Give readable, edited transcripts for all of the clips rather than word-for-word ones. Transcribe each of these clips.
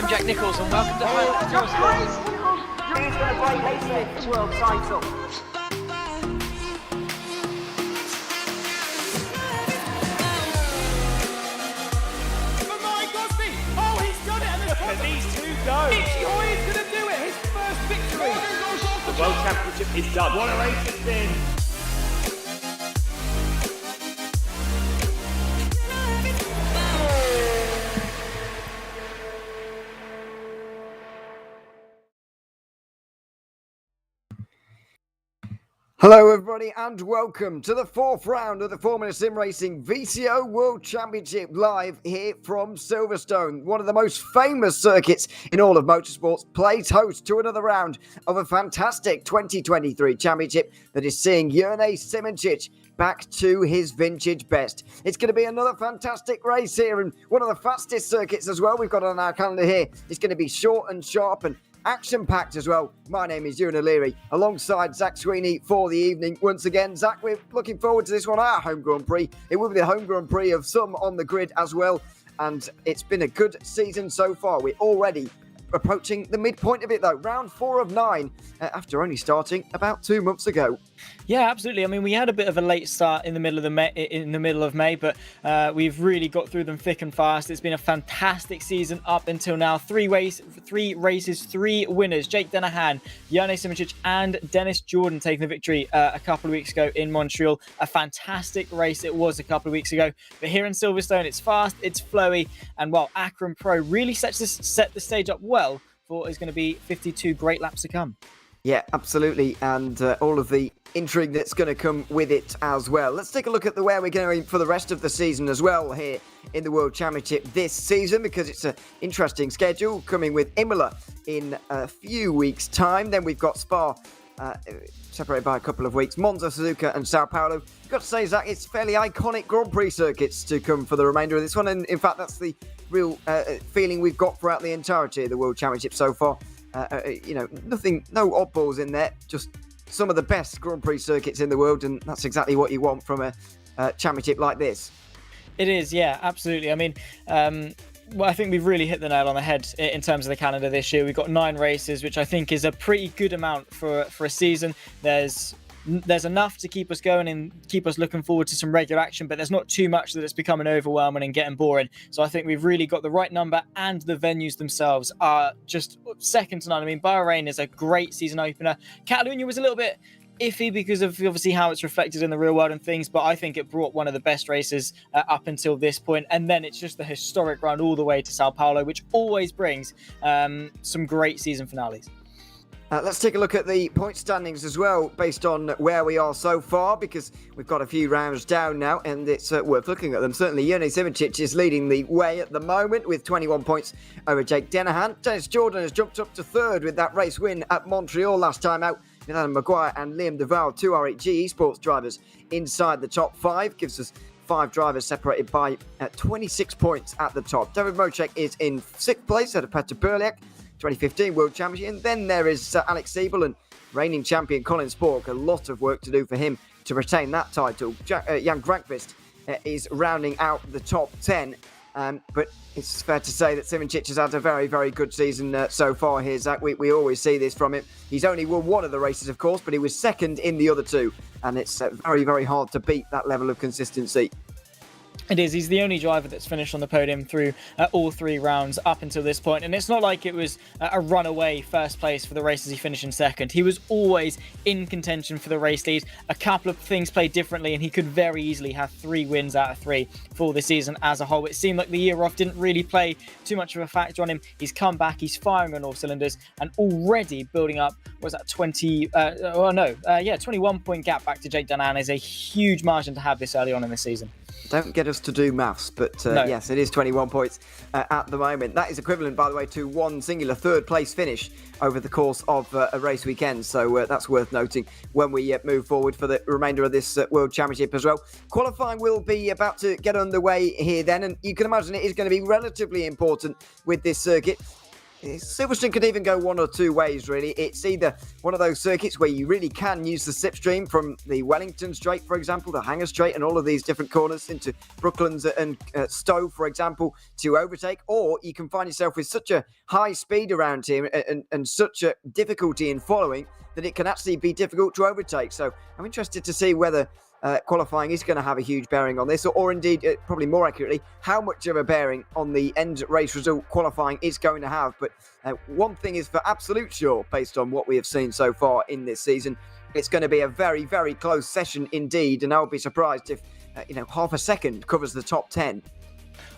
I'm Jack Nichols and welcome to He's going to break Hayesmith's world title. These two go. He's going to do it. His first victory. The World Championship is done. What a race it's been. Hello everybody and welcome to the fourth round of the Formula SimRacing VCO World Championship live here from Silverstone. One of the most famous circuits in all of motorsports plays host to another round of a fantastic 2023 championship that is seeing Ewan Simoncic back to his vintage best. It's going to be another fantastic race here and one of the fastest circuits as well we've got on our calendar here. It's going to be short and sharp and action-packed as well. My name is Ewan O'Leary, alongside Zach Sweeney for the evening. Once again, Zach, we're looking forward to this one, our home Grand Prix. It will be the home Grand Prix of some on the grid as well, and it's been a good season so far. We're already approaching the midpoint of it, though. Round 4 of 9, after only starting about 2 months ago. Yeah, absolutely. I mean, we had a bit of a late start in the middle of May, but we've really got through them thick and fast. It's been a fantastic season up until now. Three races, 3 winners. Jake Dennehan, Ewan Simoncic, and Dennis Jordan taking the victory a couple of weeks ago in Montreal. A fantastic race it was a couple of weeks ago. But here in Silverstone, it's fast, it's flowy, and while Akron Pro really set the stage up well for what is going to be 52 great laps to come. Yeah, absolutely, and all of the intrigue that's going to come with it as well. Let's take a look at where we're going for the rest of the season as well here in the World Championship this season, because it's an interesting schedule coming with Imola in a few weeks' time. Then we've got Spa, separated by a couple of weeks, Monza, Suzuka and Sao Paulo. You've got to say, Zach, it's fairly iconic Grand Prix circuits to come for the remainder of this one, and in fact that's the real feeling we've got throughout the entirety of the World Championship so far. No oddballs in there, just some of the best Grand Prix circuits in the world, and that's exactly what you want from a championship like this. It is, yeah, absolutely. I mean, well, I think we've really hit the nail on the head in terms of the calendar this year. We've got 9 races, which I think is a pretty good amount for a season. There's enough to keep us going and keep us looking forward to some regular action, but there's not too much that it's becoming overwhelming and getting boring. So I think we've really got the right number, and the venues themselves are just second to none. I mean, Bahrain is a great season opener. Catalunya was a little bit iffy because of obviously how it's reflected in the real world and things, but I think it brought one of the best races up until this point. And then it's just the historic run all the way to Sao Paulo, which always brings some great season finales. Let's take a look at the point standings as well, based on where we are so far, because we've got a few rounds down now, and it's worth looking at them. Certainly, Ewan Simoncic is leading the way at the moment with 21 points over Jake Dennehan. Dennis Jordan has jumped up to 3rd with that race win at Montreal last time out, with Adam Maguire and Liam Duval, 2 R8G eSports drivers, inside the top 5. Gives us 5 drivers separated by 26 points at the top. David Mocek is in 6th place out of Petr Burliak, 2015 World Champion. And then there is Alex Siebel and reigning champion Colin Spork. A lot of work to do for him to retain that title. Jan Grankvist is rounding out the top 10. But it's fair to say that Simoncic has had a very, very good season so far here, Zach. We always see this from him. He's only won one of the races, of course, but he was second in the other 2. And it's very, very hard to beat that level of consistency. It is. He's the only driver that's finished on the podium through all 3 rounds up until this point. And it's not like it was a runaway first place for the races he finished in second. He was always in contention for the race lead. A couple of things played differently, and he could very easily have 3 wins out of 3 for the season as a whole. It seemed like the year off didn't really play too much of a factor on him. He's come back, he's firing on all cylinders, and already building up, 21 point gap back to Jake Dennehan is a huge margin to have this early on in the season. Don't get us to do maths, but no. Yes, it is 21 points at the moment. That is equivalent, by the way, to one singular 3rd place finish over the course of a race weekend. So that's worth noting when we move forward for the remainder of this World Championship as well. Qualifying will be about to get underway here then, and you can imagine it is going to be relatively important with this circuit. Silverstone can even go one or two ways, really. It's either one of those circuits where you really can use the slipstream from the Wellington Straight, for example, the Hangar Straight, and all of these different corners into Brooklands and Stowe, for example, to overtake, or you can find yourself with such a high speed around here and such a difficulty in following that it can actually be difficult to overtake. So I'm interested to see whether qualifying is going to have a huge bearing on this, or indeed, probably more accurately, how much of a bearing on the end race result qualifying is going to have. But one thing is for absolute sure, based on what we have seen so far in this season, it's going to be a very, very close session indeed, and I would be surprised if half a second covers the top 10.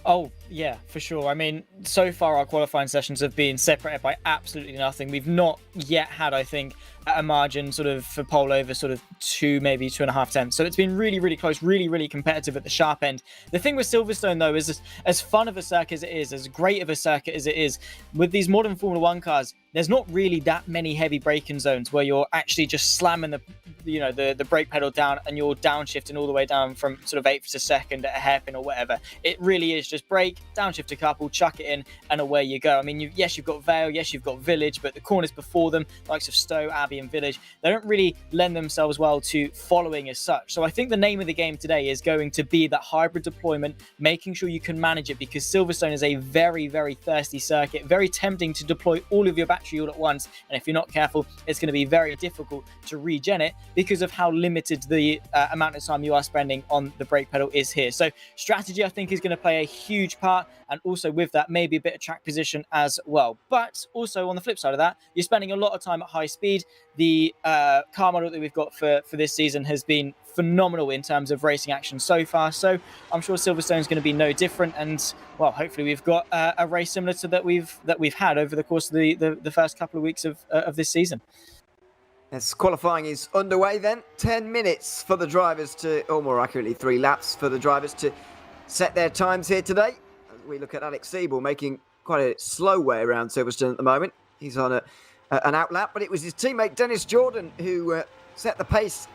Oh, yeah, for sure. I mean, so far our qualifying sessions have been separated by absolutely nothing. We've not yet had, I think, a margin sort of for pole over sort of 2, maybe 2.5 tenths. So it's been really, really close, really, really competitive at the sharp end. The thing with Silverstone, though, is as fun of a circuit as it is, as great of a circuit as it is, with these modern Formula One cars, there's not really that many heavy braking zones where you're actually just slamming the brake pedal down and you're downshifting all the way down from sort of 8th to 2nd at a hairpin or whatever. It really is just brake, downshift a couple, chuck it in, and away you go. I mean, you've got Vale, yes, you've got Village, but the corners before them, likes of Stowe, Abbey and Village, they don't really lend themselves well to following as such. So I think the name of the game today is going to be that hybrid deployment, making sure you can manage it, because Silverstone is a very, very thirsty circuit, very tempting to deploy all of your battery all at once, and if you're not careful, it's going to be very difficult to regen it because of how limited the amount of time you are spending on the brake pedal is here. So strategy, I think, is going to play a huge part, and also with that, maybe a bit of track position as well. But also on the flip side of that, you're spending a lot of time at high speed. The car model that we've got for this season has been phenomenal in terms of racing action so far, so I'm sure Silverstone's going to be no different, and well, hopefully we've got a race similar to that we've had over the course of the first couple of weeks of this season. Yes, qualifying is underway then. 10 minutes for the drivers to, or more accurately, 3 laps for the drivers to set their times here today. As we look at Alex Siebel making quite a slow way around Silverstone at the moment. He's on an outlap, but it was his teammate Dennis Jordan who set the pace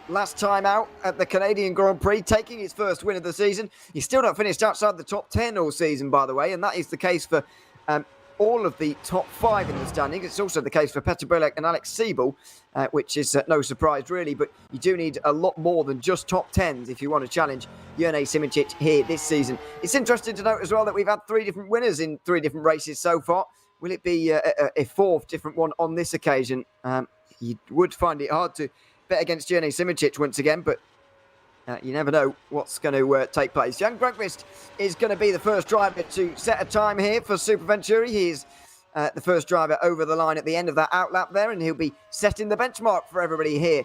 last time out at the Canadian Grand Prix, taking his first win of the season. He's still not finished outside the top 10 all season, by the way, and that is the case for all of the top 5 in the standings. It's also the case for Petr Bilek and Alex Siebel, which is no surprise really, but you do need a lot more than just top 10s if you want to challenge Jurnej Simicic here this season. It's interesting to note as well that we've had 3 different winners in 3 different races so far. Will it be a 4th different one on this occasion? You would find it hard to bet against Jurnej Simicic once again, but you never know what's going to take place. Jan Granqvist is going to be the first driver to set a time here for Super Venturi. He is the first driver over the line at the end of that outlap there, and he'll be setting the benchmark for everybody here.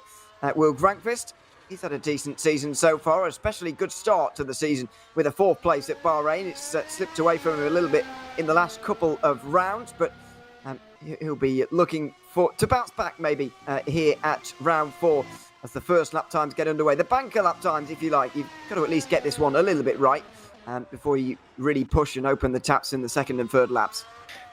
Will Granqvist, he's had a decent season so far, especially good start to the season with a 4th place at Bahrain. It's slipped away from him a little bit in the last couple of rounds, but he'll be looking to bounce back maybe here at round 4 as the first lap times get underway. The banker lap times, if you like, you've got to at least get this one a little bit right before you really push and open the taps in the 2nd and 3rd laps.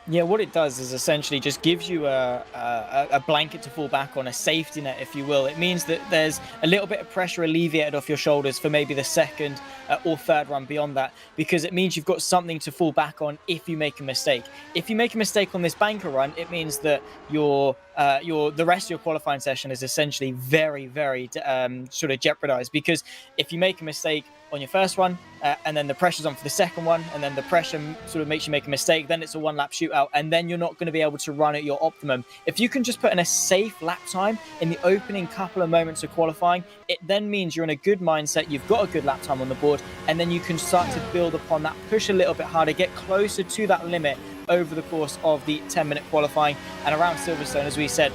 Yeah, what it does is essentially just gives you a blanket to fall back on, a safety net, if you will. It means that there's a little bit of pressure alleviated off your shoulders for maybe the 2nd or 3rd run beyond that, because it means you've got something to fall back on if you make a mistake. If you make a mistake on this banker run, it means that the rest of your qualifying session is essentially very, very sort of jeopardized, because if you make a mistake on your first one, and then the pressure's on for the second one, and then the pressure sort of makes you make a mistake, then it's a 1-lap shootout, and then you're not going to be able to run at your optimum. If you can just put in a safe lap time in the opening couple of moments of qualifying, it then means you're in a good mindset, you've got a good lap time on the board, and then you can start to build upon that, push a little bit harder, get closer to that limit over the course of the 10-minute qualifying. And around Silverstone, as we said,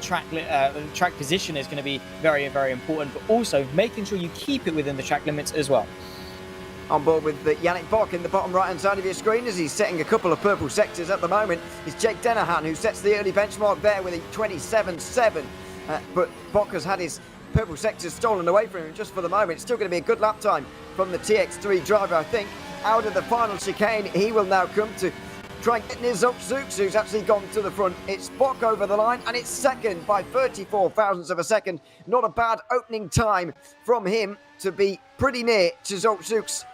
track position is going to be very, very important, but also making sure you keep it within the track limits as well. On board with Yannick Bock in the bottom right-hand side of your screen as he's setting a couple of purple sectors at the moment is Jake Dennehan, who sets the early benchmark there with a 27.7. But Bock has had his purple sectors stolen away from him just for the moment. It's still going to be a good lap time from the TX3 driver, I think. Out of the final chicane, he will now come to try and get near Zooks, who's actually gone to the front. It's Bock over the line, and it's 2nd by 34 thousandths of a second. Not a bad opening time from him to be pretty near to Zooks.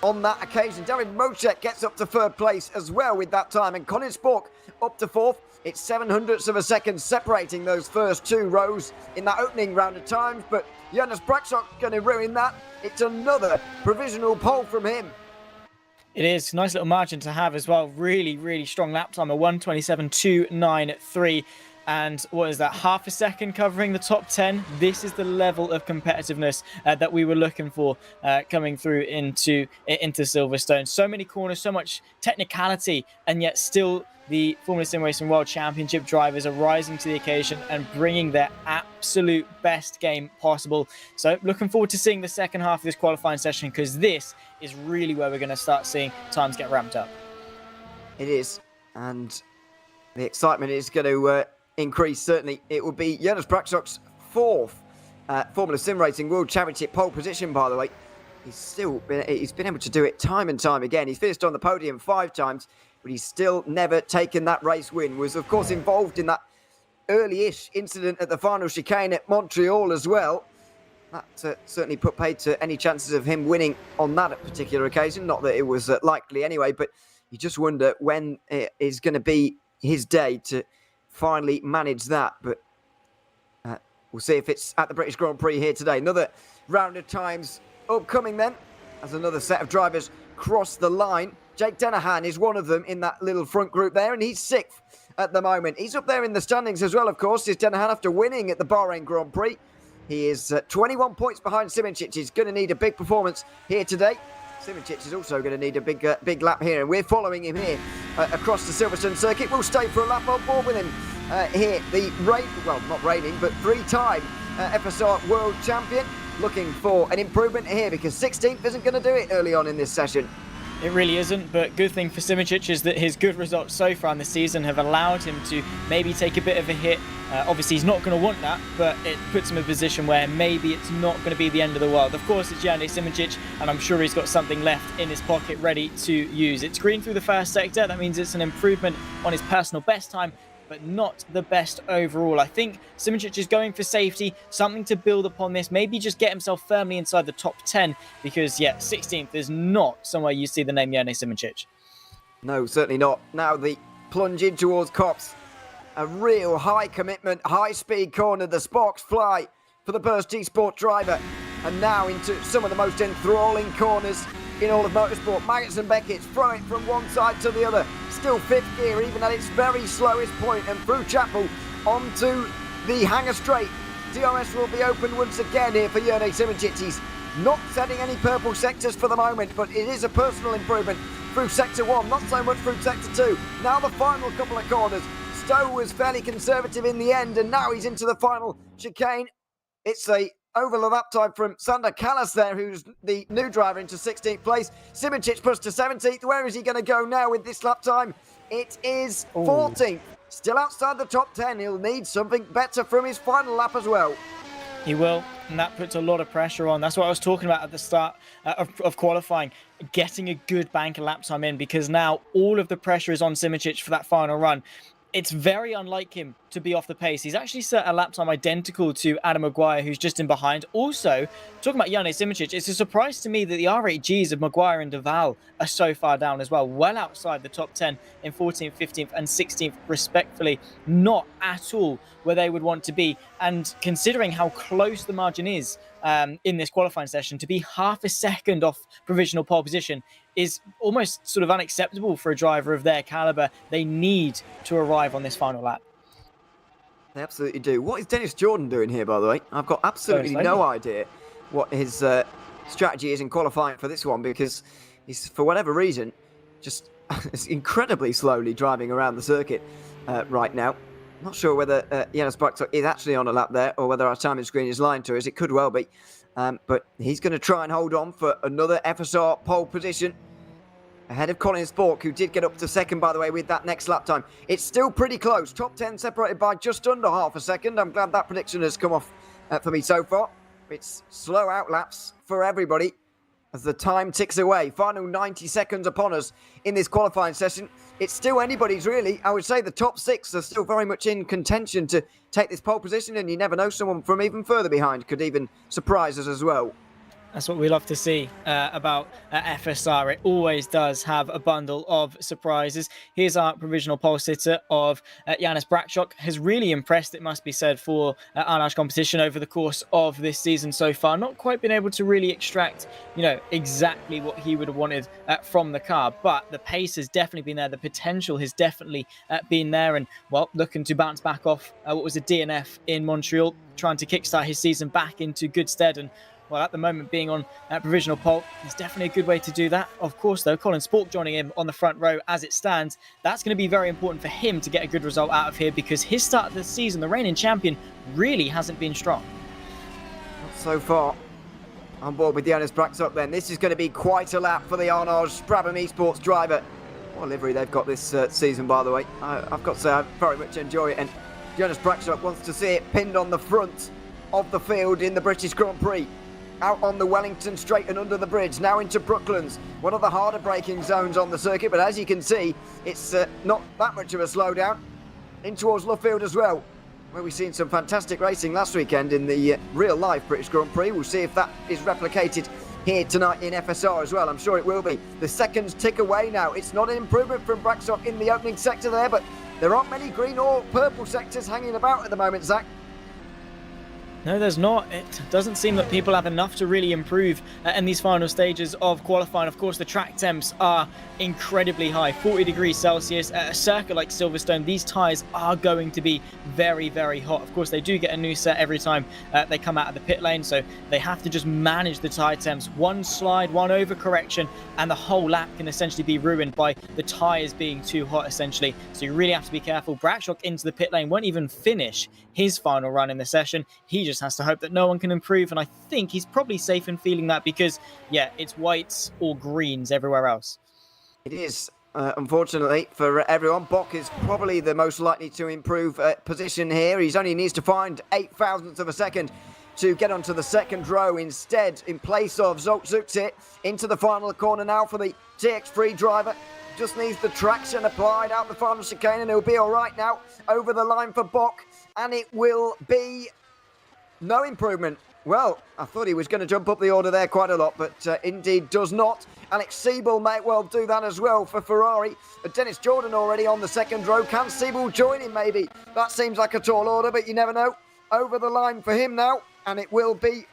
on that occasion. David Mocek gets up to third place as well with that time, and Colin Spork up to fourth. It's 700ths of a second separating those first two rows in that opening round of times, but Jonas Braksok going to ruin that. It's another provisional pole from him. It is. Nice little margin to have as well. Really, really strong lap time, a 1:27.293. And what is that, half a second covering the top 10? This is the level of competitiveness that we were looking for coming through into Silverstone. So many corners, so much technicality, and yet still the Formula Sim Racing World Championship drivers are rising to the occasion and bringing their absolute best game possible. So looking forward to seeing the second half of this qualifying session, because this is really where we're going to start seeing times get ramped up. It is, and the excitement is going to increase. Certainly it will be Jonas Braksok's fourth Formula Sim Racing World Championship pole position, by the way. He's been able to do it time and time again. He's finished on the podium 5 times, but he's still never taken that race win. Was of course involved in that early-ish incident at the final chicane at Montreal as well. That certainly put paid to any chances of him winning on that particular occasion. Not that it was likely anyway, but you just wonder when it is going to be his day to finally manage that. But we'll see if it's at the British Grand Prix here today. Another round of times upcoming then, as another set of drivers cross the line. Jake Dennehan is one of them in that little front group there, and he's 6th at the moment. He's up there in the standings as well, of course, is Dennehan after winning at the Bahrain Grand Prix. He is 21 points behind Simoncic. He's going to need a big performance here today. Simoncic is also going to need a big lap here, and we're following him here across the Silverstone circuit. We'll stay for a lap on board with him here. The not reigning, but 3-time FSR World Champion. Looking for an improvement here, because 16th isn't going to do it early on in this session. It really isn't, but good thing for Simoncic is that his good results so far in the season have allowed him to maybe take a bit of a hit. Obviously, he's not going to want that, but it puts him in a position where maybe it's not going to be the end of the world. Of course, it's Jonas Simoncic, and I'm sure he's got something left in his pocket ready to use. It's green through the first sector. That means it's an improvement on his personal best time, but not the best overall. I think Simoncic is going for safety, something to build upon this, maybe just get himself firmly inside the top 10, because, 16th is not somewhere you see the name Jonas Simoncic. No, certainly not. Now the plunge in towards Copse. A real high commitment, high speed corner. The sparks fly for the Burst eSport driver. And now into some of the most enthralling corners in all of motorsport. Maggots and Beckett throw it from one side to the other. Still 5th gear, even at its very slowest point, and through Chapel onto the Hanger Straight. DRS will be open once again here for Jonas Simoncic. He's not setting any purple sectors for the moment, but it is a personal improvement through Sector 1, not so much through Sector 2. Now the final couple of corners. Stowe was fairly conservative in the end, and now he's into the final chicane. It's a over the lap time from Sander Callas there, who's the new driver, into 16th place. Simoncic pushed to 17th. Where is he going to go now with this lap time? It is 14th. Still outside the top 10. He'll need something better from his final lap as well. He will, and that puts a lot of pressure on. That's what I was talking about at the start of qualifying, getting a good bank of lap time in, because now all of the pressure is on Simoncic for that final run. It's very unlike him to be off the pace. He's actually set a lap time identical to Adam Maguire, who's just in behind. Also, talking about Jonas Simoncic, it's a surprise to me that the R8Gs of Maguire and Duval are so far down as well, well outside the top 10 in 14th, 15th and 16th respectfully. Not at all where they would want to be. And considering how close the margin is in this qualifying session, to be half a second off provisional pole position is almost sort of unacceptable for a driver of their caliber. They need to arrive on this final lap. They absolutely do. What is Dennis Jordan doing here, by the way? I've got absolutely no idea what his strategy is in qualifying for this one, because he's, for whatever reason, just incredibly slowly driving around the circuit right now. Not sure whether Jonas Braksok is actually on a lap there, or whether our timing screen is lying to us. It could well be. But he's going to try and hold on for another FSR pole position ahead of Colin Spork, who did get up to second, by the way, with that next lap time. It's still pretty close. Top 10 separated by just under half a second. I'm glad that prediction has come off for me so far. It's slow out laps for everybody as the time ticks away. Final 90 seconds upon us in this qualifying session. It's still anybody's, really. I would say the top 6 are still very much in contention to take this pole position, and you never know, someone from even further behind could even surprise us as well. That's what we love to see about FSR. It always does have a bundle of surprises. Here's our provisional pole sitter of Yanis Bratchok. Has really impressed, it must be said, for our Nash competition over the course of this season so far. Not quite been able to really extract, exactly what he would have wanted from the car, but the pace has definitely been there. The potential has definitely been there, and well, looking to bounce back off what was a DNF in Montreal, trying to kickstart his season back into good stead. And well, at the moment, being on provisional pole is definitely a good way to do that. Of course, though, Colin Spork joining him on the front row as it stands, that's going to be very important for him to get a good result out of here, because his start of the season, the reigning champion, really hasn't been strong. Not so far. On board with Jonas Braxop then. This is going to be quite a lap for the Arnage Brabham eSports driver. What a livery they've got this season, by the way. I've got to say, I very much enjoy it. And Jonas Braxop wants to see it pinned on the front of the field in the British Grand Prix. Out on the Wellington Straight and under the bridge, now into Brooklands, one of the harder braking zones on the circuit, but as you can see, it's not that much of a slowdown. In towards Luffield as well, where we've seen some fantastic racing last weekend in the real-life British Grand Prix. We'll see if that is replicated here tonight in FSR as well. I'm sure it will be. The seconds tick away now. It's not an improvement from Braxop in the opening sector there, but there aren't many green or purple sectors hanging about at the moment, Zach. No, there's not. It doesn't seem that people have enough to really improve in these final stages of qualifying. Of course, the track temps are incredibly high, 40 degrees Celsius. At a circuit like Silverstone, these tyres are going to be very, very hot. Of course, they do get a new set every time they come out of the pit lane, so they have to just manage the tyre temps. One slide, one overcorrection, and the whole lap can essentially be ruined by the tyres being too hot, essentially. So you really have to be careful. Bradshaw into the pit lane won't even finish his final run in the session. He just has to hope that no one can improve, and I think he's probably safe in feeling that, because yeah, it's whites or greens everywhere else. It is, unfortunately for everyone. Bock is probably the most likely to improve position here. He only needs to find 0.008 of a second to get onto the second row instead, in place of Zoltzutzit. Into the final corner now for the TX3 driver. Just needs the traction applied out the final chicane, and he'll be all right now. Over the line for Bock, and it will be no improvement. Well, I thought he was going to jump up the order there quite a lot, but indeed does not. Alex Siebel may well do that as well for Ferrari. Dennis Jordan already on the second row. Can Siebel join him maybe? That seems like a tall order, but you never know. Over the line for him now, and it will be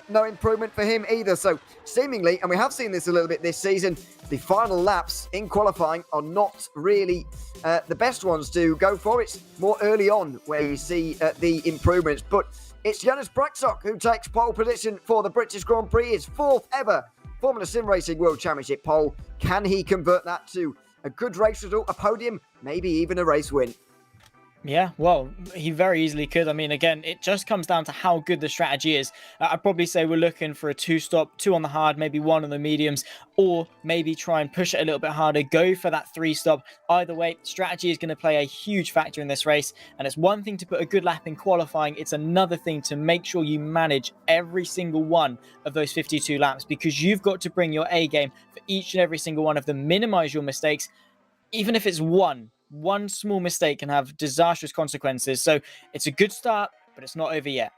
no improvement for him either. So seemingly, and we have seen this a little bit this season, the final laps in qualifying are not really the best ones to go for. It's more early on where you see the improvements. But it's Jonas Braxok who takes pole position for the British Grand Prix, his fourth ever Formula SimRacing World Championship pole. Can he convert that to a good race result, a podium, maybe even a race win? Yeah, well, he very easily could. I mean, again, it just comes down to how good the strategy is. I'd probably say we're looking for a two-stop, 2 on the hard, maybe 1 on the mediums, or maybe try and push it a little bit harder, go for that 3-stop. Either way, strategy is going to play a huge factor in this race, and it's one thing to put a good lap in qualifying. It's another thing to make sure you manage every single one of those 52 laps, because you've got to bring your A game for each and every single one of them, minimize your mistakes, even if it's one small mistake can have disastrous consequences. So it's a good start, but it's not over yet.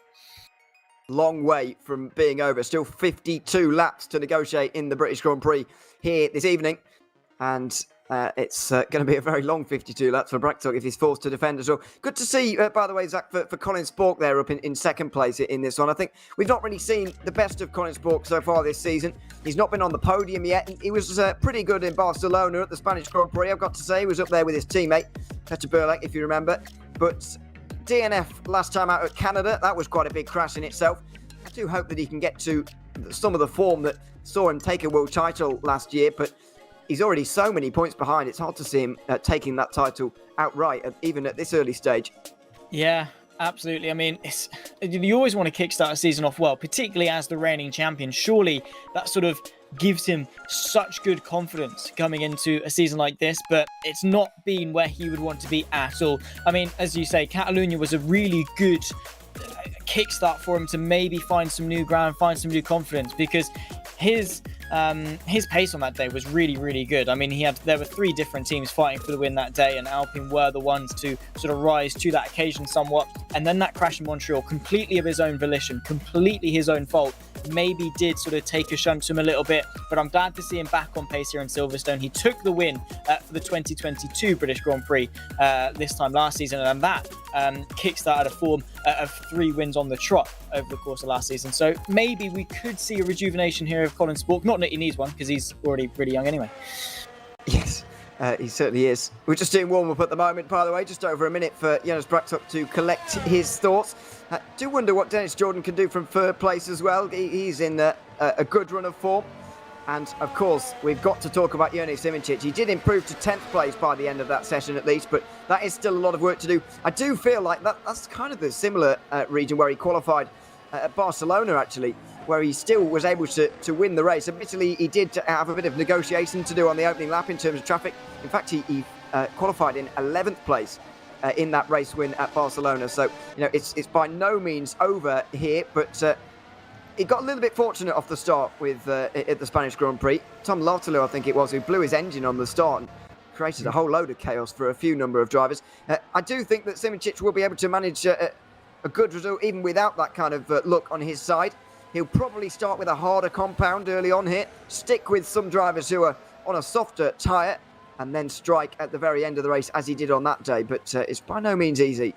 Long way from being over. Still 52 laps to negotiate in the British Grand Prix here this evening. And it's going to be a very long 52 laps for Braxok if he's forced to defend as well. Good to see, by the way, Zach, for Colin Spork there up in second place in this one. I think we've not really seen the best of Colin Spork so far this season. He's not been on the podium yet. He was pretty good in Barcelona at the Spanish Grand Prix, I've got to say. He was up there with his teammate, Peter Burlak, if you remember. But DNF last time out at Canada, that was quite a big crash in itself. I do hope that he can get to some of the form that saw him take a world title last year, but he's already so many points behind. It's hard to see him taking that title outright, even at this early stage. Yeah, absolutely. I mean, you always want to kickstart a season off well, particularly as the reigning champion. Surely that sort of gives him such good confidence coming into a season like this, but it's not been where he would want to be at all. I mean, as you say, Catalunya was a really good kickstart for him to maybe find some new ground, find some new confidence, because his his pace on that day was really, really good. I mean, there were 3 different teams fighting for the win that day, and Alpine were the ones to sort of rise to that occasion somewhat. And then that crash in Montreal, completely of his own volition, completely his own fault, maybe did sort of take a shunt to him a little bit, but I'm glad to see him back on pace here in Silverstone. He took the win for the 2022 British Grand Prix this time last season, and that kickstarted a form of 3 wins on the trot over the course of last season. So maybe we could see a rejuvenation here of Colin Spork. Not that he needs one, because he's already really young anyway. Yes, he certainly is. We're just doing warm-up at the moment, by the way. Just over a minute for Jonas Brachtop to collect his thoughts. Do wonder what Dennis Jordan can do from 3rd place as well. He's in a good run of form. And, of course, we've got to talk about Jone Simoncic. He did improve to 10th place by the end of that session, at least, but that is still a lot of work to do. I do feel like that's kind of the similar region where he qualified at Barcelona, actually, where he still was able to win the race. Admittedly, he did have a bit of negotiation to do on the opening lap in terms of traffic. In fact, he qualified in 11th place in that race win at Barcelona. So, it's by no means over here, but he got a little bit fortunate off the start with at the Spanish Grand Prix. Tom Lartalou, I think it was, who blew his engine on the start and created a whole load of chaos for a few number of drivers. I do think that Simoncic will be able to manage a good result even without that kind of look on his side. He'll probably start with a harder compound early on here, stick with some drivers who are on a softer tyre, and then strike at the very end of the race as he did on that day. But it's by no means easy.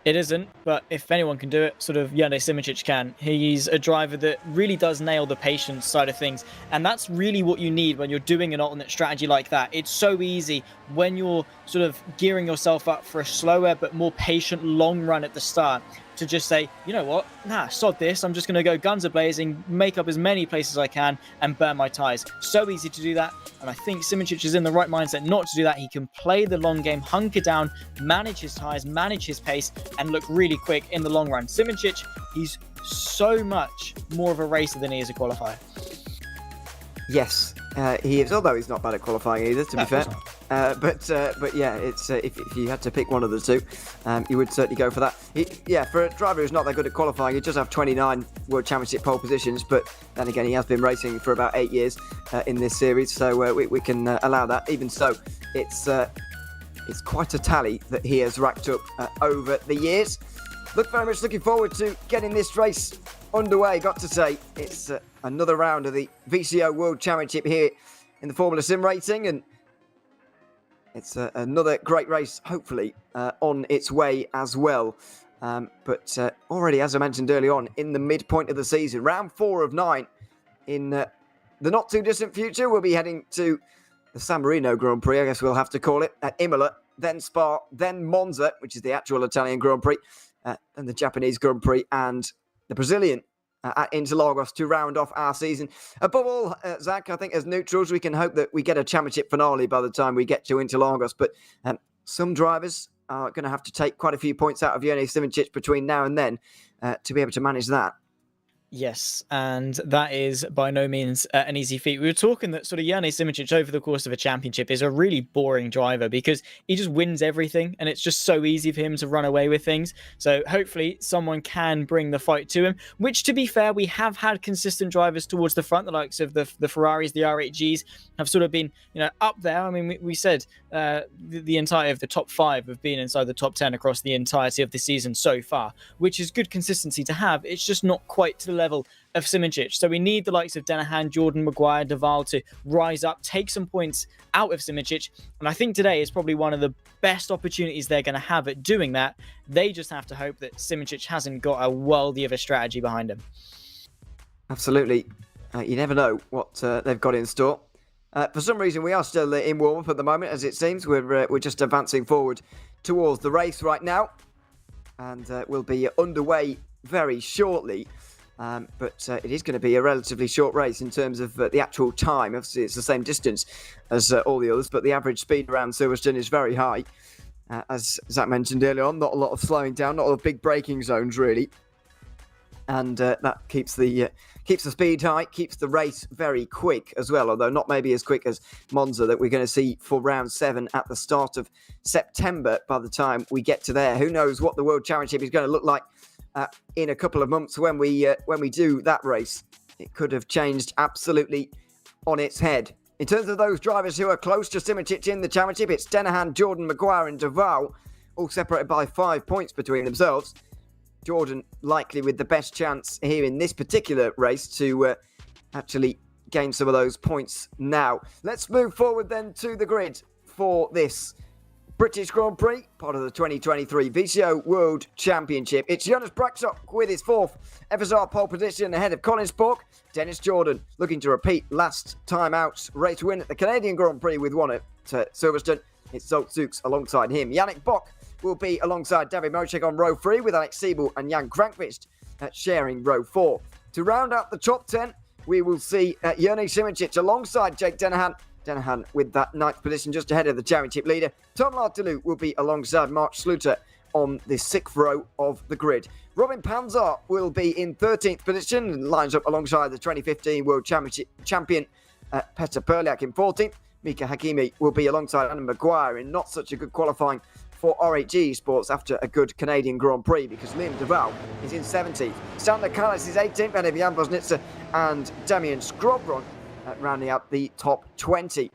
It isn't, but if anyone can do it, sort of Jone Simoncic can. He's a driver that really does nail the patience side of things, and that's really what you need when you're doing an alternate strategy like that. It's so easy when you're sort of gearing yourself up for a slower but more patient long run at the start to just say, you know what, sod this, I'm just going to go guns a-blazing, make up as many places as I can and burn my tyres. So easy to do that, and I think Simoncic is in the right mindset not to do that. He can play the long game, hunker down, manage his tyres, manage his pace, and look really quick in the long run. Simoncic, he's so much more of a racer than he is a qualifier. Yes, he is, although he's not bad at qualifying either, to be fair. But yeah, it's if you had to pick one of the two, you would certainly go for that. For a driver who's not that good at qualifying, he does have 29 World Championship pole positions, but then again, he has been racing for about 8 years in this series, so we can allow that. Even so, it's quite a tally that he has racked up over the years. Very much looking forward to getting this race underway. Got to say, it's another round of the VCO World Championship here in the Formula Sim Racing, and it's another great race, hopefully, on its way as well. But already, as I mentioned early on, in the midpoint of the season, round 4 of 9, in the not-too-distant future, we'll be heading to the San Marino Grand Prix, I guess we'll have to call it, at Imola, then Spa, then Monza, which is the actual Italian Grand Prix, and the Japanese Grand Prix, and the Brazilian at Interlagos to round off our season. Above all, Zach, I think as neutrals, we can hope that we get a championship finale by the time we get to Interlagos. But some drivers are going to have to take quite a few points out of Jone Simoncic between now and then to be able to manage that. Yes, and that is by no means an easy feat. We were talking that sort of Jone Simoncic over the course of a championship is a really boring driver because he just wins everything and it's just so easy for him to run away with things. So hopefully someone can bring the fight to him, which to be fair, we have had consistent drivers towards the front, the likes of the Ferraris, the R8Gs have sort of been, up there. I mean, we said the entire of the top 5 have been inside the top 10 across the entirety of the season so far, which is good consistency to have. It's just not quite to the level of Simoncic. So we need the likes of Denahan, Jordan, Maguire, Duval to rise up, take some points out of Simoncic. And I think today is probably one of the best opportunities they're going to have at doing that. They just have to hope that Simoncic hasn't got a worldie of a strategy behind him. Absolutely. You never know what they've got in store. For some reason, we are still in warm-up at the moment, as it seems. We're just advancing forward towards the race right now. And we'll be underway very shortly. But it is going to be a relatively short race in terms of the actual time. Obviously, it's the same distance as all the others, but the average speed around Silverstone is very high. As Zach mentioned earlier on, not a lot of slowing down, not a lot of big braking zones, really. And that keeps the speed high, keeps the race very quick as well, although not maybe as quick as Monza that we're going to see for round 7 at the start of September by the time we get to there. Who knows what the World Championship is going to look like in a couple of months when we do that race. It could have changed absolutely on its head. In terms of those drivers who are close to Simoncic in the championship, it's Denahan, Jordan, Maguire and Duval, all separated by 5 points between themselves. Jordan likely with the best chance here in this particular race to actually gain some of those points now. Let's move forward then to the grid for this British Grand Prix, part of the 2023 VCO World Championship. It's Jonas Braksok with his 4th FSR pole position ahead of Colin Spork. Dennis Jordan looking to repeat last time out's race win at the Canadian Grand Prix with 1 at Silverstone. It's Zolt Zooks alongside him. Yannick Bock will be alongside David Mocek on row 3 with Alex Siebel and Jan Krankvist sharing row 4. To round out the top 10, we will see Jernej Simoncic alongside Jake Denahan. Denahan with that 9th position just ahead of the championship leader. Tom Lartelou will be alongside Mark Sluter on the 6th row of the grid. Robin Panzar will be in 13th position and lines up alongside the 2015 World Championship champion Petr Perliak in 14th. Mika Hakimi will be alongside Anna Maguire in not such a good qualifying for RHG eSports after a good Canadian Grand Prix because Liam Duval is in 17th. Sander Kallis is 18th, ahead of Jan Bosnitzer and Damian Skrobron rounding out the top 20.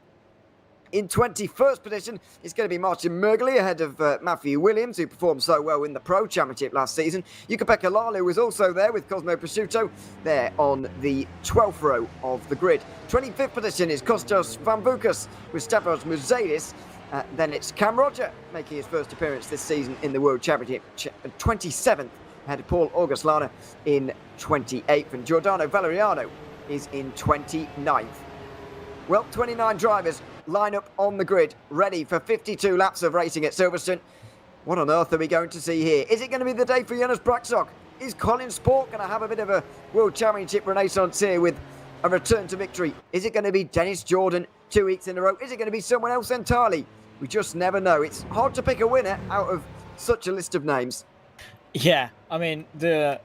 In 21st position, it's going to be Martin Mergley ahead of Matthew Williams, who performed so well in the Pro Championship last season. Jukka-Pekka Lalu was also there with Cosmo Prosciutto there on the 12th row of the grid. 25th position is Kostas Vamvukas with Stavros Muzeidis. Then it's Cam Roger making his first appearance this season in the World Championship. 27th ahead of Paul Auguslana in 28th. And Giordano Valeriano is in 29th. Well, 29 drivers line up on the grid, ready for 52 laps of racing at Silverstone. What on earth are we going to see here? Is it going to be the day for Jonas Braksok? Is Colin Spork going to have a bit of a World Championship renaissance here with a return to victory? Is it going to be Dennis Jordan 2 weeks in a row? Is it going to be someone else entirely? We just never know. It's hard to pick a winner out of such a list of names. Yeah, I mean, the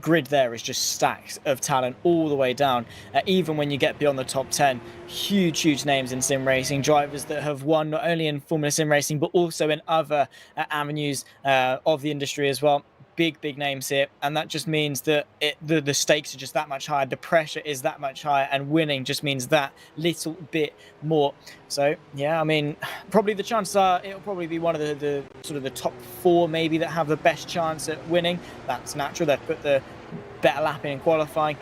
grid there is just stacked of talent all the way down. Even when you get beyond the top 10, huge names in sim racing, drivers that have won not only in Formula Sim Racing but also in other avenues of the industry as well. Big names here, and that just means that the stakes are just that much higher, the pressure is that much higher, and winning just means that little bit more. So yeah, I mean, probably the chances are it'll probably be one of the sort of the top 4 maybe that have the best chance at winning. That's natural. They've put the better lap in qualifying,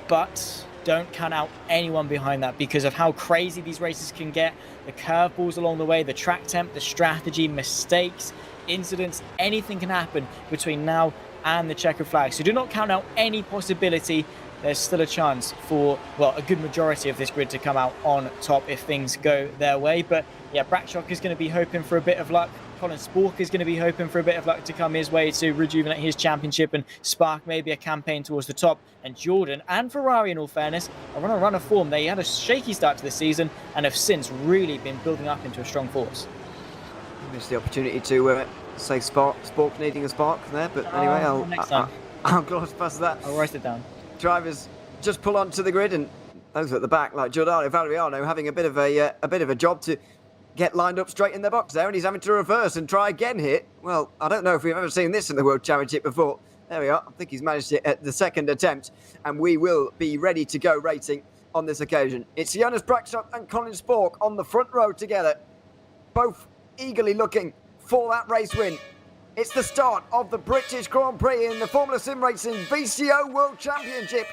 but don't count out anyone behind that because of how crazy these races can get. The curveballs along the way, the track temp, the strategy, mistakes, incidents, anything can happen between now and the checkered flag. So do not count out any possibility. There's still a chance for, well, a good majority of this grid to come out on top if things go their way. But yeah, Braksok is going to be hoping for a bit of luck. Colin Spork is going to be hoping for a bit of luck to come his way to rejuvenate his championship and spark maybe a campaign towards the top. And Jordan and Ferrari, in all fairness, are on a run of form. They had a shaky start to the season and have since really been building up into a strong force. Missed the opportunity to say Spork needing a spark there, but anyway, I'll gloss past that. I'll write it down. Drivers just pull onto the grid, and those at the back, like Giordano Valeriano, having a bit of a job to get lined up straight in their box there, and he's having to reverse and try again here. Well, I don't know if we've ever seen this in the World Championship before. There we are. I think he's managed it at the second attempt, and we will be ready to go racing on this occasion. It's Jonas Braksok and Colin Spork on the front row together, both eagerly looking for that race win. It's the start of the British Grand Prix in the Formula Sim Racing VCO World Championship.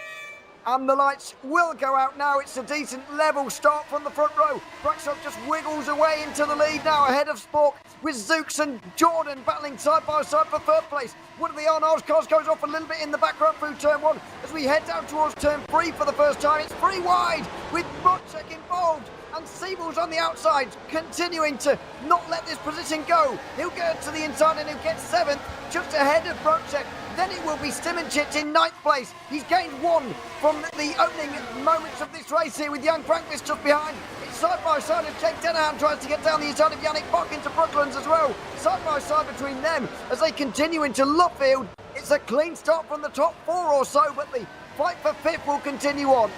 And the lights will go out now. It's a decent level start from the front row. Braksok just wiggles away into the lead now ahead of Spork with Zooks and Jordan battling side by side for 3rd place. One of the Arnold's cars goes off a little bit in the background through turn 1 as we head down towards turn 3 for the first time. It's 3 wide with Mocek involved. And Siebel's on the outside, continuing to not let this position go. He'll get to the inside and he'll get 7th, just ahead of Brocek. Then it will be Simoncic in 9th place. He's gained 1 from the opening moments of this race here with Jan Krankvist just behind. It's side by side as Jake Denahan tries to get down the inside of Yannick Bock into Brooklands as well. Side by side between them as they continue into Luffield. It's a clean start from the top 4 or so, but the fight for 5th will continue on.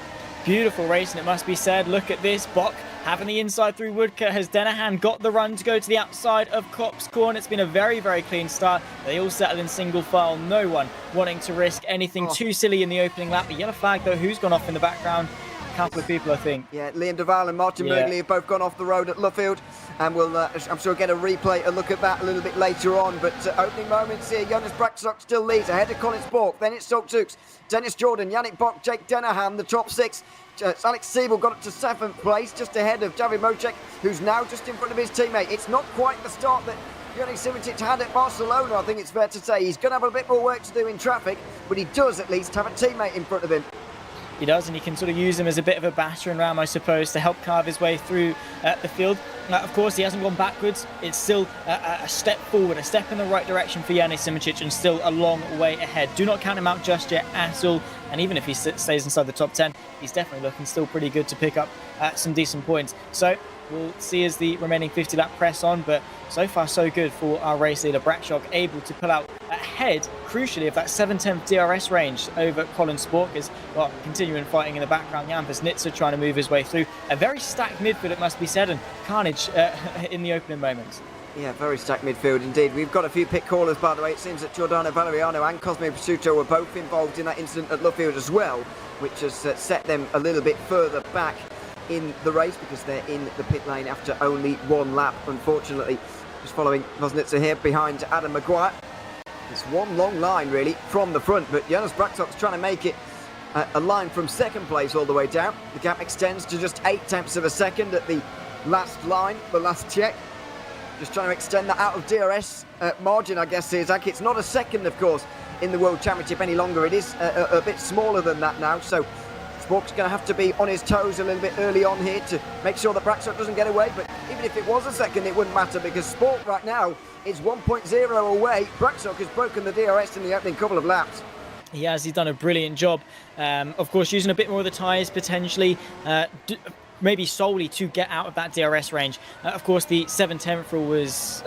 Beautiful racing, it must be said. Look at this. Bock having the inside through Woodcote. Has Denahan got the run to go to the outside of Kopp's Corn? It's been a very clean start. They all settle in single file. No one wanting to risk anything too silly in the opening lap. The yellow flag, though, who's gone off in the background? couple of people, I think. Yeah, Liam Duval and Martin Yeah. Mergley have both gone off the road at Luffield, and we'll, I'm sure, get a replay, a look at that a little bit later on. But opening moments here, Jonas Braxok still leads ahead of Colin Spork, then it's Soltzooks, Dennis Jordan, Yannick Bock, Jake Dennerham, the top six. Alex Siebel got up to 7th place, just ahead of David Mocek, who's now just in front of his teammate. It's not quite the start that Yannick Simitic had at Barcelona, I think it's fair to say. He's going to have a bit more work to do in traffic, but he does at least have a teammate in front of him. He does, and he can sort of use him as a bit of a battering ram, I suppose, to help carve his way through the field. Of course, he hasn't gone backwards. It's still a step forward, a step in the right direction for Yannick Simitic, and still a long way ahead. Do not count him out just yet at all. And even if he stays inside the top 10, he's definitely looking still pretty good to pick up some decent points. So we'll see as the remaining 50 lap press on, but so far so good for our race leader Braxok, able to pull out ahead, crucially, of that 7/10 DRS range over Colin Spork, as well, continuing fighting in the background. Jan Vesnitzer trying to move his way through. A very stacked midfield, it must be said, and carnage in the opening moments. Yeah, very stacked midfield indeed. We've got a few pit callers, by the way. It seems that Giordano Valeriano and Cosme Pasuto were both involved in that incident at Luffield as well, which has set them a little bit further back in the race because they're in the pit lane after only one lap, unfortunately. Just following Vosnitzer here behind Adam Maguire. It's one long line, really, from the front, but Jonas Braxok's trying to make it a line from second place all the way down. The gap extends to just 0.8 of a second at the last line, the last check. Just trying to extend that out of DRS margin, I guess, Zach. It's not a second, of course, in the World Championship any longer. It is a bit smaller than that now, so Spork's going to have to be on his toes a little bit early on here to make sure that Braxok doesn't get away. But even if it was a second, it wouldn't matter because Spork right now is 1.0 away. Braxok has broken the DRS in the opening couple of laps. He has. He's done a brilliant job. Of course, using a bit more of the tyres potentially. Maybe solely to get out of that DRS range. Of course, the 7/10 rule was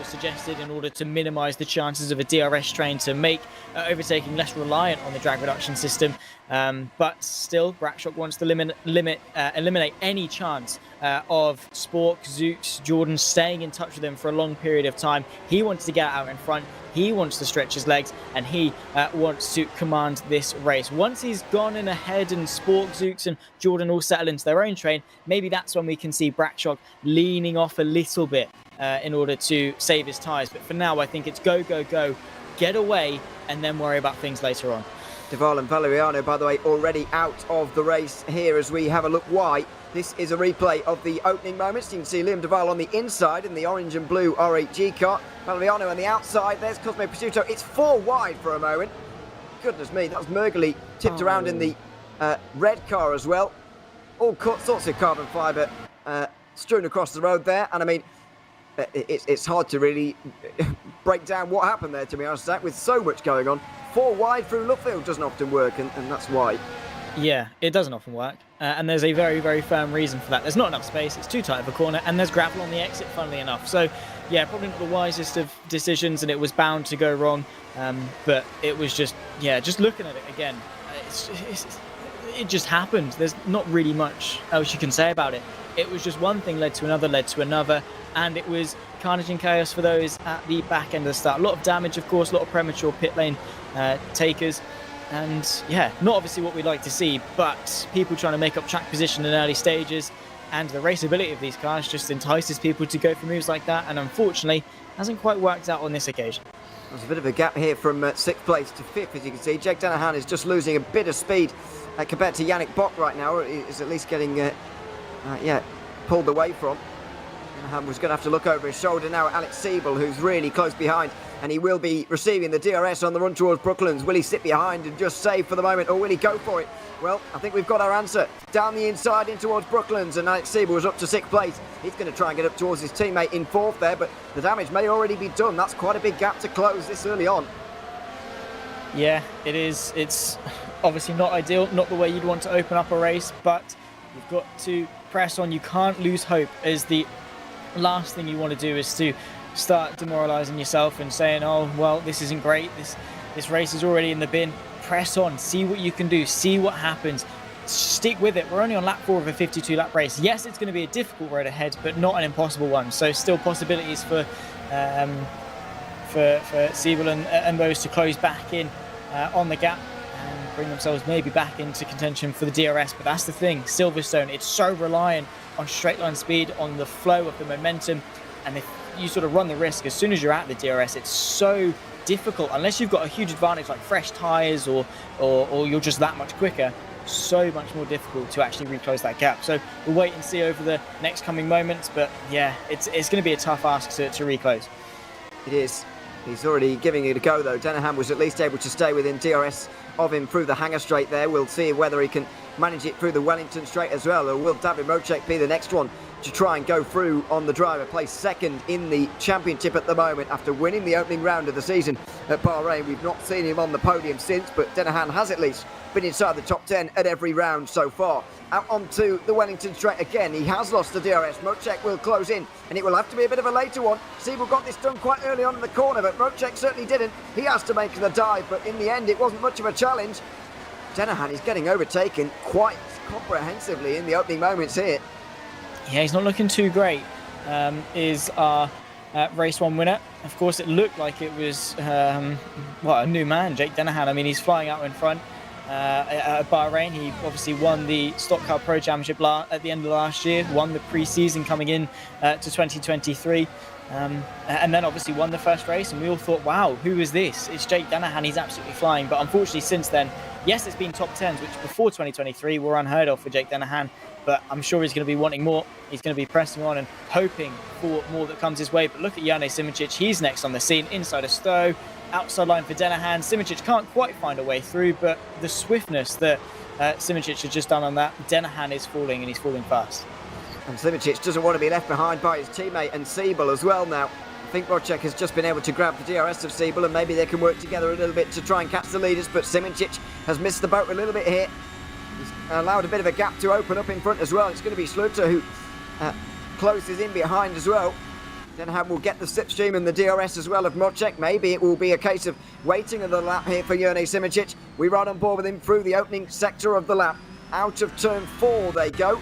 suggested in order to minimise the chances of a DRS train to make overtaking less reliant on the drag reduction system. But still, Braxok wants to eliminate any chance of Spork, Zooks, Jordan staying in touch with him for a long period of time. He wants to get out in front. He wants to stretch his legs, and he wants to command this race. Once he's gone in ahead and Spork, Zooks and Jordan all settle into their own train, maybe that's when we can see Braxok leaning off a little bit in order to save his tyres. But for now, I think it's go, go, go, get away, and then worry about things later on. Duval and Valeriano, by the way, already out of the race here as we have a look why. This is a replay of the opening moments. You can see Liam Duval on the inside in the orange and blue R8G car. Valeriano on the outside. There's Cosme Pasuto. It's 4 wide for a moment. Goodness me, that was Mergley tipped around in the red car as well. All sorts of carbon fibre strewn across the road there. And I mean, it's hard to really break down what happened there, to be honest, Zach, with so much going on. 4 wide through Luffield doesn't often work, and that's why. Yeah, it doesn't often work. And there's a very, very firm reason for that. There's not enough space, it's too tight of a corner, and there's gravel on the exit, funnily enough. So, yeah, probably not the wisest of decisions, and it was bound to go wrong. But it was just looking at it again, it just happened. There's not really much else you can say about it. It was just one thing led to another, and it was carnage and chaos for those at the back end of the start. A lot of damage, of course, a lot of premature pit lane takers. And yeah, not obviously what we'd like to see, but people trying to make up track position in early stages, and the raceability of these cars just entices people to go for moves like that, and unfortunately hasn't quite worked out on this occasion. There's a bit of a gap here from 6th place to 5th, as you can see. Jake Danahan is just losing a bit of speed compared to Yannick Bock right now, or is at least getting pulled away from. Danahan was going to have to look over his shoulder now at Alex Siebel, who's really close behind, and he will be receiving the DRS on the run towards Brooklands. Will he sit behind and just save for the moment, or will he go for it? Well, I think we've got our answer. Down the inside in towards Brooklands, and Alex Siebel was up to 6th place. He's going to try and get up towards his teammate in 4th there, but the damage may already be done. That's quite a big gap to close this early on. Yeah, it is. It's obviously not ideal, not the way you'd want to open up a race, but you've got to press on. You can't lose hope, as the last thing you want to do is to start demoralising yourself and saying, oh, well, this isn't great. This race is already in the bin. Press on, see what you can do, see what happens. Stick with it. We're only on lap 4 of a 52-lap race. Yes, it's going to be a difficult road ahead, but not an impossible one. So still possibilities for Siebel and those to close back in on the gap. bring themselves maybe back into contention for the DRS. But that's the thing, Silverstone, it's so reliant on straight line speed, on the flow of the momentum. And if you sort of run the risk, as soon as you're at the DRS, it's so difficult, unless you've got a huge advantage like fresh tyres or you're just that much quicker, so much more difficult to actually reclose that gap. So we'll wait and see over the next coming moments. But yeah, it's going to be a tough ask to reclose. It is. He's already giving it a go, though. Denahan was at least able to stay within DRS of him through the Hangar Straight there. We'll see whether he can manage it through the Wellington Straight as well, or will David Mocek be the next one to try and go through on the driver, placed second in the championship at the moment after winning the opening round of the season at Bahrain. We've not seen him on the podium since, but Denahan has at least been inside the top 10 at every round so far. Out onto the Wellington Straight again. He has lost the DRS. Mocek will close in, and it will have to be a bit of a later one. Siebel got this done quite early on in the corner, but Mocek certainly didn't. He has to make the dive, but in the end it wasn't much of a challenge. Denahan is getting overtaken quite comprehensively in the opening moments here. Yeah, he's not looking too great. Is our race one winner. Of course, it looked like it was a new man, Jake Denahan. I mean, he's flying out in front at Bahrain. He obviously won the Stock Car Pro Championship at the end of last year, won the pre-season coming in to 2023. And then obviously won the first race, and we all thought, wow, who is this? It's Jake Denahan, he's absolutely flying. But unfortunately since then, yes, it's been top 10s, which before 2023 were unheard of for Jake Denahan, but I'm sure he's going to be wanting more. He's going to be pressing on and hoping for more that comes his way. But look at Jane Simoncic, he's next on the scene, inside of Stowe, outside line for Denahan. Simoncic can't quite find a way through, but the swiftness that Simoncic has just done on that, Denahan is falling, and he's falling fast. And Simoncic doesn't want to be left behind by his teammate and Siebel as well now. I think Mocek has just been able to grab the DRS of Siebel, and maybe they can work together a little bit to try and catch the leaders, but Simoncic has missed the boat a little bit here. He's allowed a bit of a gap to open up in front as well. It's going to be Sluter who closes in behind as well. Denahan will get the slipstream and the DRS as well of Mocek. Maybe it will be a case of waiting on the lap here for Jane Simoncic. We ride on board with him through the opening sector of the lap. Out of turn 4 they go.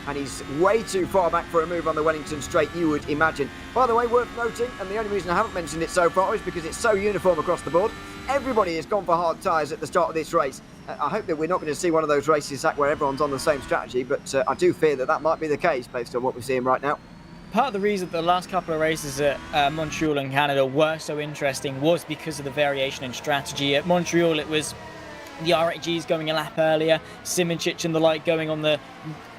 And he's way too far back for a move on the Wellington Straight, you would imagine. By the way, worth noting, and the only reason I haven't mentioned it so far is because it's so uniform across the board. Everybody has gone for hard tyres at the start of this race. I hope that we're not going to see one of those races, Zach, where everyone's on the same strategy, but I do fear that might be the case based on what we're seeing right now. Part of the reason the last couple of races at Montreal and Canada were so interesting was because of the variation in strategy. At Montreal, it was the RHGs going a lap earlier, Simoncic and the like going on the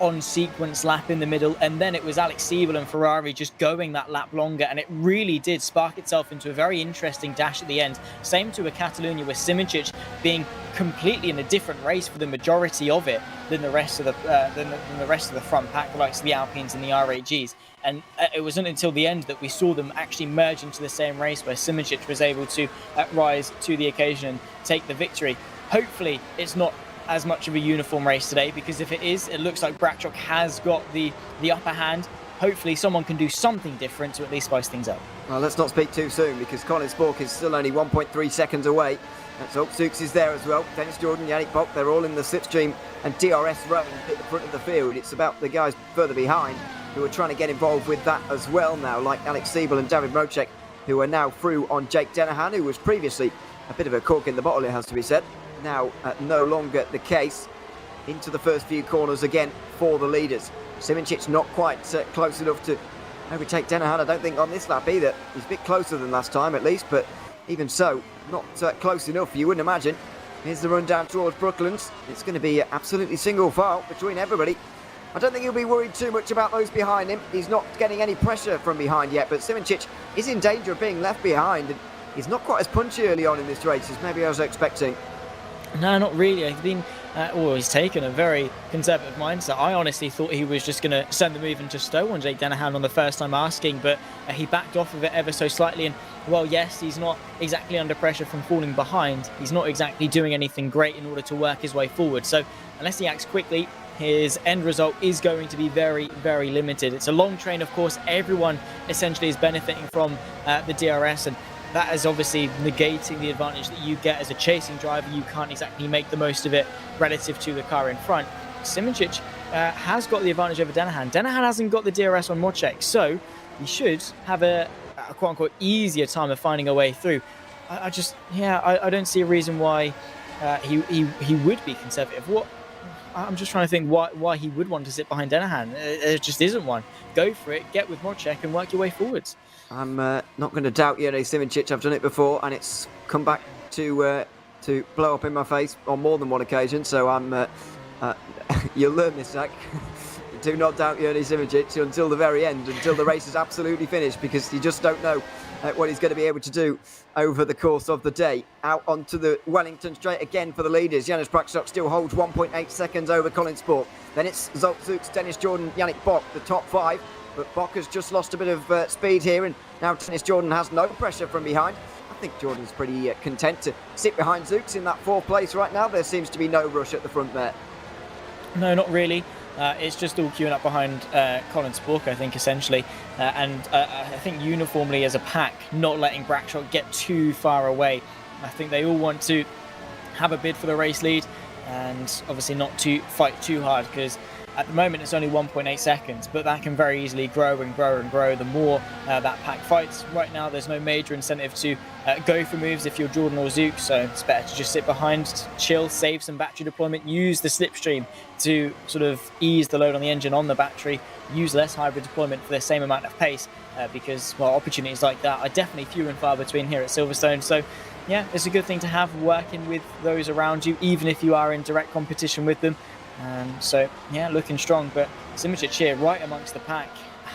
on-sequence lap in the middle, and then it was Alex Siebel and Ferrari just going that lap longer, and it really did spark itself into a very interesting dash at the end. Same to a Catalonia with Simoncic being completely in a different race for the majority of it than the rest of the front pack, the likes of the Alpines and the RHGs. And it wasn't until the end that we saw them actually merge into the same race, where Simoncic was able to rise to the occasion and take the victory. Hopefully it's not as much of a uniform race today, because if it is, it looks like Brackchuk has got the upper hand. Hopefully someone can do something different to at least spice things up. Well, let's not speak too soon, because Colin Spork is still only 1.3 seconds away. So Zooks is there as well. Dennis Jordan, Yannick Bock, they're all in the slipstream and DRS run at the front of the field. It's about the guys further behind who are trying to get involved with that as well now, like Alex Siebel and David Mocek, who are now through on Jake Denahan, who was previously a bit of a cork in the bottle, it has to be said. Now no longer the case. Into the first few corners again for the leaders. Simoncic not quite close enough to overtake Denahan, I don't think, on this lap either. He's a bit closer than last time at least, but even so, not close enough, you wouldn't imagine. Here's the run down towards Brooklands. It's going to be absolutely single file between everybody. I don't think he'll be worried too much about those behind him. He's not getting any pressure from behind yet, but Simoncic is in danger of being left behind, and he's not quite as punchy early on in this race as maybe I was expecting. No, not really. He's taken a very conservative mindset. I honestly thought he was just going to send the move into Stowe on Jake Denahan on the first time asking, but he backed off of it ever so slightly. And, well, yes, he's not exactly under pressure from falling behind. He's not exactly doing anything great in order to work his way forward. So unless he acts quickly, his end result is going to be very, very limited. It's a long train, of course. Everyone essentially is benefiting from the DRS, and that is obviously negating the advantage that you get as a chasing driver. You can't exactly make the most of it relative to the car in front. Simoncic has got the advantage over Denahan. Denahan hasn't got the DRS on Mocek, so he should have a quote-unquote easier time of finding a way through. I don't see a reason why he would be conservative. What? I'm just trying to think why he would want to sit behind Denahan. There just isn't one. Go for it, get with Modchek and work your way forwards. I'm not going to doubt Yone Simoncic. I've done it before, and it's come back to blow up in my face on more than one occasion. So you'll learn this, Zach. Do not doubt Yone Simoncic until the very end, until the race is absolutely finished, because you just don't know what he's going to be able to do over the course of the day. Out onto the Wellington straight again for the leaders. Janis Brakstok still holds 1.8 seconds over Colin Sport. Then it's Zolt Zooks, Dennis Jordan, Yannick Bock, the top 5. But Bock has just lost a bit of speed here, and now Dennis Jordan has no pressure from behind. I think Jordan's pretty content to sit behind Zooks in that 4th place right now. There seems to be no rush at the front there. No, not really. It's just all queuing up behind Colin Spork, I think, essentially. And I think uniformly as a pack, not letting Brakstok get too far away. I think they all want to have a bid for the race lead and obviously not to fight too hard, because at the moment it's only 1.8 seconds, but that can very easily grow and grow and grow the more that pack fights. Right now there's no major incentive to go for moves if you're Jordan or Zook, so it's better to just sit behind, chill, save some battery deployment, use the slipstream to sort of ease the load on the engine on the battery, use less hybrid deployment for the same amount of pace, because, well, opportunities like that are definitely few and far between here at Silverstone. So yeah, it's a good thing to have working with those around you, even if you are in direct competition with them. So yeah, looking strong, but Simoncic here right amongst the pack,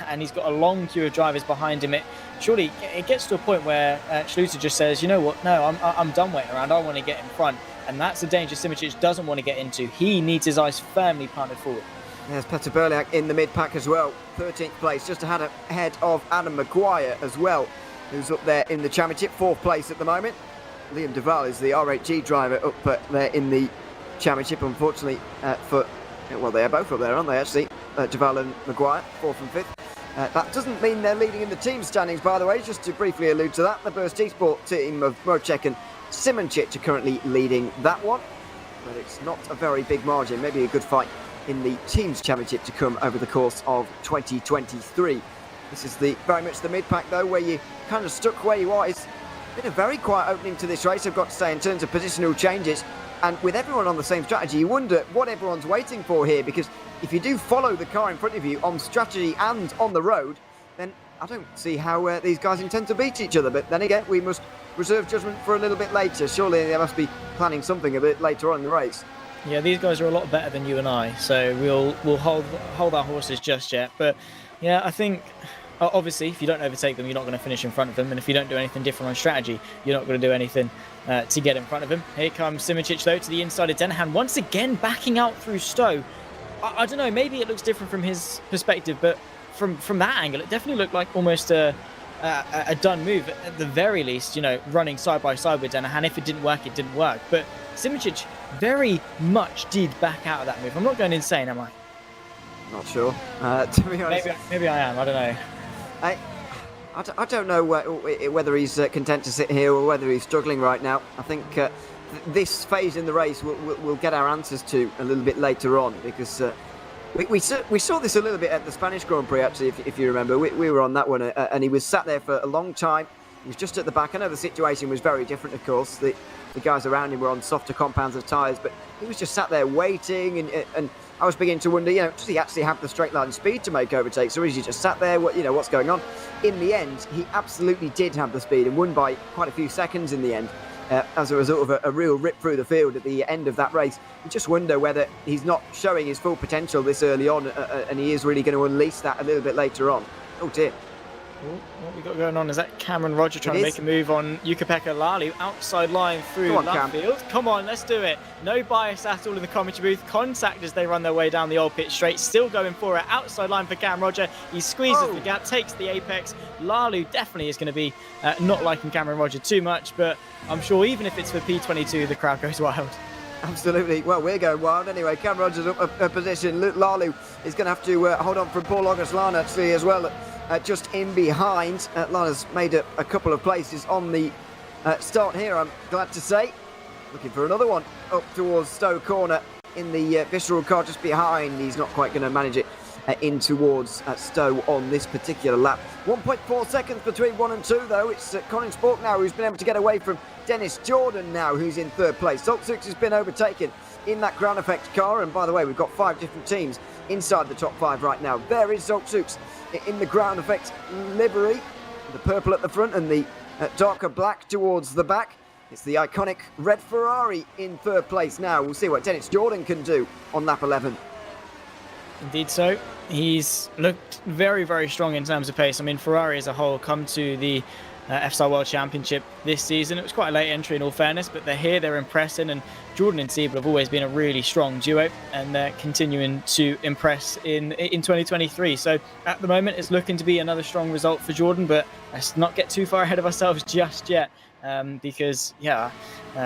and he's got a long queue of drivers behind him. Surely it gets to a point where Schluter just says, you know what, no, I'm done waiting around, I want to get in front, and that's the danger Simoncic doesn't want to get into. He needs his eyes firmly planted forward. There's Petter Berliak in the mid-pack as well, 13th place, just ahead of Adam Maguire as well, who's up there in the championship, 4th place at the moment. Liam Duval is the RHG driver up there in the championship, unfortunately, well, they are both up there, aren't they, actually? Duval and Maguire, 4th and 5th. That doesn't mean they're leading in the team standings, by the way, just to briefly allude to that. The Burst Esports team of Modchek and Simoncic are currently leading that one, but it's not a very big margin. Maybe a good fight in the teams championship to come over the course of 2023. This is very much the mid-pack, though, where you kind of stuck where you are. It's been a very quiet opening to this race, I've got to say, in terms of positional changes. And with everyone on the same strategy, you wonder what everyone's waiting for here, because if you do follow the car in front of you on strategy and on the road, then I don't see how these guys intend to beat each other. But then again, we must reserve judgment for a little bit later. Surely they must be planning something a bit later on in the race. Yeah, these guys are a lot better than you and I, so we'll hold our horses just yet. But yeah, I think obviously if you don't overtake them, you're not going to finish in front of them, and if you don't do anything different on strategy, you're not going to do anything to get in front of him. Here comes Simoncic though to the inside of Denahan, once again backing out through Stowe. I don't know, maybe it looks different from his perspective, but from that angle, it definitely looked like almost a done move. At the very least, you know, running side by side with Denahan. If it didn't work, it didn't work. But Simoncic very much did back out of that move. I'm not going insane, am I? Not sure. To be honest, maybe I am. I don't know. I don't know whether he's content to sit here or whether he's struggling right now. I think this phase in the race we'll get our answers to a little bit later on, because we saw this a little bit at the Spanish Grand Prix, actually, if you remember. We were on that one, and he was sat there for a long time. He was just at the back. I know the situation was very different, of course. The guys around him were on softer compounds of tyres, but he was just sat there waiting, and I was beginning to wonder, does he actually have the straight line speed to make overtakes, or is he just sat there, what's going on? In the end, he absolutely did have the speed and won by quite a few seconds in the end, as a result of a real rip through the field at the end of that race. You just wonder whether he's not showing his full potential this early on, and he is really going to unleash that a little bit later on. Oh dear. What we got going on is that Cameron Roger trying to make a move on Jukka-Pekka Lalu, outside line through left field. Come on, let's do it. No bias at all in the commentary booth. Contact as they run their way down the old pit straight. Still going for it. Outside line for Cam Roger. He squeezes the gap, takes the apex. Lalu definitely is going to be not liking Cameron Roger too much, but I'm sure even if it's for P22, the crowd goes wild. Absolutely. Well, we're going wild anyway. Cam Rogers up a position. Lalu is going to have to hold on from Paul August Lana actually as well. Just in behind. Lana's made a couple of places on the start here, I'm glad to say. Looking for another one up towards Stowe Corner in the Visceral car just behind. He's not quite going to manage it in towards Stowe on this particular lap. 1.4 seconds between 1 and 2 though. It's Colin Spork now who's been able to get away from Dennis Jordan now, who's in third place. Zoltzuk has been overtaken in that ground effect car, and by the way, we've got 5 different teams inside the top 5 right now. There is Zoltzuk in the ground effect livery, the purple at the front and the darker black towards the back. It's the iconic red Ferrari in third place now. We'll see what Dennis Jordan can do on lap 11. Indeed so. He's looked very, very strong in terms of pace. I mean, Ferrari as a whole come to the FSR World Championship this season. It was quite a late entry in all fairness, but they're here, they're impressing, and Jordan and Siebel have always been a really strong duo, and they're continuing to impress in 2023. So at the moment, it's looking to be another strong result for Jordan, but let's not get too far ahead of ourselves just yet. Because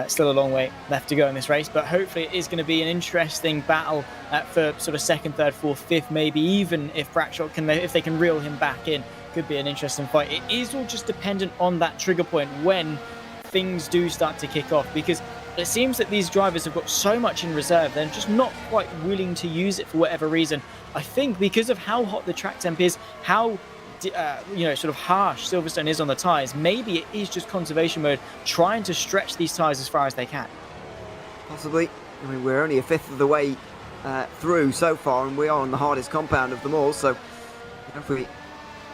still a long way left to go in this race, but hopefully it is going to be an interesting battle for sort of second, third, fourth, fifth, maybe even if Bradshaw if they can reel him back in, could be an interesting fight. It is all just dependent on that trigger point when things do start to kick off, because it seems that these drivers have got so much in reserve, they're just not quite willing to use it for whatever reason. I think because of how hot the track temp is, how sort of harsh Silverstone is on the tyres, maybe it is just conservation mode, trying to stretch these tyres as far as they can. Possibly. I mean, we're only a fifth of the way through so far, and we are on the hardest compound of them all, so if we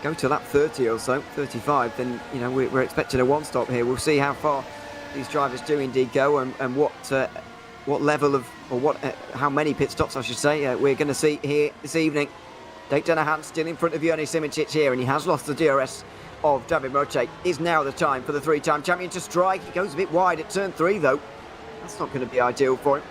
go to lap 30 or so, 35, then we're expecting a one-stop here. We'll see how far these drivers do indeed go, and what level of, or how many pit stops I should say, we're going to see here this evening. Dave Dennehan still in front of Joni Simicic here, and he has lost the DRS of David Mote. Is now the time for the 3-time champion to strike. He goes a bit wide at turn 3 though. That's not going to be ideal for him.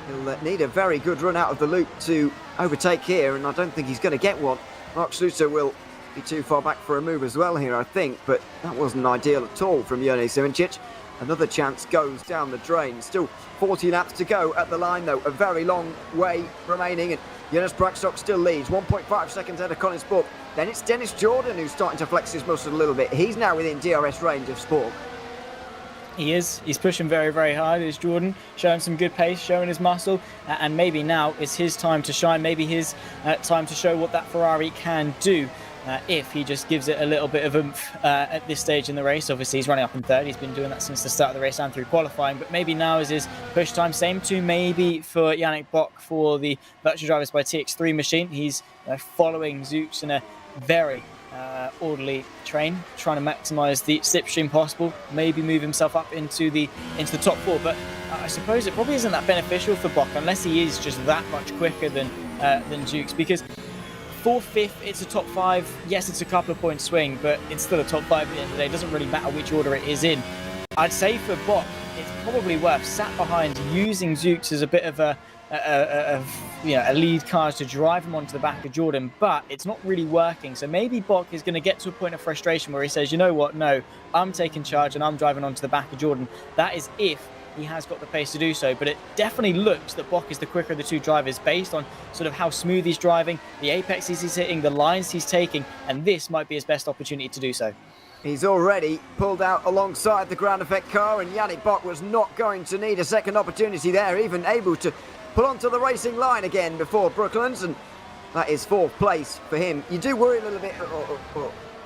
He'll need a very good run out of the loop to overtake here, and I don't think he's going to get one. Mark Schluter will be too far back for a move as well here, I think, but that wasn't ideal at all from Joni Simicic. Another chance goes down the drain. Still 40 laps to go at the line though, a very long way remaining, and Jonas Brakstok still leads, 1.5 seconds ahead of Colin Spork. Then it's Dennis Jordan who's starting to flex his muscle a little bit. He's now within DRS range of Spork. He is. He's pushing very, very hard. Is Jordan showing some good pace, showing his muscle, and maybe now is his time to shine. Maybe his time to show what that Ferrari can do. If he just gives it a little bit of oomph at this stage in the race. Obviously, he's running up in third. He's been doing that since the start of the race and through qualifying. But maybe now is his push time. Same to maybe for Yannick Bock for the Virtual Drivers by TX3 machine. He's following Zooks in a very orderly train, trying to maximise the slipstream possible. Maybe move himself up into the top 4. But I suppose it probably isn't that beneficial for Bock unless he is just that much quicker than Zooks, because 4th, 5th, it's a top 5. Yes, it's a couple of point swing, but it's still a top 5 at the end of the day. It doesn't really matter which order it is in. I'd say for Bock, it's probably worth sat behind using Zooks as a bit of a lead car to drive him onto the back of Jordan, but it's not really working. So maybe Bock is going to get to a point of frustration where he says, you know what, no, I'm taking charge and I'm driving onto the back of Jordan. That is if he has got the pace to do so, but it definitely looks that Bock is the quicker of the two drivers based on sort of how smooth he's driving, the apexes he's hitting, the lines he's taking, and this might be his best opportunity to do so. He's already pulled out alongside the ground effect car, and Yannick Bock was not going to need a second opportunity there, even able to pull onto the racing line again before Brooklands, and that is 4th place for him. You do worry a little bit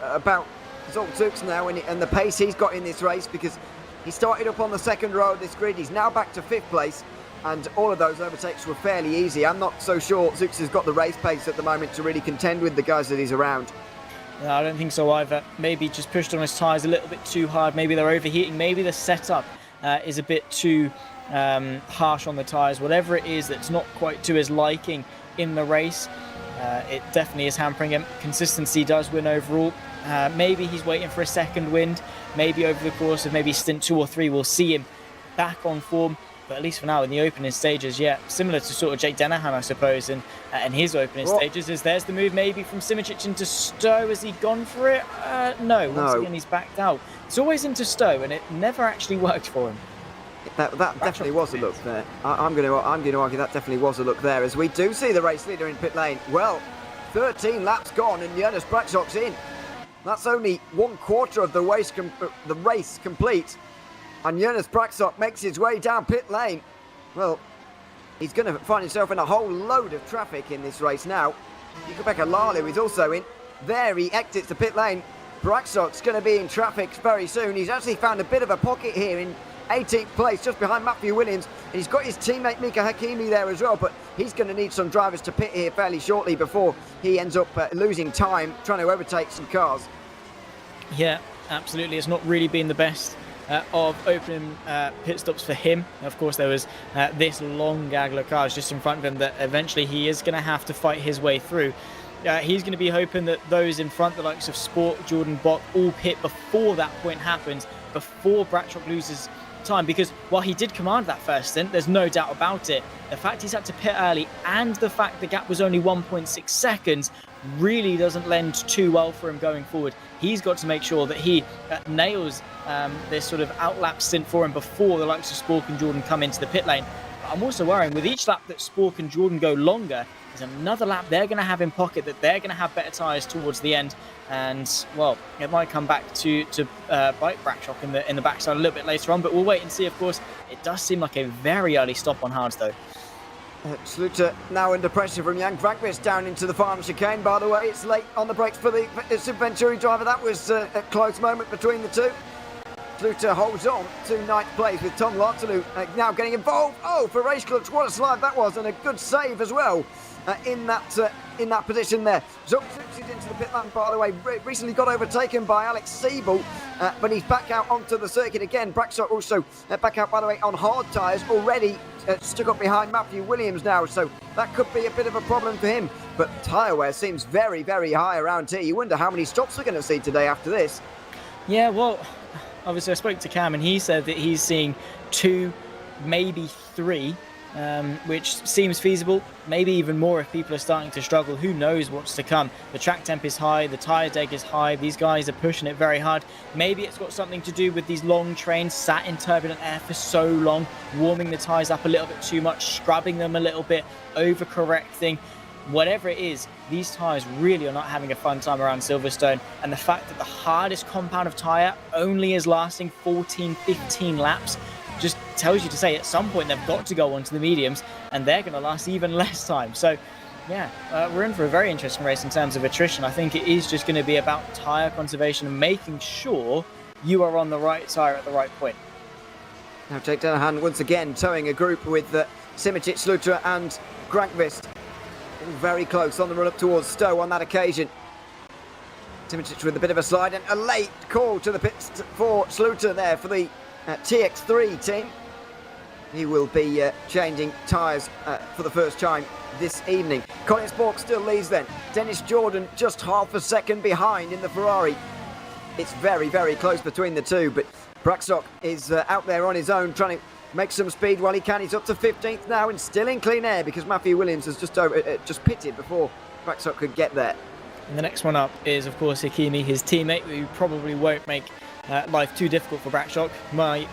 about Zoltzuk now and the pace he's got in this race, because he started up on the second row of this grid. He's now back to 5th place, and all of those overtakes were fairly easy. I'm not so sure Zooks has got the race pace at the moment to really contend with the guys that he's around. No, I don't think so either. Maybe just pushed on his tyres a little bit too hard. Maybe they're overheating. Maybe the setup is a bit too harsh on the tyres. Whatever it is that's not quite to his liking in the race, it definitely is hampering him. Consistency does win overall. Maybe he's waiting for a second wind. Maybe over the course of maybe stint 2 or 3, we'll see him back on form. But at least for now, in the opening stages, yeah, similar to sort of Jake Dennehan, I suppose, and his opening stages, is there's the move maybe from Simicic into Stowe. Has he gone for it? No. Once again, he's backed out. It's always into Stowe, and it never actually worked for him. That definitely was a look there. I'm going to argue that definitely was a look there, as we do see the race leader in pit lane. Well, 13 laps gone, and Jonas Braksok's in. That's only 1/4 of the race complete. And Jonas Braksok makes his way down pit lane. Well, he's going to find himself in a whole load of traffic in this race now. Lalu is also in. There he exits the pit lane. Braxock's going to be in traffic very soon. He's actually found a bit of a pocket here in 18th place, just behind Matthew Williams. And he's got his teammate Mika Hakimi there as well, but he's going to need some drivers to pit here fairly shortly before he ends up losing time trying to overtake some cars. Yeah, absolutely. It's not really been the best of opening pit stops for him. Of course, there was this long gaggle of cars just in front of him that eventually he is going to have to fight his way through. He's going to be hoping that those in front, the likes of Sport, Jordan, Bott, all pit before that point happens, before Braxock loses time, because while he did command that first stint, there's no doubt about it, the fact he's had to pit early and the fact the gap was only 1.6 seconds really doesn't lend too well for him going forward. He's got to make sure that he nails this sort of outlap stint for him before the likes of Spork and Jordan come into the pit lane. But I'm also worrying with each lap that Spork and Jordan go longer, there's another lap they're going to have in pocket that they're going to have better tyres towards the end, and well, it might come back to bite Braxock in the backside a little bit later on, but we'll wait and see. Of course, it does seem like a very early stop on hards though. Sluter now under pressure from Jan Vrankvist down into the farm chicane. By the way, it's late on the brakes for the Venturi driver. That was a close moment between the two. Sluter holds on to ninth place with Tom Lartalu now getting involved. Oh, for Race Clutch, what a slide that was, and a good save as well in that position there. Zuck is into the pit lane, by the way. Recently got overtaken by Alex Siebel, but he's back out onto the circuit again. Braxock also back out, by the way, on hard tyres, already stuck up behind Matthew Williams now, so that could be a bit of a problem for him. But tyre wear seems very, very high around here. You wonder how many stops we're going to see today after this. Yeah, well, obviously I spoke to Cam and he said that he's seeing 2, maybe 3, which seems feasible, maybe even more if people are starting to struggle. Who knows what's to come. The track temp is high, the tyre deg is high, these guys are pushing it very hard. Maybe it's got something to do with these long trains sat in turbulent air for so long, warming the tyres up a little bit too much, scrubbing them a little bit, overcorrecting. Whatever it is, these tyres really are not having a fun time around Silverstone, and the fact that the hardest compound of tyre only is lasting 14-15 laps just tells you to say at some point they've got to go onto the mediums, and they're going to last even less time. So yeah, we're in for a very interesting race in terms of attrition. I think it is just going to be about tyre conservation and making sure you are on the right tyre at the right point. Now take down a hand once again, towing a group with Simičić, Sluter and Grankvist. Very close on the run up towards Stowe on that occasion. Simičić with a bit of a slide and a late call to the pits for Sluter there for the TX3 team. He will be changing tyres for the first time this evening. Colin Spork still leads then. Dennis Jordan just half a second behind in the Ferrari. It's very, very close between the two, but Braxock is out there on his own trying to make some speed while he can. He's up to 15th now and still in clean air because Matthew Williams has just pitted before Braxock could get there. And the next one up is, of course, Hakimi, his teammate, who probably won't make life too difficult for Braxock.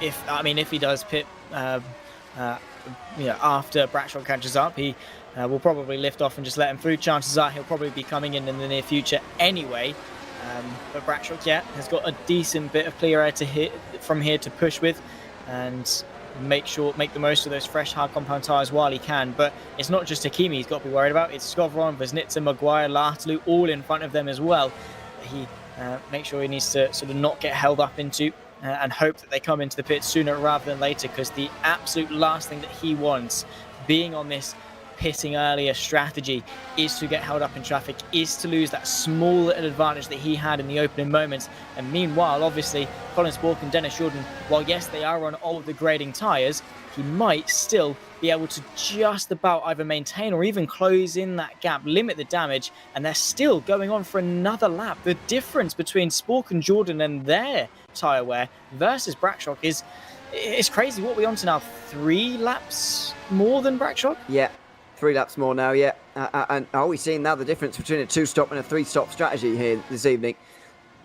If he does pit, after Braxock catches up, he will probably lift off and just let him through. Chances are he'll probably be coming in the near future anyway. But Braxock, has got a decent bit of clear air to hit from here to push with, and make the most of those fresh hard compound tyres while he can. But it's not just Hakimi he's got to be worried about. It's Skovron, Vesnitsa, Maguire, Lartalu, all in front of them as well. He makes sure he needs to sort of not get held up into and hope that they come into the pit sooner rather than later, because the absolute last thing that he wants, being on this pitting earlier strategy, is to get held up in traffic, is to lose that small little advantage that he had in the opening moments. And meanwhile, obviously, Colin Spork and Dennis Jordan, while yes, they are on older grading tyres, he might still be able to just about either maintain or even close in that gap, limit the damage, and they're still going on for another lap. The difference between Spork and Jordan and their tyre wear versus Braxock is crazy. What are we on to now? 3 laps more than Braxock? Yeah. 3 laps more now, and are we seeing now the difference between a 2-stop and a 3-stop strategy here this evening?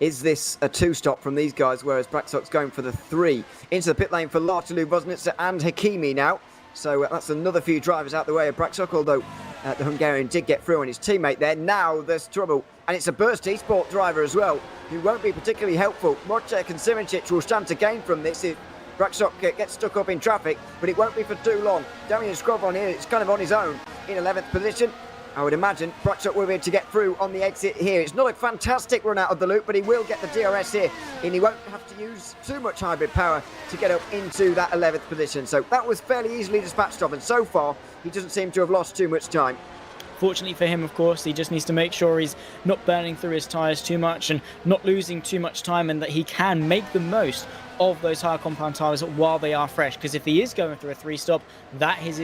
Is this a 2-stop from these guys, whereas Braxock's going for the 3? Into the pit lane for Lartalu, Vosnitsa and Hakimi now. So that's another few drivers out the way of Braxock, although the Hungarian did get through on his teammate there. Now there's trouble, and it's a Burst eSport driver as well, who won't be particularly helpful. Wojciech and Simičić will stand to gain from this if Braxock gets stuck up in traffic, but it won't be for too long. Damian Skovron here is kind of on his own in 11th position. I would imagine Bradshaw will be able to get through on the exit here. It's not a fantastic run out of the loop, but he will get the DRS here, and he won't have to use too much hybrid power to get up into that 11th position. So that was fairly easily dispatched of, and so far, he doesn't seem to have lost too much time. Fortunately for him, of course, he just needs to make sure he's not burning through his tyres too much and not losing too much time, and that he can make the most of those higher compound tyres while they are fresh. Because if he is going through a 3-stop, that is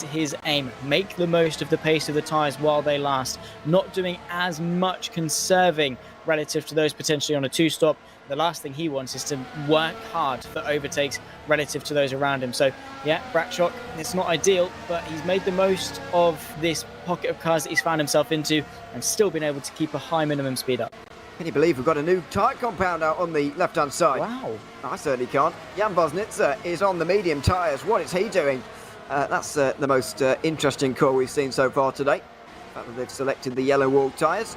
his aim. Make the most of the pace of the tyres while they last. Not doing as much conserving relative to those potentially on a 2-stop. The last thing he wants is to work hard for overtakes relative to those around him. So, yeah, Bradshaw, it's not ideal, but he's made the most of this pocket of cars that he's found himself into and still been able to keep a high minimum speed up. Can you believe we've got a new tyre compound out on the left-hand side? Wow. I certainly can't. Jan Bosnitzer is on the medium tyres. What is he doing? That's the most interesting call we've seen so far today. The fact that they've selected the yellow wall tyres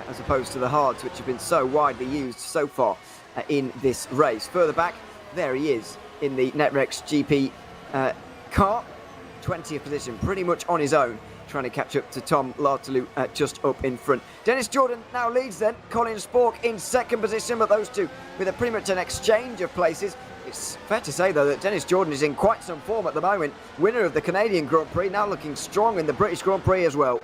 as opposed to the hards, which have been so widely used so far in this race. Further back, there he is in the Netrex GP car. 20th position, pretty much on his own, trying to catch up to Tom Lartalou just up in front. Dennis Jordan now leads then. Colin Spork in second position, but those two with pretty much an exchange of places. It's fair to say, though, that Dennis Jordan is in quite some form at the moment. Winner of the Canadian Grand Prix, now looking strong in the British Grand Prix as well.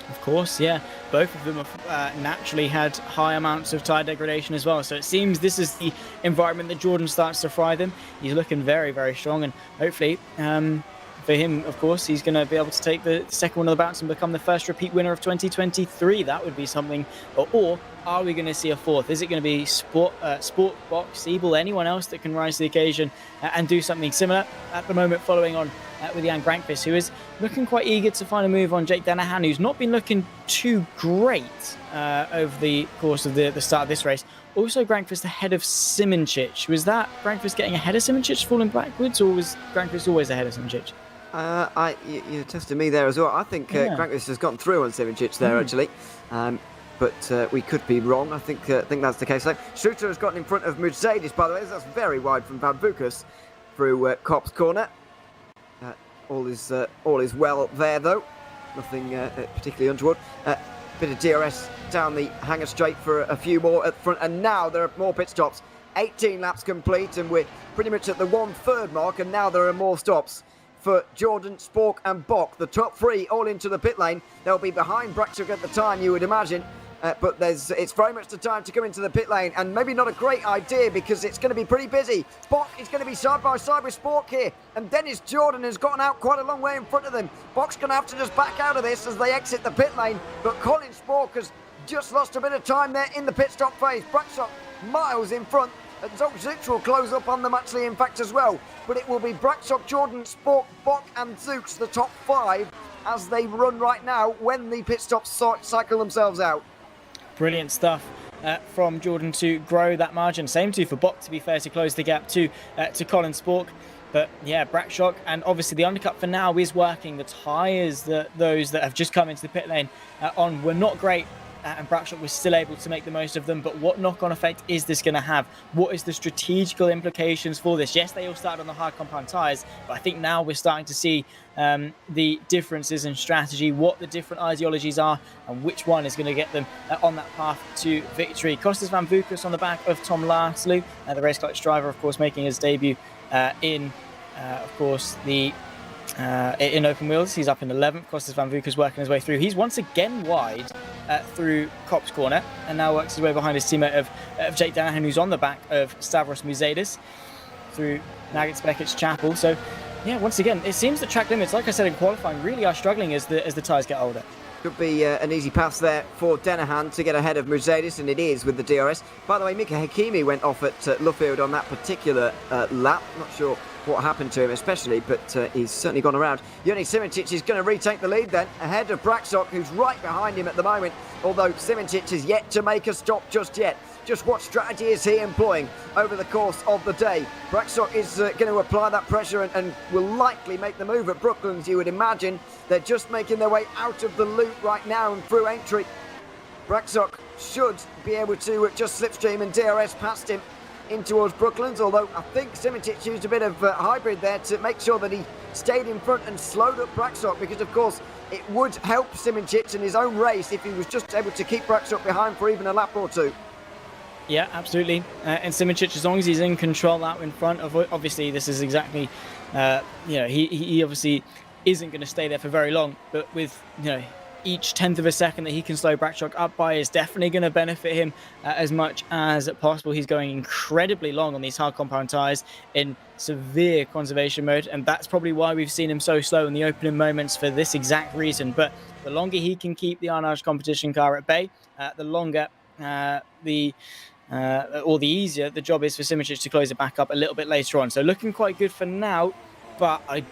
Of course, yeah. Both of them have naturally had high amounts of tyre degradation as well. So it seems this is the environment that Jordan starts to thrive in. He's looking very, very strong. And hopefully, for him, of course, he's going to be able to take the second one of the bounce and become the first repeat winner of 2023. That would be something. Or are we going to see a fourth? Is it going to be Sport, Box, Siebel, anyone else that can rise to the occasion and do something similar? At the moment, following on with Jan Grankvist, who is looking quite eager to find a move on Jake Danahan, who's not been looking too great over the course of the start of this race. Also, Grankvist ahead of Simoncic. Was that Grankvist getting ahead of Simoncic, falling backwards, or was Grankvist always ahead of Simoncic? You tested me there as well. I think Grankvist has gotten through on Simoncic there, actually. But we could be wrong. I think that's the case. So Schroeter has gotten in front of Mercedes, by the way. That's very wide from Van Vukas through Kopp's corner. All is well there, though. Nothing particularly untoward. Bit of DRS down the hangar straight for a few more at the front. And now there are more pit stops. 18 laps complete, and we're pretty much at the 1/3 mark. And now there are more stops for Jordan, Spork and Bock. The top three all into the pit lane. They'll be behind Bradshaw at the time, you would imagine. But it's very much the time to come into the pit lane, and maybe not a great idea because it's going to be pretty busy. Bock is going to be side by side with Spork here, and Dennis Jordan has gotten out quite a long way in front of them. Bock's going to have to just back out of this as they exit the pit lane, but Colin Spork has just lost a bit of time there in the pit stop phase. Bradshaw miles in front, and Zolcic will close up on them actually, in fact, as well. But it will be Bradshaw, Jordan, Spork, Bock and Zooks, the top five, as they run right now when the pit stops cycle themselves out. Brilliant stuff from Jordan to grow that margin. Same too for Bock, to be fair, to close the gap to Colin Spork. But yeah, Bradshaw, and obviously the undercut for now is working. The tyres that those that have just come into the pit lane on were not great. And Bradshaw was still able to make the most of them. But what knock-on effect is this going to have? What is the strategical implications for this? Yes, they all started on the hard compound tyres, but I think now we're starting to see the differences in strategy, what the different ideologies are, and which one is going to get them on that path to victory. Costas Van Vukas on the back of Tom Lartalou, the race clutch driver, of course, making his debut in open wheels. He's up in 11th. Costas Van Vukas working his way through. He's once again wide through Kopp's corner, and now works his way behind his teammate of Jake Danahan, who's on the back of Stavros Muzeidis through Nagits Beckett's Chapel. So yeah, once again, it seems that track limits, like I said in qualifying, really are struggling as the tyres get older. Could be an easy pass there for Danahan to get ahead of Mercedes, and it is with the DRS. By the way, Mika Hakimi went off at Luffield on that particular lap. Not sure what happened to him especially, but he's certainly gone around. Yoni Simoncic is going to retake the lead then, ahead of Bradshaw, who's right behind him at the moment, although Simoncic is yet to make a stop just yet. Just what strategy is he employing over the course of the day? Bradshaw is going to apply that pressure and will likely make the move at Brooklands, you would imagine. They're just making their way out of the loop right now and through entry. Bradshaw should be able to just slipstream and DRS past him in towards Brooklands, although I think Simoncic used a bit of hybrid there to make sure that he stayed in front and slowed up Bradshaw, because of course it would help Simoncic in his own race if he was just able to keep Bradshaw behind for even a lap or two. Yeah, absolutely. And Simoncic, as long as he's in control out in front of, obviously this is exactly, he obviously isn't going to stay there for very long, but with, each tenth of a second that he can slow Bradshaw up by is definitely going to benefit him as much as possible. He's going incredibly long on these hard compound tyres in severe conservation mode, and that's probably why we've seen him so slow in the opening moments for this exact reason. But the longer he can keep the Arnage competition car at bay, the longer the easier the job is for Simoncic to close it back up a little bit later on. So looking quite good for now, but I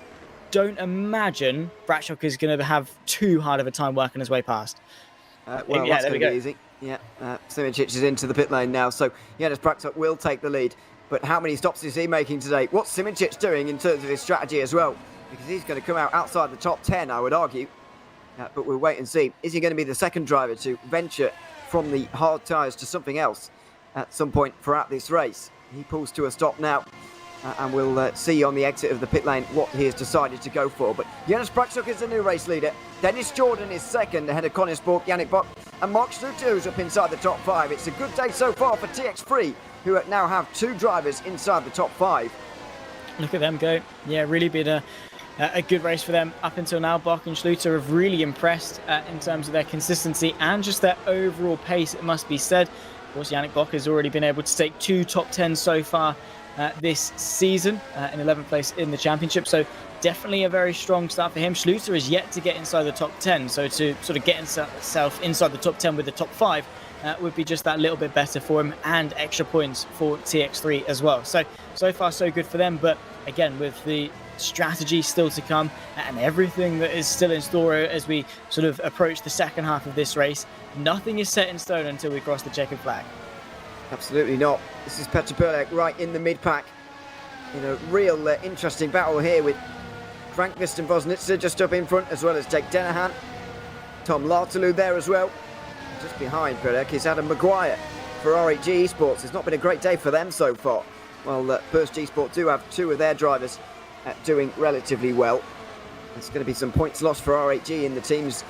don't imagine Bradshaw is going to have too hard of a time working his way past. Well, that's going to be easy. Yeah, Simoncic is into the pit lane now, so Jonas Bradshaw will take the lead. But how many stops is he making today? What's Simoncic doing in terms of his strategy as well? Because he's going to come out outside the top 10, I would argue. But we'll wait and see. Is he going to be the second driver to venture from the hard tyres to something else at some point throughout this race? He pulls to a stop now. And we'll see on the exit of the pit lane what he has decided to go for. But Jonas Bradshaw is the new race leader. Dennis Jordan is second ahead of Conor Spork, Yannick Bock and Mark Schluter, who's up inside the top 5. It's a good day so far for TX3, who now have 2 drivers inside the top 5. Look at them go. Yeah, really been a good race for them up until now. Bock and Schluter have really impressed in terms of their consistency and just their overall pace, it must be said. Of course, Yannick Bock has already been able to take 2 top 10s so far this season, in 11th place in the championship, so definitely a very strong start for him. Schluter is yet to get inside the top 10, so to sort of get himself inside the top 10 with the top 5 would be just that little bit better for him, and extra points for TX3 as well. So far so good for them, but again, with the strategy still to come and everything that is still in store as we sort of approach the second half of this race, nothing is set in stone until we cross the checkered flag. Absolutely not. This is Petr Perlek right in the mid-pack. Real interesting battle here with Crankvist and Vosnitzer just up in front, as well as Jake Denahan. Tom Lartalou there as well. Just behind Perlek is Adam Maguire for RHG eSports. It's not been a great day for them so far. Well, Burst eSport do have 2 of their drivers doing relatively well. There's going to be some points lost for RHG in the team's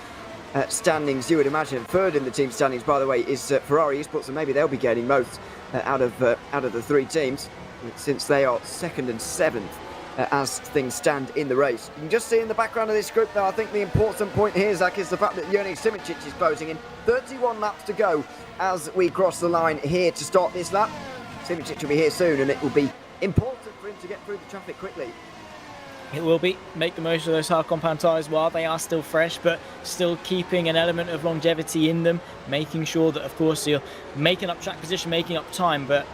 standings, you would imagine. Third in the team standings, by the way, is Ferrari eSports, and maybe they'll be gaining most out of the 3 teams, since they are 2nd and 7th as things stand in the race. You can just see in the background of this group, though, I think the important point here, Zach, is the fact that Jonas Simoncic is closing in. 31 laps to go as we cross the line here to start this lap. Simoncic will be here soon, and it will be important for him to get through the traffic quickly. It will be. Make the most of those hard compound tyres while they are still fresh, but still keeping an element of longevity in them, making sure that, of course, you're making up track position, making up time, but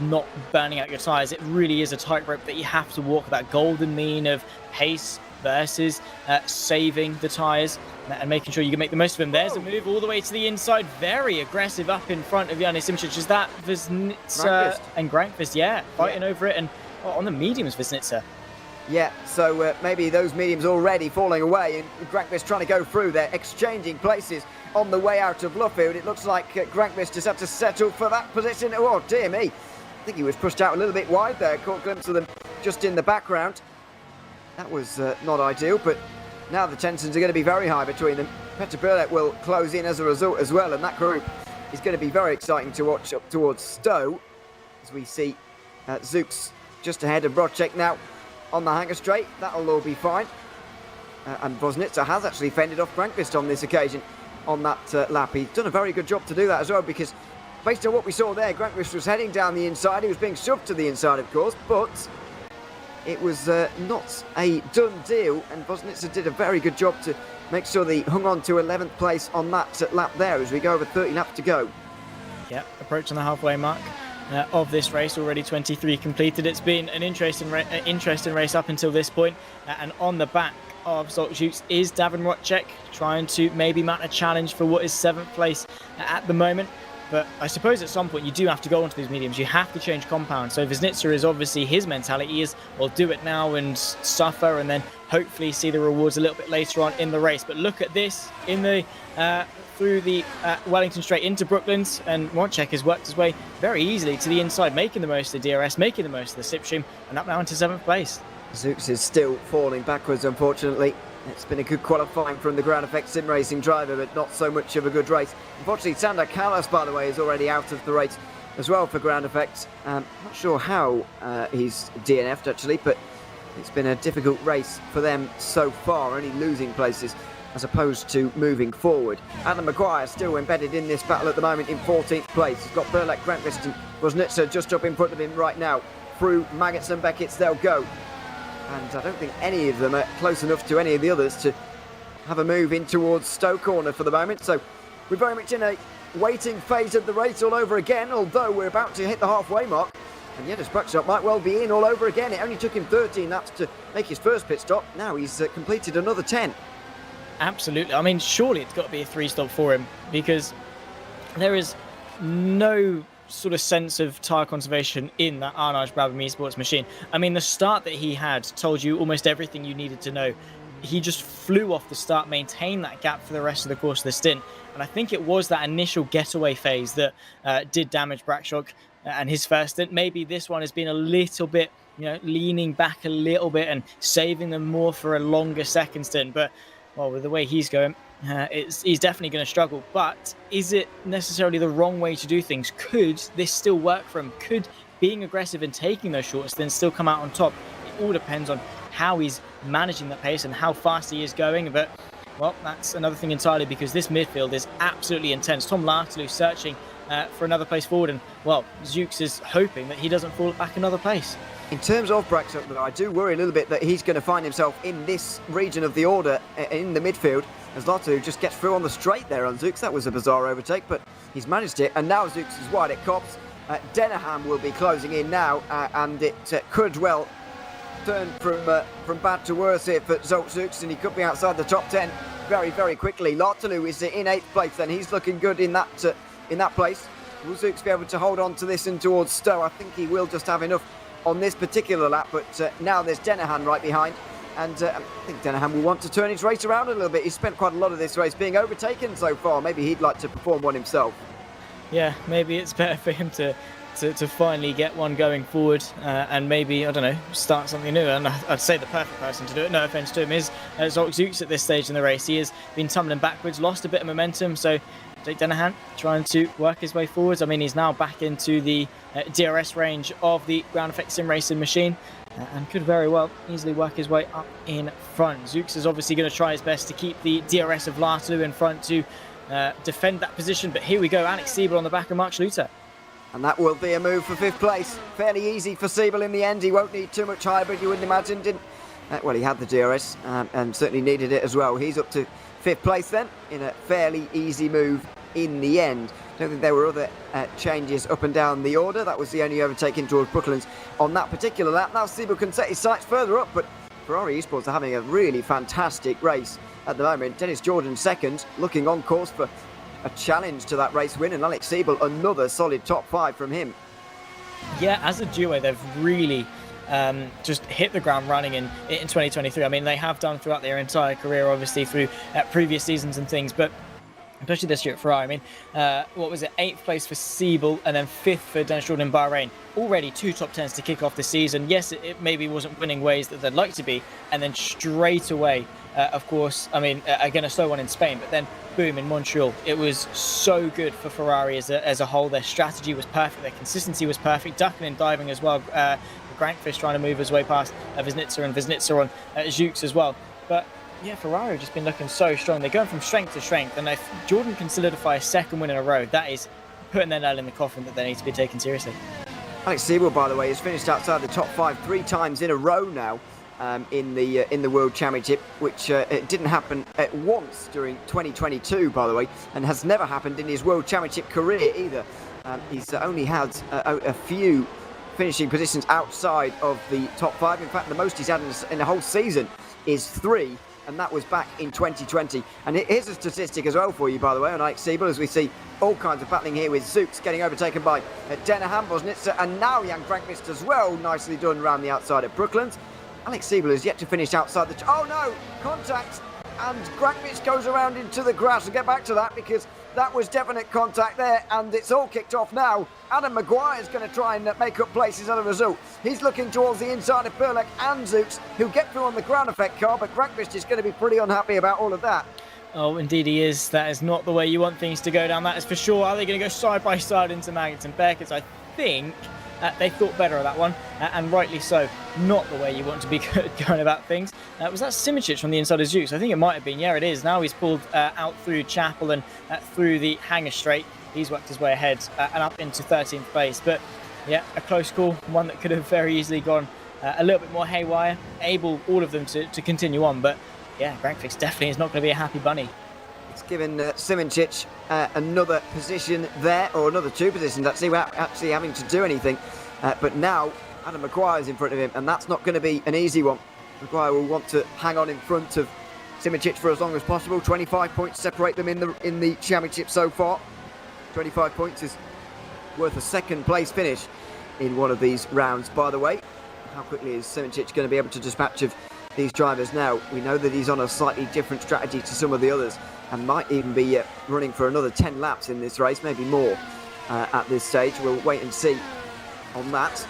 not burning out your tyres. It really is a tightrope that you have to walk, that golden mean of pace versus saving the tyres and making sure you can make the most of them. There's a move all the way to the inside, very aggressive up in front of Jonas Simoncic. Is that Vosnitzer and Grankvist? Fighting over it, and on the mediums, Vosnitzer. Yeah, so maybe those mediums already falling away, and Grankvist trying to go through. They're exchanging places on the way out of Luffield. It looks like Grankvist has had to settle for that position. Oh, dear me. I think he was pushed out a little bit wide there. Caught a glimpse of them just in the background. That was not ideal, but now the tensions are going to be very high between them. Petr Perlek will close in as a result as well, and that group is going to be very exciting to watch up towards Stowe, as we see Zooks just ahead of Brocek now on the hanger straight. That'll all be fine. And Vosnitzer has actually fended off Grankvist on this occasion on that lap. He's done a very good job to do that as well, because based on what we saw there, Grankvist was heading down the inside. He was being shoved to the inside, of course, but it was not a done deal, and Vosnitzer did a very good job to make sure that he hung on to 11th place on that lap there as we go over 30 laps to go. Yeah, approaching the halfway mark of this race, already 23 completed. It's been an interesting race up until this point, and on the back of Zoltjutz is Davin Rotchek, trying to maybe mount a challenge for what is 7th place at the moment. But I suppose at some point you do have to go onto these mediums. You have to change compound. So Vosnitzer is obviously, his mentality is, well, do it now and suffer, and then hopefully see the rewards a little bit later on in the race. But look at this in the through the Wellington straight into Brooklands, and Rotchek has worked his way very easily to the inside, making the most of the DRS, making the most of the slipstream, and up now into 7th place. Zooks is still falling backwards, unfortunately. It's been a good qualifying from the ground effect sim racing driver, but not so much of a good race. Unfortunately, Sander Callas, by the way, is already out of the race as well for ground effects. Not sure how he's DNF'd actually, but it's been a difficult race for them so far, only losing places as opposed to moving forward. Adam Maguire still embedded in this battle at the moment in 14th place. He's got Burlek, Grantquist and Woznitzer just up in front of him right now. Through Maggots and Beckett's they'll go. And I don't think any of them are close enough to any of the others to have a move in towards Stowe Corner for the moment. So we're very much in a waiting phase of the race all over again, although we're about to hit the halfway mark. And Yedis Buckshot might well be in all over again. It only took him 13 laps to make his first pit stop. Now he's completed another 10. Absolutely. I mean, surely it's got to be a 3-stop for him, because there is no sort of sense of tyre conservation in that Arnage Brabham eSports machine. I mean, the start that he had told you almost everything you needed to know. He just flew off the start, maintained that gap for the rest of the course of the stint. And I think it was that initial getaway phase that did damage Brakshock and his first stint. Maybe this one has been a little bit, leaning back a little bit and saving them more for a longer second stint. But well, with the way he's going, he's definitely going to struggle. But is it necessarily the wrong way to do things? Could this still work for him? Could being aggressive and taking those short stints still come out on top? It all depends on how he's managing the pace and how fast he is going. But, well, that's another thing entirely, because this midfield is absolutely intense. Tom Lartaloo searching for another place forward. And, well, Zooks is hoping that he doesn't fall back another place. In terms of Braxton, though, I do worry a little bit that he's going to find himself in this region of the order in the midfield, as Lartaloo just gets through on the straight there on Zooks. That was a bizarre overtake, but he's managed it. And now Zooks is wide at Cops. Denham will be closing in now, and it could well turn from bad to worse here for Zooks, and he could be outside the top 10 very, very quickly. Lartaloo is in 8th place, then he's looking good in that place. Will Zooks be able to hold on to this and towards Stowe? I think he will just have enough on this particular lap, but now there's Dennehan right behind, and I think Dennehan will want to turn his race around a little bit. He's spent quite a lot of this race being overtaken so far. Maybe he'd like to perform one himself. Yeah, maybe it's better for him to finally get one going forward, and maybe, I don't know, start something new. And I'd say the perfect person to do it, no offence to him, is Zooks at this stage in the race. He has been tumbling backwards, lost a bit of momentum, so Jake Dennehan trying to work his way forwards. I mean, he's now back into the DRS range of the ground effect sim racing machine, and could very well easily work his way up in front. Zooks is obviously going to try his best to keep the DRS of Lartaloo in front to defend that position. But here we go, Alex Siebel on the back of Mark Schluter. And that will be a move for 5th place. Fairly easy for Siebel in the end. He won't need too much hybrid, you wouldn't imagine. Well, he had the DRS and certainly needed it as well. He's up to 5th place then in a fairly easy move in the end. Don't think there were other changes up and down the order. That was the only overtaking towards Brooklands on that particular lap. Now Siebel can set his sights further up, but Ferrari eSports are having a really fantastic race at the moment. Dennis Jordan second, looking on course for a challenge to that race win, and Alex Siebel another solid top 5 from him. Yeah, as a duo, they've really just hit the ground running in 2023. I mean, they have done throughout their entire career, obviously through previous seasons and things, but especially this year at Ferrari. I mean, what was it? 8th place for Siebel and then 5th for Dennis Jordan in Bahrain. Already 2 top 10s to kick off the season. Yes, it maybe wasn't winning ways that they'd like to be, and then straight away, of course, I mean, again, a slow one in Spain, but then boom, in Montreal. It was so good for Ferrari as a whole. Their strategy was perfect. Their consistency was perfect. Ducking and diving as well. Grantquist trying to move his way past Woznitzer, and Woznitzer on Zooks as well. But yeah, Ferrari have just been looking so strong. They're going from strength to strength. And if Jordan can solidify a second win in a row, that is putting their nail in the coffin that they need to be taken seriously. Alex Siebel, by the way, has finished outside the top 5 3 times in a row now. In the World Championship, which it didn't happen at once during 2022, by the way, and has never happened in his World Championship career either. He's only had a few finishing positions outside of the top 5. In fact, the most he's had in the whole season is 3, and that was back in 2020. And here's a statistic as well for you, by the way, on Alex Siebel, as we see all kinds of battling here with Zooks getting overtaken by Dennehan, Woznitzer, and now Jan Grantquist as well. Nicely done round the outside at Brooklands. Alex Siebel has yet to finish outside the... Oh no! Contact! And Grantquist goes around into the grass. We'll get back to that because That was definite contact there, and it's all kicked off now. Adam Maguire is going to try and make up places as a result. He's looking towards the inside of Perlek and Zooks, who get through on the ground effect car, but Grankvist is going to be pretty unhappy about all of that. Oh, indeed he is. That is not the way you want things to go down. That is for sure. Are they going to go side by side into Maggots and Beckett? I think they thought better of that one, and rightly so. Not the way you want to be going about things. Was that Simičić on the inside of Zooks? I think it might have been. Yeah, it is. Now he's pulled out through Chapel and through the hanger straight. He's worked his way ahead and up into 13th place. But yeah, a close call. One that could have very easily gone a little bit more haywire. Able, all of them, to continue on. But yeah, Grankvist definitely is not going to be a happy bunny. It's given Simičić another position there, or another two positions actually, without actually having to do anything. But now Adam Maguire is in front of him, and that's not going to be an easy one. Maguire will want to hang on in front of Simičić for as long as possible. 25 points separate them in the championship so far. 25 points is worth a second place finish in one of these rounds, by the way. How quickly is Simičić going to be able to dispatch of these drivers now? We know that he's on a slightly different strategy to some of the others, and might even be running for another 10 laps in this race, maybe more at this stage. We'll wait and see on that.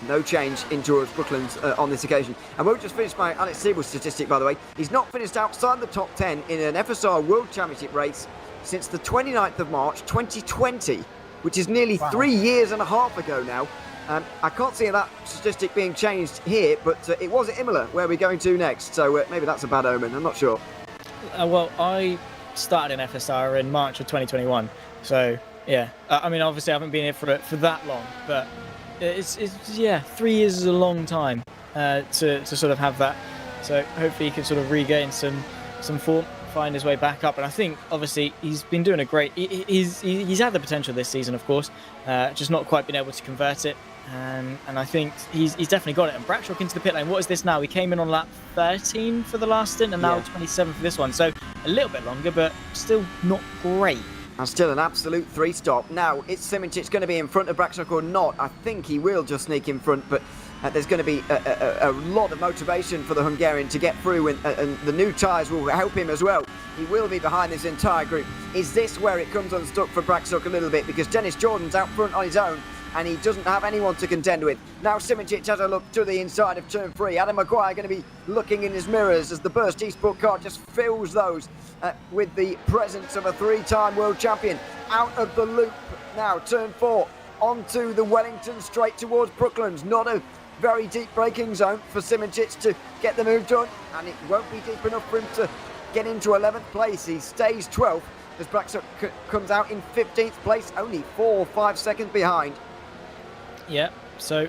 No change in George Brooklands on this occasion. And we'll just finish my Alex Siebel's statistic, by the way. He's not finished outside the top 10 in an FSR World Championship race since the 29th of March 2020, which is nearly 3 years and a half ago now. I can't see that statistic being changed here, but it was at Imola where we're going to next, so maybe that's a bad omen, I'm not sure. Well, I started in FSR in March of 2021, so yeah. I mean, obviously I haven't been here for that long, but it's 3 years is a long time to sort of have that. So hopefully he can sort of regain some form, find his way back up. And I think obviously he's been doing a great. He's had the potential this season, of course, just not quite been able to convert it. And I think he's definitely got it. And Brackshock into the pit lane. What is this now? He came in on lap 13 for the last stint, and now 27 for this one. So a little bit longer, but still not great. And still an absolute three-stop. Now, is Simičić going to be in front of Brackshock or not? I think he will just sneak in front, but there's going to be a lot of motivation for the Hungarian to get through, and the new tyres will help him as well. He will be behind this entire group. Is this where it comes unstuck for Brackshock a little bit? Because Dennis Jordan's out front on his own, and he doesn't have anyone to contend with. Now Simičić has a look to the inside of turn 3. Adam Maguire going to be looking in his mirrors as the Burst eSport car just fills those with the presence of a three-time world champion. Out of the loop now, turn 4, onto the Wellington straight towards Brooklands. Not a very deep braking zone for Simičić to get the move done, and it won't be deep enough for him to get into 11th place. He stays 12th as Brackshock comes out in 15th place, only 4 or 5 seconds behind. Yeah, so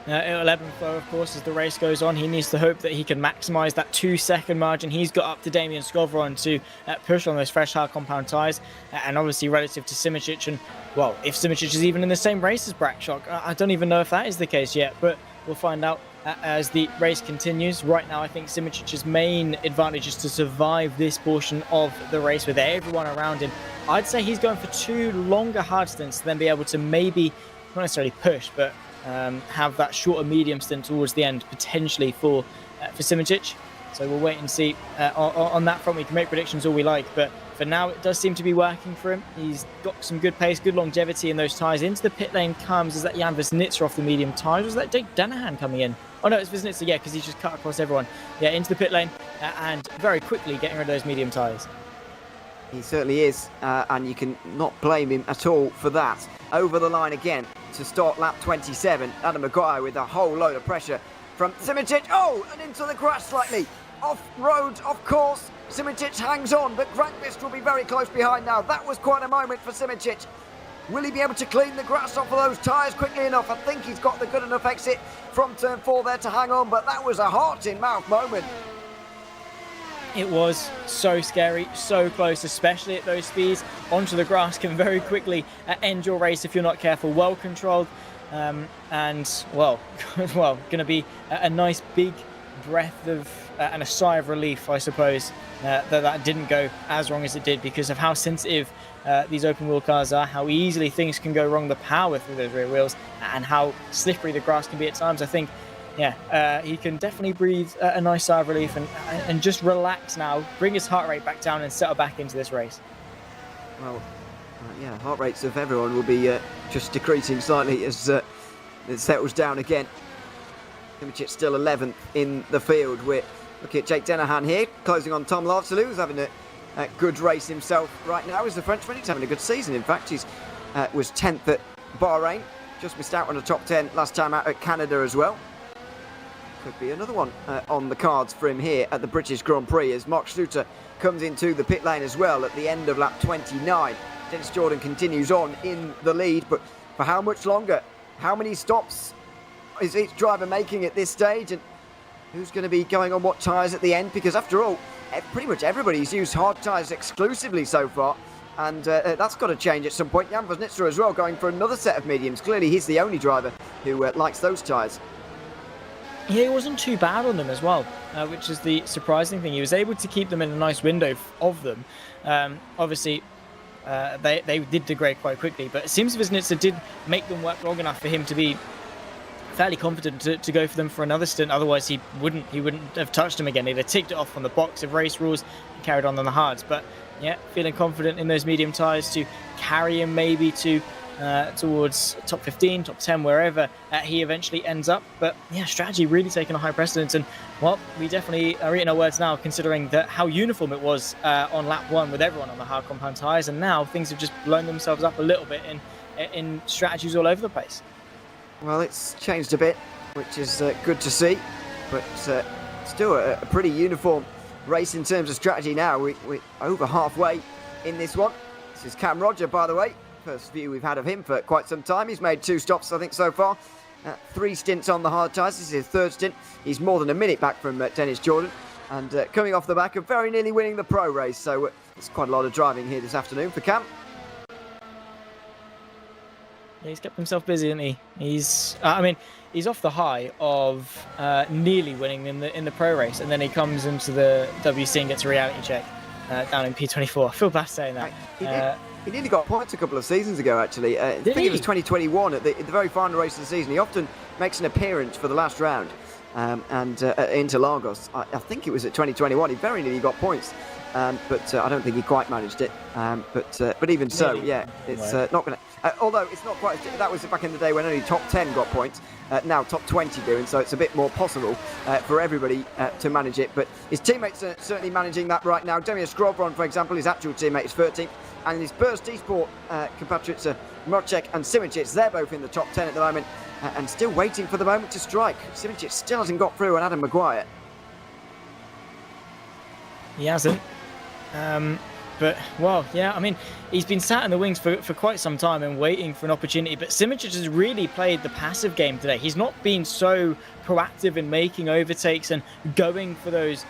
11th though, of course, as the race goes on, he needs to hope that he can maximise that 2-second margin he's got up to Damien Skovron to push on those fresh hard compound tyres, and obviously relative to Simičić. And well, if Simičić is even in the same race as Brackshock, I don't even know if that is the case yet, but we'll find out as the race continues. Right now, I think Simicic's main advantage is to survive this portion of the race with everyone around him. I'd say he's going for 2 longer hard stints to then be able to maybe, not necessarily push, but have that shorter medium stint towards the end, potentially for Simicic. So we'll wait and see on that front. We can make predictions all we like, but for now it does seem to be working for him. He's got some good pace, good longevity in those tyres. Into the pit lane comes, is that Jan Wisnitzer off the medium tyres? Was that Jake Danahan coming in? Oh no, it's Wisnitzer, yeah, because he's just cut across everyone. Yeah, into the pit lane and very quickly getting rid of those medium tyres. He certainly is, and you can not blame him at all for that. Over the line again to start lap 27. Adam Maguire with a whole load of pressure from Simicic. Oh, and into the grass slightly. Off road, of course. Simicic hangs on, but Grankvist will be very close behind now. That was quite a moment for Simicic. Will he be able to clean the grass off of those tyres quickly enough? I think he's got the good enough exit from turn 4 there to hang on, but that was a heart-in-mouth moment. It was so scary, so close, especially at those speeds. Onto the grass can very quickly end your race if you're not careful. Well controlled, and well, going to be a nice big breath of and a sigh of relief, I suppose, that didn't go as wrong as it did, because of how sensitive these open wheel cars are, how easily things can go wrong, the power through those rear wheels, and how slippery the grass can be at times. I think, yeah, he can definitely breathe a nice sigh of relief and just relax now, bring his heart rate back down and settle back into this race. Well, Yeah, heart rates of everyone will be just decreasing slightly as it settles down again. Simicic still 11th in the field. We're looking at Jake Dennehan here, closing on Tom Lartelu, who's having a good race himself right now. He's the Frenchman. He's having a good season. In fact, he's was 10th at Bahrain. Just missed out on the top 10 last time out at Canada as well. Could be another one on the cards for him here at the British Grand Prix as Mark Schluter comes into the pit lane as well at the end of lap 29. Dennis Jordan continues on in the lead, but for how much longer? How many stops is each driver making at this stage? And who's going to be going on what tyres at the end? Because after all, pretty much everybody's used hard tyres exclusively so far. And that's got to change at some point. Jan Vosnitzer as well going for another set of mediums. Clearly he's the only driver who likes those tyres. Yeah, he wasn't too bad on them as well, which is the surprising thing. He was able to keep them in a nice window of them. Obviously, they did degrade quite quickly, but it seems Vosnitzer did make them work long enough for him to be fairly confident to go for them for another stint. Otherwise, he wouldn't have touched them again. He'd have ticked it off on the box of race rules and carried on the hards. But yeah, feeling confident in those medium tyres to carry him maybe to towards top 15, top 10, wherever he eventually ends up. But yeah, strategy really taking a high precedence, and well, we definitely are eating our words now, considering that how uniform it was on lap 1 with everyone on the hard compound tyres, and now things have just blown themselves up a little bit in strategies all over the place. Well, it's changed a bit, which is good to see, but still a pretty uniform race in terms of strategy now. We're over halfway in this one. This is Cam Roger, by the way. First view we've had of him for quite some time. He's made 2 stops, I think, so far. 3 stints on the hard tyres. This is his 3rd stint. He's more than a minute back from Dennis Jordan. And coming off the back of very nearly winning the pro race. So it's quite a lot of driving here this afternoon for Cam. Yeah, he's kept himself busy, hasn't he? He's off the high of nearly winning in the pro race, and then he comes into the WC and gets a reality check down in P24. I feel bad saying that. He nearly got points a couple of seasons ago, actually. I think it was 2021 at the very final race of the season. He often makes an appearance for the last round and Interlagos. I think it was at 2021. He very nearly got points, but I don't think he quite managed it. But even so, yeah, it's not going to... although it's not quite... That was back in the day when only top 10 got points. Now top 20 do, and so it's a bit more possible for everybody to manage it. But his teammates are certainly managing that right now. Demir Skrovron, for example, his actual teammate is 13th. And his Burst Esport compatriots are Mrocek and Simicic. They're both in the top 10 at the moment and still waiting for the moment to strike. Simicic still hasn't got through on Adam Maguire. He hasn't. But, well, yeah, I mean, he's been sat in the wings for quite some time and waiting for an opportunity. But Simicic has really played the passive game today. He's not been so proactive in making overtakes and going for those,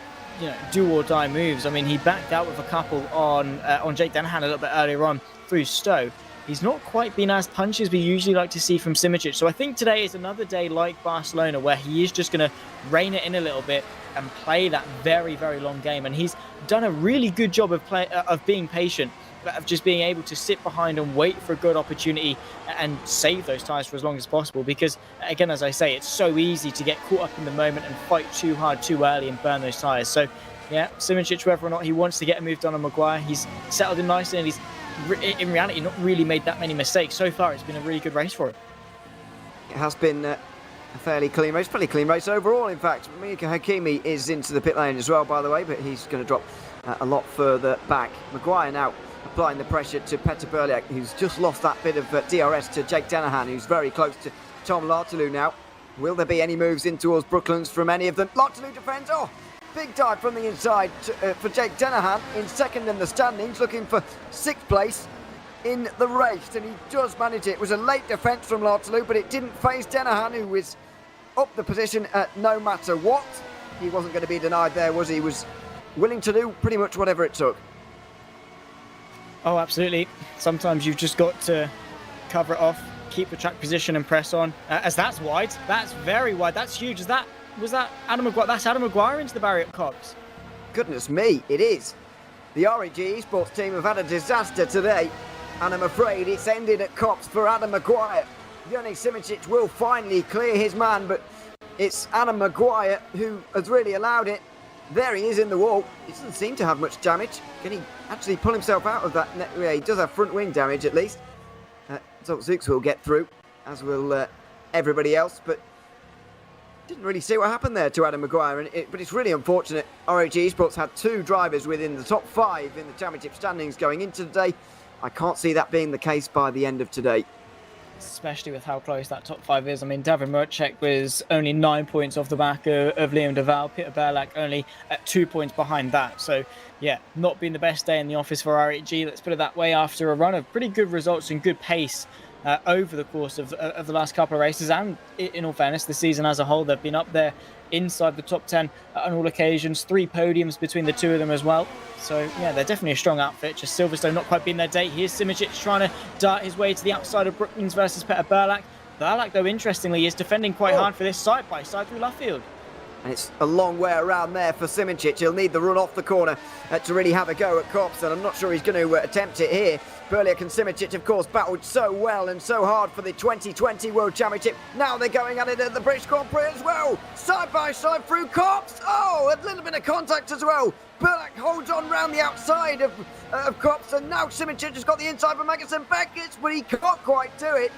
do or die moves. I mean, he backed out with a couple on Jake Dennehan a little bit earlier on through Stowe. He's not quite been as punchy as we usually like to see from Simicic. So I think today is another day like Barcelona where he is just going to rein it in a little bit and play that very, very long game. And he's done a really good job of being patient, of just being able to sit behind and wait for a good opportunity and save those tyres for as long as possible. Because, again, as I say, it's so easy to get caught up in the moment and fight too hard too early and burn those tyres. So, yeah, Simicic, whether or not he wants to get a move done on Maguire, he's settled in nicely and he's, in reality, not really made that many mistakes. So far, it's been a really good race for him. It has been a fairly clean race overall, in fact. Mika Hakimi is into the pit lane as well, by the way, but he's going to drop a lot further back. Maguire now applying the pressure to Petr Burliak, who's just lost that bit of DRS to Jake Dennehan, who's very close to Tom Lartelu now. Will there be any moves in towards Brooklands from any of them? Lartelu defends. Oh, big dive from the inside for Jake Dennehan in second in the standings, looking for 6th place in the race, and he does manage it. It was a late defence from Lartelu, but it didn't faze Dennehan, who was up the position no matter what. He wasn't going to be denied there, was he? He was willing to do pretty much whatever it took. Oh, absolutely. Sometimes you've just got to cover it off, keep the track position and press on. As that's wide. That's very wide. That's huge. Was that Adam Maguire? That's Adam Maguire into the barrier at Cobbs. Goodness me, it is. The REG eSports team have had a disaster today, and I'm afraid it's ended at Cops for Adam Maguire. Joni Simicic will finally clear his man, but it's Adam Maguire who has really allowed it. There he is in the wall. He doesn't seem to have much damage. Can he actually pull himself out of that? Yeah, he does have front wing damage at least. So Zooks will get through, as will everybody else, but didn't really see what happened there to Adam Maguire, but it's really unfortunate. ROG Esports had 2 drivers within the top 5 in the championship standings going into today. I can't see that being the case by the end of today. Especially with how close that top 5 is. I mean, Davin Murchek was only 9 points off the back of Liam Duval. Peter Berlak only at 2 points behind that. So, yeah, not been the best day in the office for REG. Let's put it that way, after a run of pretty good results and good pace over the course of the last couple of races. And in all fairness, the season as a whole, they've been up there inside the top 10 on all occasions. 3 podiums between the 2 of them as well. So, yeah, they're definitely a strong outfit. Just Silverstone not quite being their day. Here's Simičić trying to dart his way to the outside of Brookings versus Peter Berlak. Berlak, though, interestingly, is defending quite hard for this side-by-side through Luffield. And it's a long way around there for Simičić. He'll need the run off the corner to really have a go at Kops, and I'm not sure he's going to attempt it here. Berliak and Simičić, of course, battled so well and so hard for the 2020 World Championship. Now they're going at it at the British Grand Prix as well. Side by side through Kops. Oh, a little bit of contact as well. Berliak holds on round the outside of Kops, and now Simičić has got the inside for Magnussen Beckett, but he can't quite do it.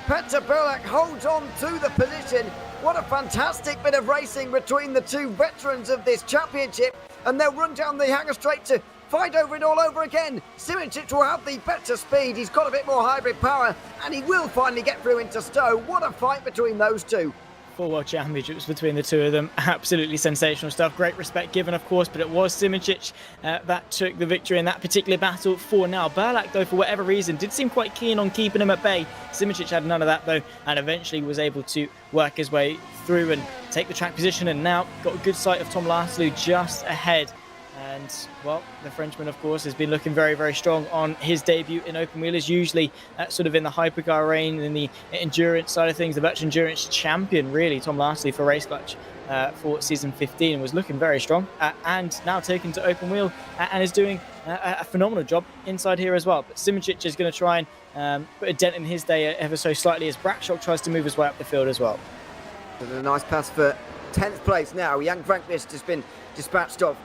Petter Berliak holds on to the position. What a fantastic bit of racing between the 2 veterans of this championship, and they'll run down the hangar straight to fight over it all over again. Simičić will have the better speed. He's got a bit more hybrid power, and he will finally get through into Stowe. What a fight between those 2. 4 World Championships between the 2 of them. Absolutely sensational stuff. Great respect given, of course, but it was Simičić that took the victory in that particular battle for now. Berlak, though, for whatever reason, did seem quite keen on keeping him at bay. Simičić had none of that, though, and eventually was able to work his way through and take the track position, and now got a good sight of Tom Laslu just ahead. And, well, the Frenchman, of course, has been looking very, very strong on his debut in open wheelers, usually sort of in the hypercar range, in the endurance side of things. The virtual endurance champion, really, Tom Lashley for Race Clutch for season 15, was looking very strong, and now taken to open wheel and is doing a phenomenal job inside here as well. But Simičić is going to try and put a dent in his day ever so slightly as Brakshock tries to move his way up the field as well. And a nice pass for 10th place now. Jan Vrankvist has been dispatched off.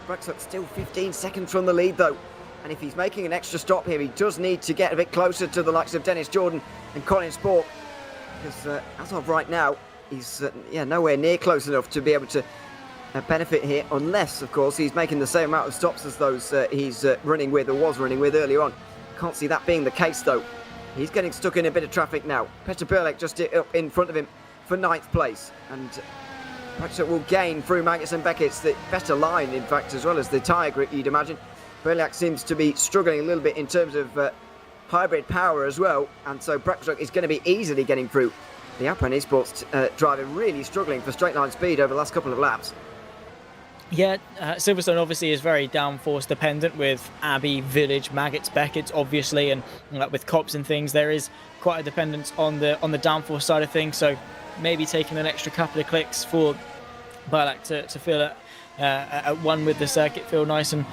Brakshock still 15 seconds from the lead, though. And if he's making an extra stop here, he does need to get a bit closer to the likes of Dennis Jordan and Colin Spork. Because as of right now, he's nowhere near close enough to be able to benefit here. Unless, of course, he's making the same amount of stops as those he's running with or was running with earlier on. Can't see that being the case, though. He's getting stuck in a bit of traffic now. Petter Berlak just up in front of him for 9th place. And Brakshock will gain through Magnussen Beckett's the better line, in fact, as well as the tyre grip, you'd imagine. Berliak seems to be struggling a little bit in terms of hybrid power as well, and so Brakshock is going to be easily getting through. The Alpine Esports driver really struggling for straight line speed over the last couple of laps. Yeah, Silverstone obviously is very downforce dependent with Abbey, Village, Maggots, Beckett, obviously, and with Kops and things, there is quite a dependence on the downforce side of things. So maybe taking an extra couple of clicks for Berlak to feel at one with the circuit, feel nice and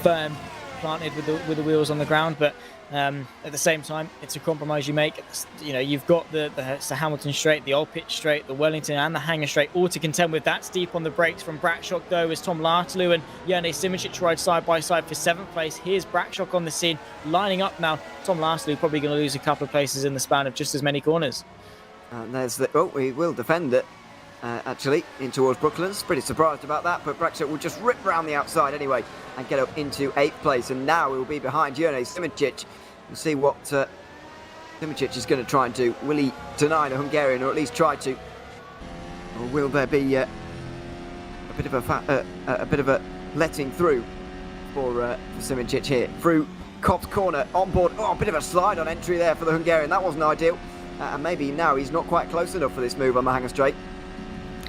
firm, planted with the wheels on the ground. But at the same time, it's a compromise you make. You've got the Hamilton straight, the Old Pitch straight, the Wellington and the Hangar straight, all to contend with. That's deep on the brakes from Brakshock, though, as Tom Lartelu and Jerne Simičić ride side by side for 7th place. Here's Brakshock on the scene, lining up now. Tom Lartelu probably going to lose a couple of places in the span of just as many corners. And there's he will defend it, actually, in towards Brooklands. Pretty surprised about that, but Brakshock will just rip round the outside anyway and get up into 8th place. And now he'll be behind Jerne Simičić. We'll see what Simičić is going to try and do. Will he deny the Hungarian, or at least try to? Or will there be a bit of a letting through for Simičić here? Through Kops corner, on board. Oh, a bit of a slide on entry there for the Hungarian. That wasn't ideal. And maybe now he's not quite close enough for this move on the Hangar straight.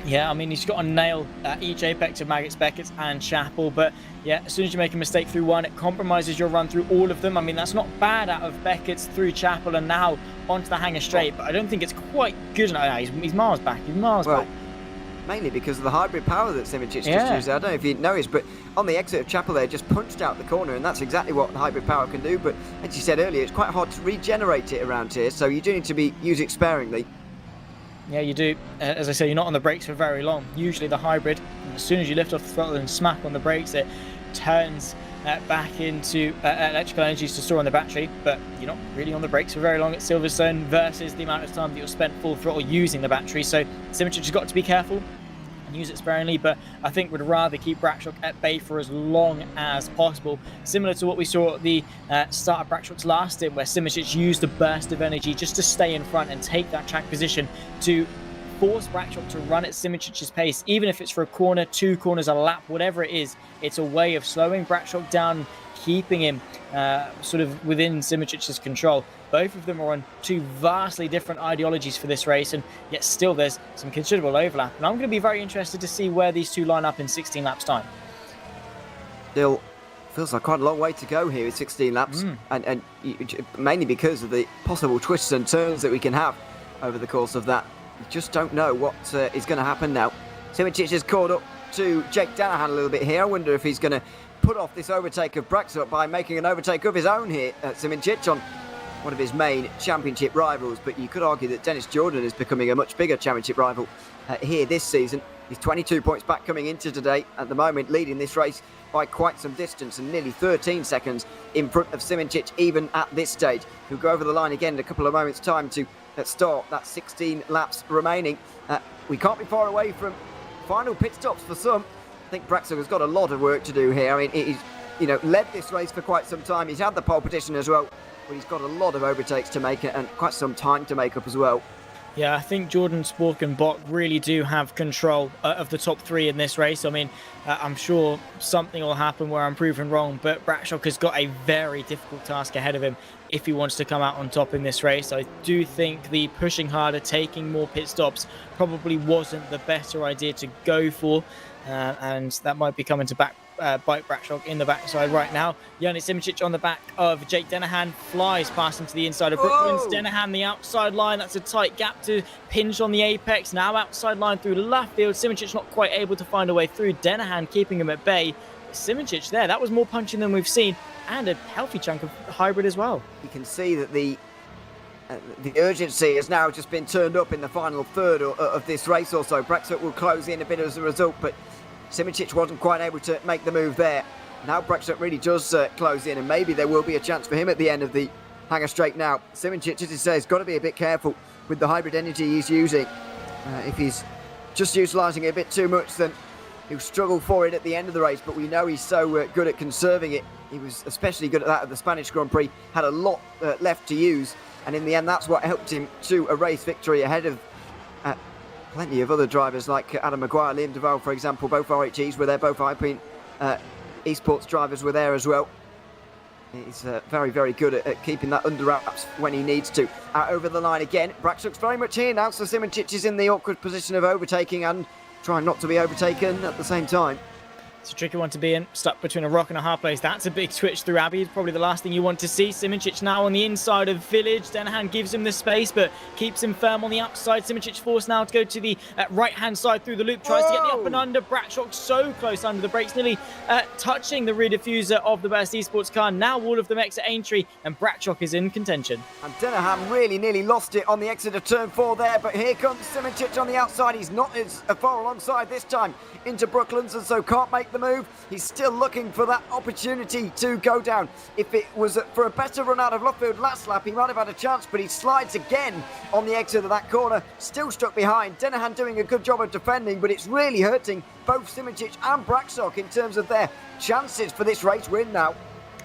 Yeah, I mean, he's got to nail each apex of Maggots, Beckett and Chapel. But yeah, as soon as you make a mistake through one, it compromises your run through all of them. I mean, that's not bad out of Beckett's through Chapel and now onto the Hangar straight. But I don't think it's quite good enough. He's miles back. He's miles back. Mainly because of the hybrid power that Simičić just used. I don't know if you noticed, but on the exit of Chapel there, just punched out the corner, and that's exactly what hybrid power can do. But as you said earlier, it's quite hard to regenerate it around here, so you do need to use it sparingly. Yeah, you do. As I say, you're not on the brakes for very long. Usually the hybrid, as soon as you lift off the throttle and smack on the brakes, it turns back into electrical energies to store on the battery, but you're not really on the brakes for very long at Silverstone versus the amount of time that you'll spend full throttle using the battery. So SimRacing has got to be careful and use it sparingly, but I think would rather keep Brakshock at bay for as long as possible, similar to what we saw at the start of Brakshock's last stint, where SimRacing used a burst of energy just to stay in front and take that track position to force Brakshock to run at Simicic's pace, even if it's for a corner, 2 corners, a lap, whatever it is. It's a way of slowing Brakshock down, keeping him sort of within Simicic's control. Both of them are on 2 vastly different ideologies for this race, and yet still there's some considerable overlap. And I'm going to be very interested to see where these 2 line up in 16 laps time. Still feels like quite a long way to go here with 16 laps, and mainly because of the possible twists and turns that we can have over the course of that. You just don't know what is going to happen now. Simic has caught up to Jake Danahan a little bit here. I wonder if he's going to put off this overtake of Brakshock by making an overtake of his own here at Simic on one of his main championship rivals. But you could argue that Dennis Jordan is becoming a much bigger championship rival here this season. He's 22 points back coming into today, at the moment leading this race by quite some distance and nearly 13 seconds in front of Simic even at this stage. He'll go over the line again in a couple of moments' time to start that 16 laps remaining. We can't be far away from final pit stops for some. I think Brakshock has got a lot of work to do here. I mean, he's led this race for quite some time. He's had the pole position as well, but he's got a lot of overtakes to make and quite some time to make up as well. Yeah, I think Jordan, Spork and Bok really do have control of the top 3 in this race. I mean, I'm sure something will happen where I'm proven wrong, but Brakshock has got a very difficult task ahead of him if he wants to come out on top in this race. I do think the pushing harder, taking more pit stops probably wasn't the better idea to go for, and that might be coming to bite Brakshock in the backside right now. Yannick Simicic on the back of Jake Danahan, flies past him to the inside of Brooklands. Danahan the outside line, that's a tight gap to pinch on the apex. Now outside line through the left field. Simicic not quite able to find a way through. Danahan keeping him at bay. Simicic there, that was more punching than we've seen, and a healthy chunk of hybrid as well. You can see that the urgency has now just been turned up in the final third of this race or so. Brakshock will close in a bit as a result, but Simicic wasn't quite able to make the move there. Now Brakshock really does close in, and maybe there will be a chance for him at the end of the hangar straight now. Simicic, as he says, got to be a bit careful with the hybrid energy he's using. If he's just utilising it a bit too much, then he'll struggle for it at the end of the race, but we know he's so good at conserving it. He was especially good at that at the Spanish Grand Prix, had a lot left to use, and in the end that's what helped him to a race victory ahead of plenty of other drivers like Adam Maguire, Liam Duval, for example. Both RHEs were there, both Alpine eSports drivers were there as well. He's very, very good at keeping that under wraps when he needs to. Over the line again. Brakshock's very much here now, so Simicic is in the awkward position of overtaking and trying not to be overtaken at the same time. It's a tricky one to be in, stuck between a rock and a hard place. That's a big switch through Abbey, probably the last thing you want to see. Simicic now on the inside of Village. Danahan gives him the space, but keeps him firm on the outside. Simicic forced now to go to the right-hand side through the loop. Tries to get the up and under. Brakshock so close under the brakes, nearly touching the rear diffuser of the best eSports car. Now all of them exit Aintree, and Brakshock is in contention. And Danahan really nearly lost it on the exit of turn 4 there, but here comes Simicic on the outside. He's not as far alongside this time into Brooklands, and so can't make the move. He's still looking for that opportunity to go down. If it was for a better run out of Luffield last lap, he might have had a chance, but he slides again on the exit of that corner, still stuck behind. Danahan doing a good job of defending, but it's really hurting both Simicic and Brakshock in terms of their chances for this race win now.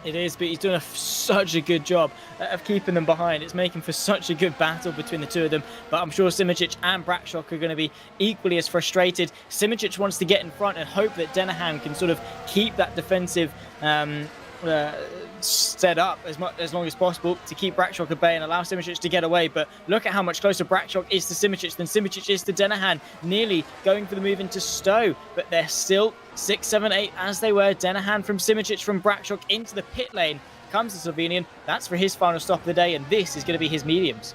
It is, but he's doing such a good job of keeping them behind. It's making for such a good battle between the two of them. But I'm sure Simicic and Brakshock are going to be equally as frustrated. Simicic wants to get in front and hope that Danahan can sort of keep that defensive set up as long as possible to keep Brakshock at bay and allow Simicic to get away. But look at how much closer Brakshock is to Simicic than Simicic is to Danahan, nearly going for the move into Stowe, but they're still 6, 7, 8 as they were. Danahan from Simicic from Brakshock into the pit lane comes the Slovenian. That's for his final stop of the day, and this is going to be his mediums.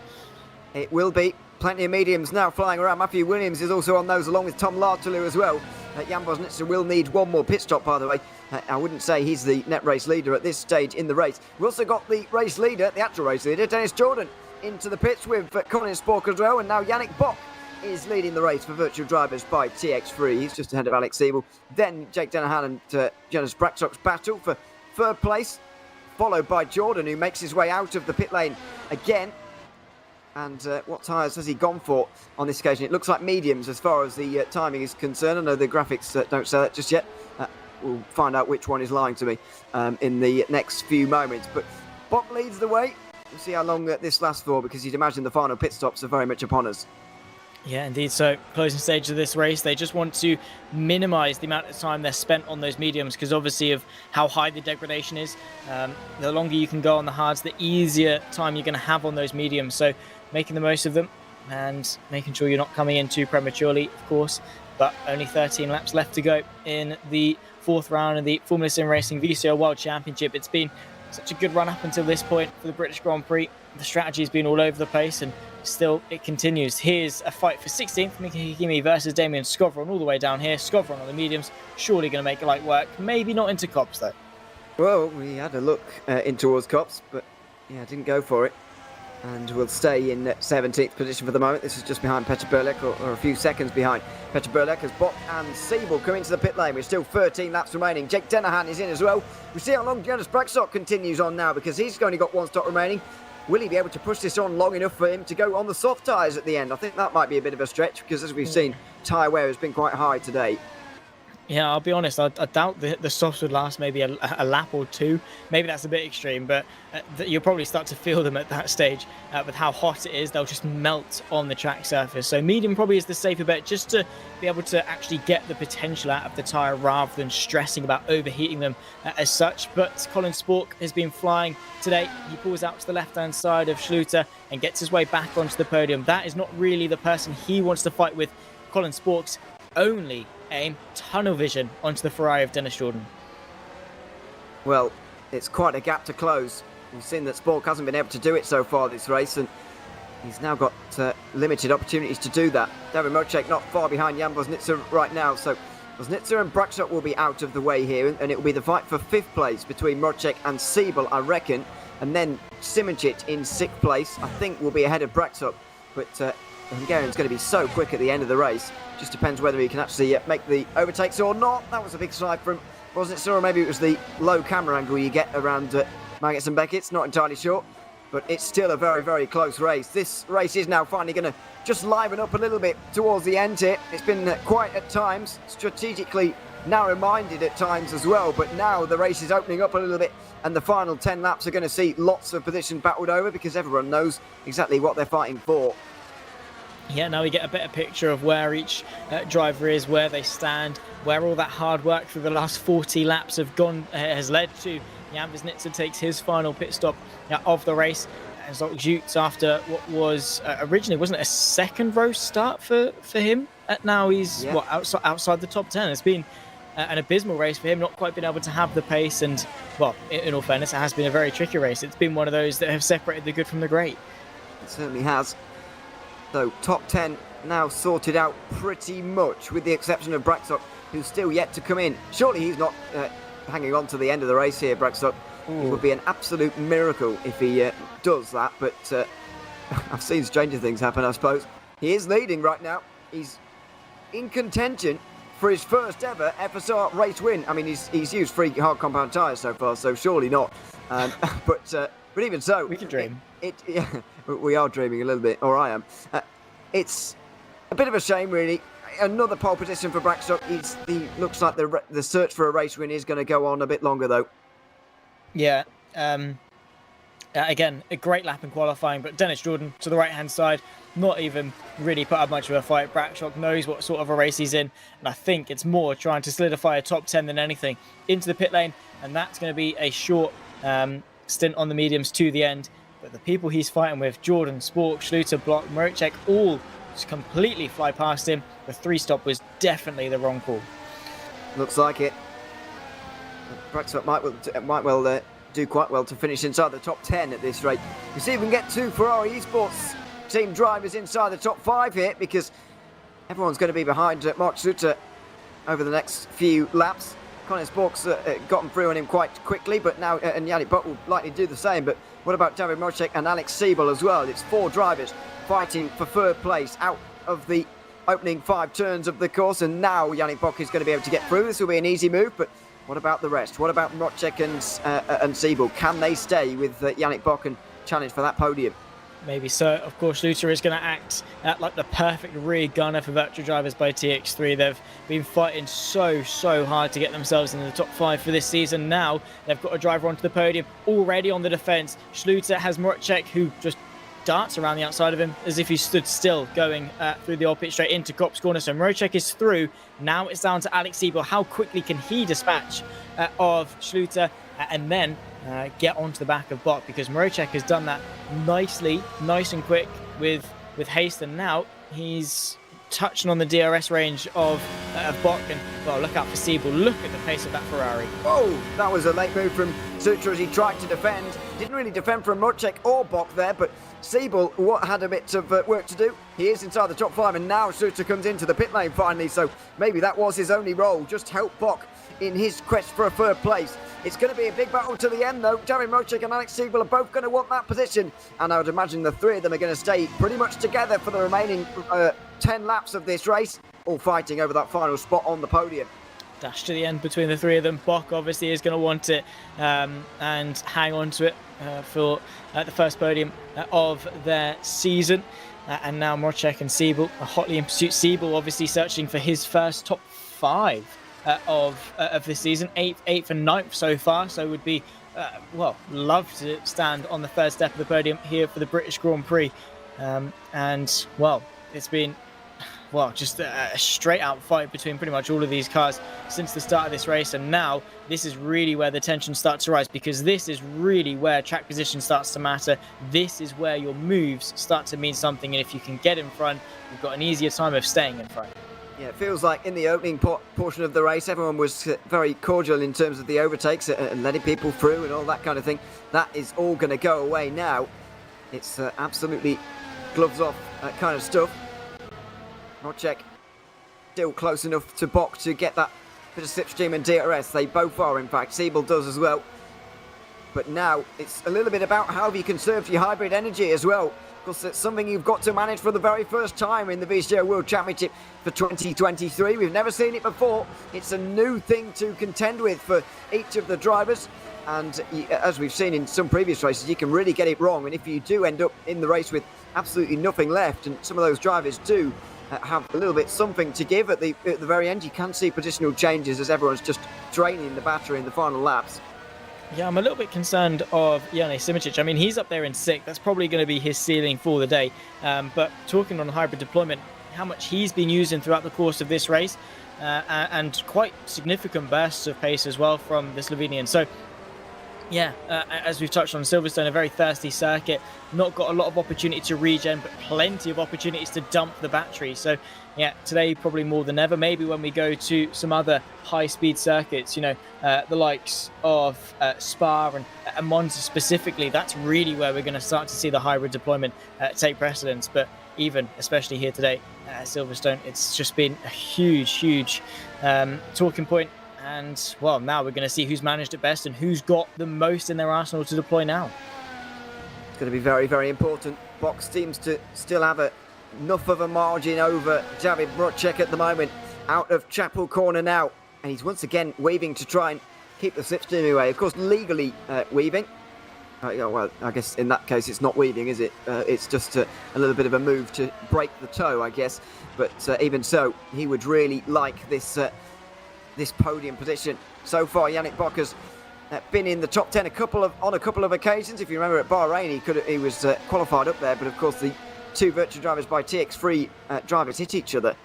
It will be. Plenty of mediums now flying around. Matthew Williams is also on those, along with Tom Lartaloo as well. Jan Bosnitzer will need one more pit stop, by the way. I wouldn't say he's the net race leader at this stage in the race. We've also got the race leader, the actual race leader, Dennis Jordan, into the pits with Colin Spork as well. And now Yannick Bok is leading the race for virtual drivers by TX3. He's just ahead of Alex Siebel. Then Jake Dennehan and Jonas Braxtock's battle for third place, followed by Jordan, who makes his way out of the pit lane again. And what tyres has he gone for on this occasion? It looks like mediums as far as the timing is concerned. I know the graphics don't say that just yet. We'll find out which one is lying to me in the next few moments. But Bob leads the way. We'll see how long this lasts for, because you'd imagine the final pit stops are very much upon us. Yeah, indeed. So, closing stage of this race, they just want to minimise the amount of time they're spent on those mediums, because obviously of how high the degradation is. The longer you can go on the hards, the easier time you're going to have on those mediums. So, making the most of them and making sure you're not coming in too prematurely, of course. But only 13 laps left to go in the fourth round of the Formula SimRacing VCO World Championship. It's been such a good run up until this point for the British Grand Prix. The strategy's been all over the place, and still it continues. Here's a fight for 16th, Mika Hikimi versus Damien Skovron all the way down here. Skovron on the mediums, surely going to make it light work. Maybe not into Cops though. Well, we had a look in towards Cops, but yeah, didn't go for it. And we'll stay in 17th position for the moment. This is just behind Petr Burlek, or a few seconds behind Petr Burlek, as Bot and Siebel come into the pit lane. We're still 13 laps remaining. Jake Dennehan is in as well. We see how long Jonas Braxtock continues on now, because he's only got one stop remaining. Will he be able to push this on long enough for him to go on the soft tyres at the end? I think that might be a bit of a stretch, because as we've seen, tyre wear has been quite high today. Yeah, I'll be honest, I doubt the softs would last maybe a lap or two. Maybe that's a bit extreme, but you'll probably start to feel them at that stage. With how hot it is, they'll just melt on the track surface. So medium probably is the safer bet, just to be able to actually get the potential out of the tyre rather than stressing about overheating them as such. But Colin Spork has been flying today. He pulls out to the left-hand side of Schluter and gets his way back onto the podium. That is not really the person he wants to fight with. Colin Spork's only aim, tunnel vision onto the Ferrari of Dennis Jordan. Well, it's quite a gap to close. We've seen that Spork hasn't been able to do it so far this race, and he's now got limited opportunities to do that. David Mocek not far behind Jan Woznitzer right now, so Woznitzer and Braxtock will be out of the way here, and it will be the fight for 5th place between Mocek and Siebel, I reckon, and then Simoncic in 6th place, I think, will be ahead of Braxtock, but the Hungarian's going to be so quick at the end of the race. Just depends whether he can actually make the overtakes or not. That was a big slide from Woznitzer, or maybe it was the low camera angle you get around Maggots and Beckett's, not entirely sure. But it's still a very, very close race. This race is now finally going to just liven up a little bit towards the end here. It's been quite at times, strategically narrow-minded at times as well, but now the race is opening up a little bit, and the final 10 laps are going to see lots of positions battled over, because everyone knows exactly what they're fighting for. Yeah, now we get a better picture of where each driver is, where they stand, where all that hard work through the last 40 laps has led to. Jan Woznitzer takes his final pit stop of the race. And Zoltan Zhutz, after what was originally, wasn't it a second row start for him? Now he's outside the top 10. It's been an abysmal race for him, not quite been able to have the pace. And, well, in all fairness, it has been a very tricky race. It's been one of those that have separated the good from the great. It certainly has. So, top 10 now sorted out pretty much, with the exception of Braxtock, who's still yet to come in. Surely he's not hanging on to the end of the race here, Braxtock. It would be an absolute miracle if he does that, but I've seen stranger things happen, I suppose. He is leading right now. He's in contention for his first ever FSR race win. I mean, he's used 3 hard compound tyres so far, so surely not. But even so... We can dream. Yeah, we are dreaming a little bit, or I am. It's a bit of a shame, really. Another pole position for Braxtock. Looks like the search for a race win is going to go on a bit longer, though. Yeah. Again, a great lap in qualifying, but Dennis Jordan to the right-hand side, not even really put up much of a fight. Braxtock knows what sort of a race he's in, and I think it's more trying to solidify a top 10 than anything. Into the pit lane, and that's going to be a short stint on the mediums to the end. But the people he's fighting with, Jordan, Spork, Schluter, Block, Mocek, all just completely fly past him. The 3-stop was definitely the wrong call. Looks like it. Braxtock might well do quite well to finish inside the top 10 at this rate. You see if we can get 2 Ferrari eSports team drivers inside the top 5 here, because everyone's going to be behind Mark Schluter over the next few laps. Colin Spork's gotten through on him quite quickly, but now and Yannick Butt will likely do the same. But what about David Mocek and Alex Siebel as well? It's 4 drivers fighting for 3rd place out of the opening 5 turns of the course, and now Yannick Bock is going to be able to get through. This will be an easy move, but what about the rest? What about Mrocek and Siebel? Can they stay with Yannick Bock and challenge for that podium? Maybe so. Of course, Schluter is going to act like the perfect rear gunner for Virtual Drivers by TX3. They've been fighting so hard to get themselves into the top 5 for this season. Now they've got a driver onto the podium already on the defence. Schluter has Mrocek, who just darts around the outside of him as if he stood still, going through the old pit straight into Cop's corner. So Mrocek is through. Now it's down to Alex Siebel. How quickly can he dispatch of Schluter and then get onto the back of Bock, because Mrocek has done that nicely, nice and quick with haste, and now he's touching on the DRS range of Bock. And well, look out for Siebel. Look at the pace of that Ferrari. Oh, that was a late move from Sutra as he tried to defend. Didn't really defend from Mrocek or Bock there, but Siebel had a bit of work to do. He is inside the top 5, and now Sutra comes into the pit lane finally, so maybe that was his only role, just help Bock in his quest for a 3rd place. It's going to be a big battle to the end, though. Jared Mrocek and Alex Siebel are both going to want that position, and I would imagine the 3 of them are going to stay pretty much together for the remaining 10 laps of this race, all fighting over that final spot on the podium. Dash to the end between the 3 of them. Bock obviously is going to want it and hang on to it for the first podium of their season. And now Mrocek and Siebel are hotly in pursuit. Siebel obviously searching for his first top 5 of this season, 8th and 9th so far. So would be, love to stand on the 3rd step of the podium here for the British Grand Prix. And well, it's been just a straight out fight between pretty much all of these cars since the start of this race, and now this is really where the tension starts to rise, because this is really where track position starts to matter. This is where your moves start to mean something, and if you can get in front, you've got an easier time of staying in front. Yeah, it feels like in the opening portion of the race, everyone was very cordial in terms of the overtakes and letting people through and all that kind of thing. That is all going to go away now. It's absolutely gloves off kind of stuff. Mrocek still close enough to Bock to get that bit of slipstream and DRS. They both are, in fact. Siebel does as well. But now it's a little bit about how you conserve your hybrid energy as well, because it's something you've got to manage for the very first time in the VCO World Championship for 2023. We've never seen it before. It's a new thing to contend with for each of the drivers. And as we've seen in some previous races, you can really get it wrong. And if you do end up in the race with absolutely nothing left, and some of those drivers do have a little bit something to give at the very end, you can see positional changes as everyone's just draining the battery in the final laps. Yeah, I'm a little bit concerned of Yannick Simicic. I mean, he's up there in 6th. That's probably going to be his ceiling for the day. But talking on hybrid deployment, how much he's been using throughout the course of this race, and quite significant bursts of pace as well from the Slovenian. So yeah, as we've touched on, Silverstone, a very thirsty circuit, not got a lot of opportunity to regen, but plenty of opportunities to dump the battery. So yeah, today probably more than ever. Maybe when we go to some other high-speed circuits, the likes of Spa and Monza specifically, that's really where we're going to start to see the hybrid deployment take precedence. But even, especially here today at Silverstone, it's just been a huge talking point. And, well, now we're going to see who's managed it best and who's got the most in their arsenal to deploy now. It's going to be very, very important. Box seems to still have enough of a margin over Javid Mrocek at the moment. Out of Chapel Corner now. And he's once again weaving to try and keep the slipstream away. Of course, legally weaving. Well, I guess in that case it's not weaving, is it? It's just a little bit of a move to break the toe, I guess. But even so, he would really like this podium position. So far, Yannick Bock has been in the top 10 on a couple of occasions. If you remember at Bahrain, he was qualified up there, but of course the 2 virtual drivers by TX3 drivers hit each other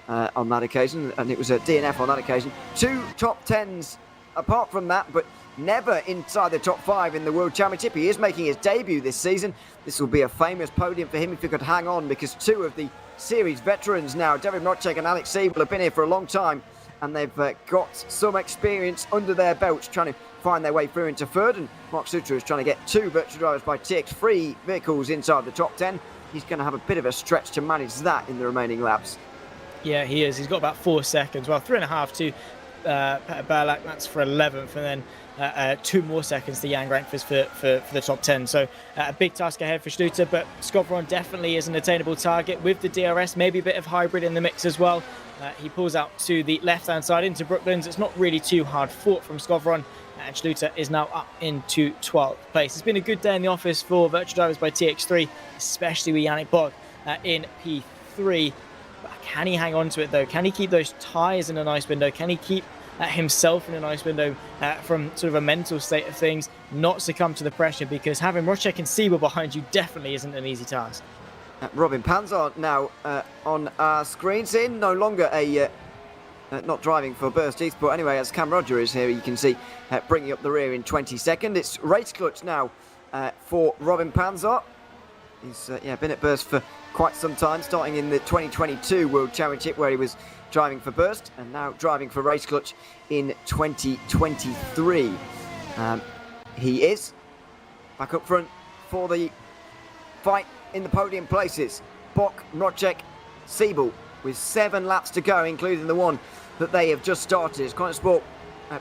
on that occasion, and it was a DNF on that occasion. 2 top 10s apart from that, but never inside the top 5 in the World Championship. He is making his debut this season. This will be a famous podium for him if he could hang on, because 2 of the series veterans now, David Mrocek and Alex Siebel, have been here for a long time, and they've got some experience under their belts trying to find their way through into 3rd. And Mark Sutra is trying to get 2 virtual drivers by TX3 vehicles inside the top 10. He's going to have a bit of a stretch to manage that in the remaining laps. Yeah, he is. He's got about 4 seconds. Well, 3.5 to Peter Burlak, that's for 11th, and then 2 more seconds to Jan Grankfus for the top 10. So a big task ahead for Schluter, but Skovron definitely is an attainable target with the DRS, maybe a bit of hybrid in the mix as well. He pulls out to the left-hand side into Brooklands. It's not really too hard fought from Skovron, and Schluter is now up into 12th place. It's been a good day in the office for Virtual Drivers by TX3, especially with Yannick Bog in P3. But can he hang on to it though? Can he keep those tyres in a nice window? Can he keep himself in a nice window from sort of a mental state of things, not succumb to the pressure? Because having Rocek and Siebel behind you definitely isn't an easy task. Robin Panzer now on our screens, in no longer a not driving for Burst Esports anyway, as Cam Roger is here, you can see bringing up the rear in 22nd. It's race clutch now for Robin Panzer. He's been at Burst for quite some time, starting in the 2022 World Championship where he was driving for Burst, and now driving for race clutch in 2023. He is back up front for the fight in the podium places. Bock, Rocek, Siebel with 7 laps to go, including the one that they have just started. As Connor Sport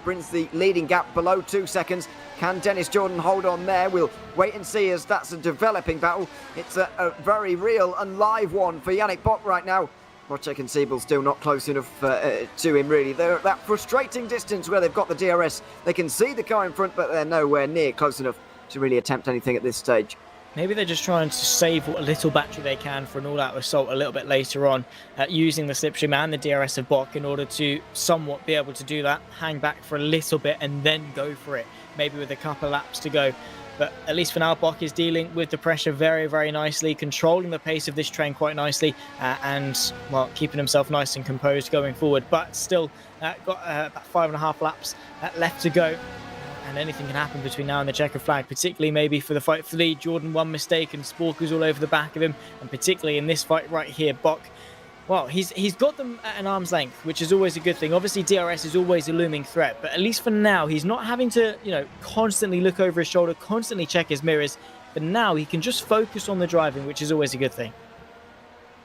brings the leading gap below 2 seconds. Can Dennis Jordan hold on there? We'll wait and see, as that's a developing battle. It's a very real and live one for Yannick Bock right now. Rocek and Siebel still not close enough to him, really. They're at that frustrating distance where they've got the DRS. They can see the car in front, but they're nowhere near close enough to really attempt anything at this stage. Maybe they're just trying to save what little battery they can for an all-out assault a little bit later on, using the slipstream and the DRS of Bock in order to somewhat be able to do that, hang back for a little bit and then go for it, maybe with a couple of laps to go. But at least for now, Bock is dealing with the pressure very, very nicely, controlling the pace of this train quite nicely, and, well, keeping himself nice and composed going forward. But still, got about 5.5 laps left to go. And anything can happen between now and the checkered flag, particularly maybe for the fight for the lead. Jordan, one mistake and Spork is all over the back of him, and particularly in this fight right here, Bock, well, he's got them at an arm's length, which is always a good thing. Obviously, DRS is always a looming threat, but at least for now, he's not having to, constantly look over his shoulder, constantly check his mirrors. But now he can just focus on the driving, which is always a good thing.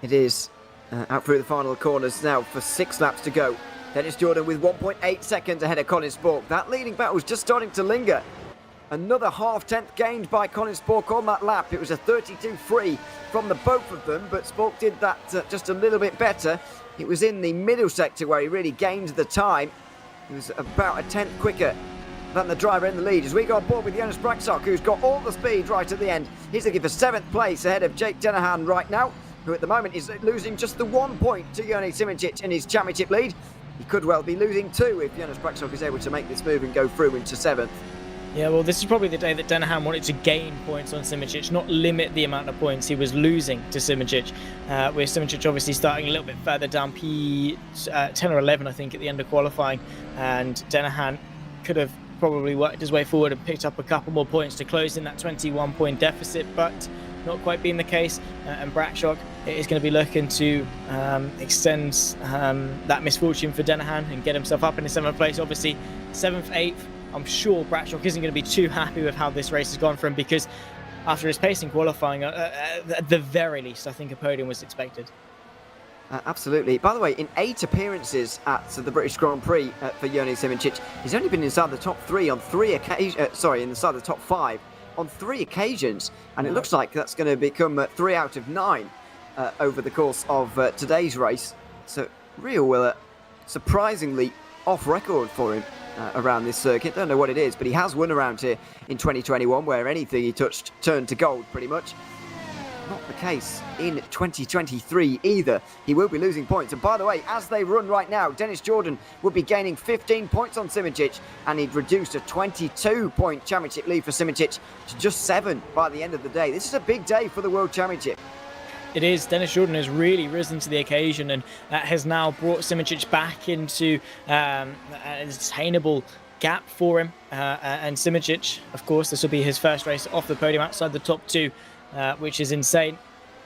It is out through the final corners now for 6 laps to go. Dennis Jordan with 1.8 seconds ahead of Colin Spork. That leading battle is just starting to linger. Another half-tenth gained by Colin Spork on that lap. It was a 32.3 from the both of them, but Spork did that just a little bit better. It was in the middle sector where he really gained the time. He was about a tenth quicker than the driver in the lead. As we go on board with Jonas Braxok, who's got all the speed right at the end. He's looking for 7th place ahead of Jake Dennehan right now, who at the moment is losing just the 1 point to Joni Simoncic in his championship lead. He could well be losing 2 if Jonas Braxok is able to make this move and go through into 7th. Yeah, well, this is probably the day that Dennehan wanted to gain points on Simoncic, not limit the amount of points he was losing to Simoncic. With Simoncic obviously starting a little bit further down, P10 or 11, I think, at the end of qualifying. And Dennehan could have probably worked his way forward and picked up a couple more points to close in that 21-point deficit, but not quite being the case. And Braxok is going to be looking to extend that misfortune for Dennehan and get himself up in the 7th place. Obviously, 7th, 8th. I'm sure Braxok isn't going to be too happy with how this race has gone for him, because after his pace in qualifying, at the very least, I think a podium was expected. Absolutely. By the way, in 8 appearances at the British Grand Prix for Joni Simoncic, he's only been inside the top 3 on 3 occasions. Inside the top 5 on 3 occasions, and it looks like that's going to become 3 out of 9 over the course of today's race. So, real surprisingly off record for him around this circuit. Don't know what it is, but he has won around here in 2021, where anything he touched turned to gold, pretty much. Not the case in 2023 either. He will be losing points. And by the way, as they run right now, Dennis Jordan would be gaining 15 points on Simoncic, and he'd reduced a 22-point championship lead for Simoncic to just 7 by the end of the day. This is a big day for the World Championship. It is. Dennis Jordan has really risen to the occasion and has now brought Simoncic back into an attainable gap for him. And Simoncic, of course, this will be his first race off the podium outside the top 2, which is insane.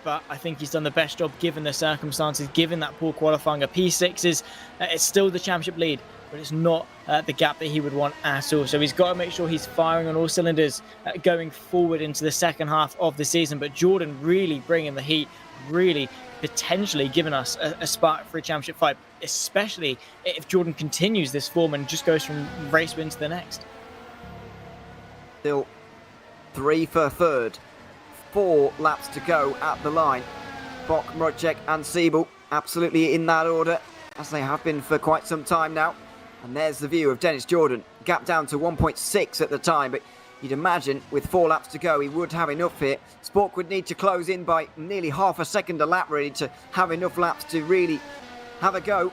But I think he's done the best job given the circumstances, given that poor qualifying. A P6 is it's still the championship lead, but it's not the gap that he would want at all. So he's got to make sure he's firing on all cylinders going forward into the second half of the season. But Jordan really bringing the heat, really potentially given us a spot for a championship fight, especially if Jordan continues this form and just goes from race win to the next. Still 3 for third. 4 laps to go at the line. Bock, Mrocek and Siebel absolutely in that order, as they have been for quite some time now. And there's the view of Dennis Jordan. Gap down to 1.6 at the time, but you'd imagine with 4 laps to go he would have enough here. Spork would need to close in by nearly half a second a lap really to have enough laps to really have a go.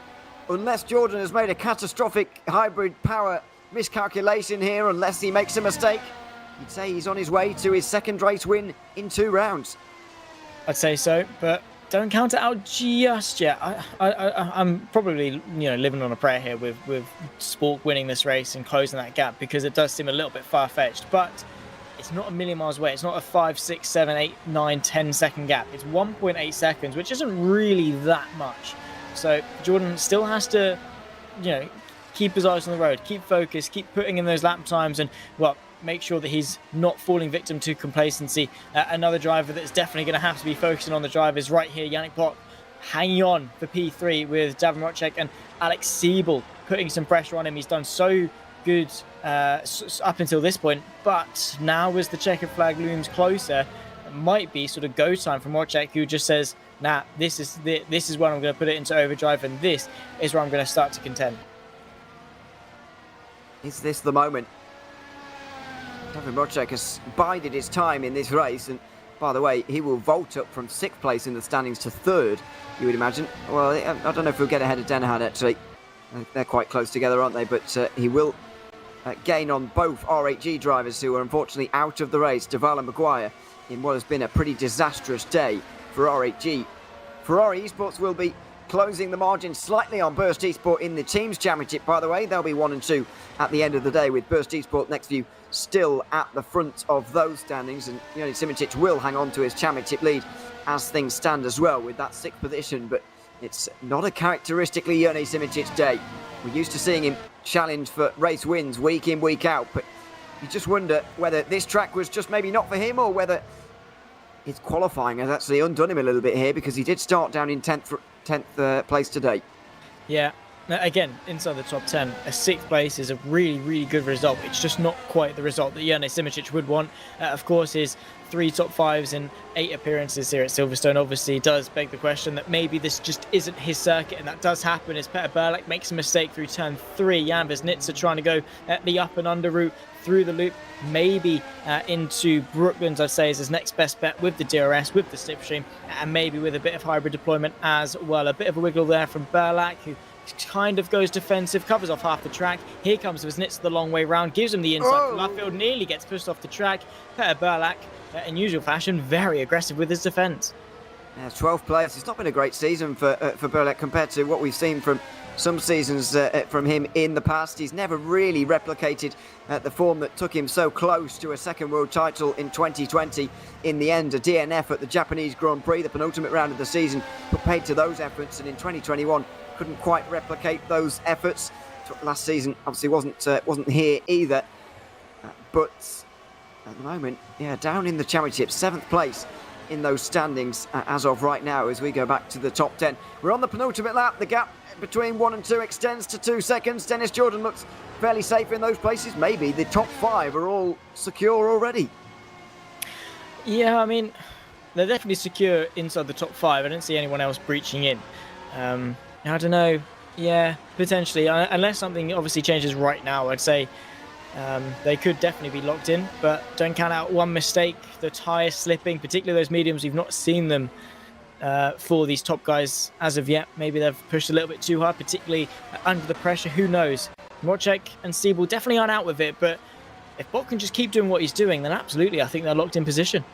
Unless Jordan has made a catastrophic hybrid power miscalculation here, unless he makes a mistake, you'd say he's on his way to his second race win in 2 rounds. I'd say so, but don't count it out just yet. I'm probably living on a prayer here with Spork winning this race and closing that gap, because it does seem a little bit far-fetched, but it's not a million miles away. It's not a 5, 6, 7, 8, 9, 10 second gap. It's 1.8 seconds, which isn't really that much. So Jordan still has to, keep his eyes on the road, keep focused, keep putting in those lap times, and make sure that he's not falling victim to complacency. Another driver that's definitely going to have to be focusing on the drive is right here, Yannick Bock, hanging on for P3 with Davin Mrocek and Alex Siebel putting some pressure on him. He's done so good up until this point, but now as the checkered flag looms closer, it might be sort of go time for Mrocek, who just says, nah, this is where I'm going to put it into overdrive, and this is where I'm going to start to contend. Is this the moment? Davin Mrocek has bided his time in this race, and by the way, he will vault up from 6th place in the standings to 3rd, you would imagine. Well, I don't know if he'll get ahead of Dennehan, actually. They're quite close together, aren't they? But he will gain on both RHG drivers who are unfortunately out of the race, Duval and Maguire, in what has been a pretty disastrous day for RHG. Ferrari Esports will be closing the margin slightly on Burst Esport in the Teams Championship, by the way. They'll be 1 and 2 at the end of the day, with Burst Esport next view still at the front of those standings, and Ewan Simicic will hang on to his championship lead as things stand as well with that 6th position. But it's not a characteristically Ewan Simicic day. We're used to seeing him challenge for race wins week in, week out, but you just wonder whether this track was just maybe not for him, or whether his qualifying has actually undone him a little bit here, because he did start down in 10th place today. Yeah, again, inside the top 10, a 6th place is a really, really good result. It's just not quite the result that Ewan Simicic would want. Of course, his 3 top 5s in 8 appearances here at Silverstone obviously does beg the question that maybe this just isn't his circuit, and that does happen as Peter Burlak makes a mistake through turn 3. Jan Vesnitsa trying to go at the up and under route through the loop, maybe into Brooklands, I'd say, is his next best bet with the DRS, with the slipstream, and maybe with a bit of hybrid deployment as well. A bit of a wiggle there from Burlak, who kind of goes defensive, covers off half the track. Here comes Vesnitsa the long way round, gives him the inside from left field, nearly gets pushed off the track. Peter Burlak, in usual fashion, very aggressive with his defence. Yeah, 12th place. It's not been a great season for Burlak compared to what we've seen from some seasons from him in the past. He's never really replicated the form that took him so close to a second world title in 2020. In the end, a DNF at the Japanese Grand Prix, the penultimate round of the season, put paid to those efforts, and in 2021 couldn't quite replicate those efforts. Last season obviously wasn't here either, but at the moment, yeah, down in the championship, 7th place in those standings as of right now as we go back to the top 10. We're on the penultimate lap. The gap between 1 and 2 extends to 2 seconds. Dennis Jordan looks fairly safe in those places. Maybe the top 5 are all secure already. Yeah, I mean, they're definitely secure inside the top 5. I don't see anyone else breaching in. I don't know. Yeah, potentially. Unless something obviously changes right now, I'd say they could definitely be locked in. But don't count out one mistake. The tyres slipping, particularly those mediums. We've not seen them for these top guys as of yet. Maybe they've pushed a little bit too hard, particularly under the pressure. Who knows? Mrocek and Siebel definitely aren't out with it. But if Bock can just keep doing what he's doing, then absolutely, I think they're locked in position.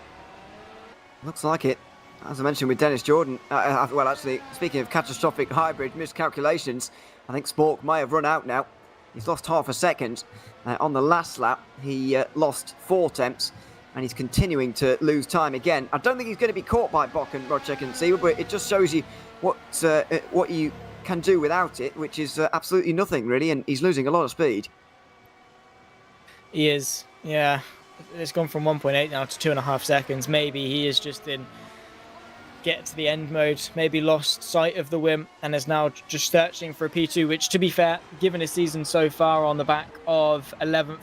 Looks like it. As I mentioned with Dennis Jordan, well, actually, speaking of catastrophic hybrid miscalculations, I think Spork may have run out now. He's lost half a second. On the last lap, he lost 4 tenths, and he's continuing to lose time again. I don't think he's going to be caught by Bock and Mrocek and Siebel, but it just shows you what you can do without it, which is absolutely nothing, really, and he's losing a lot of speed. He is, yeah. It's gone from 1.8 now to 2.5 seconds. Maybe he is just in get to the end mode, maybe lost sight of the win, and is now just searching for a P2, which, to be fair, given his season so far on the back of 11th,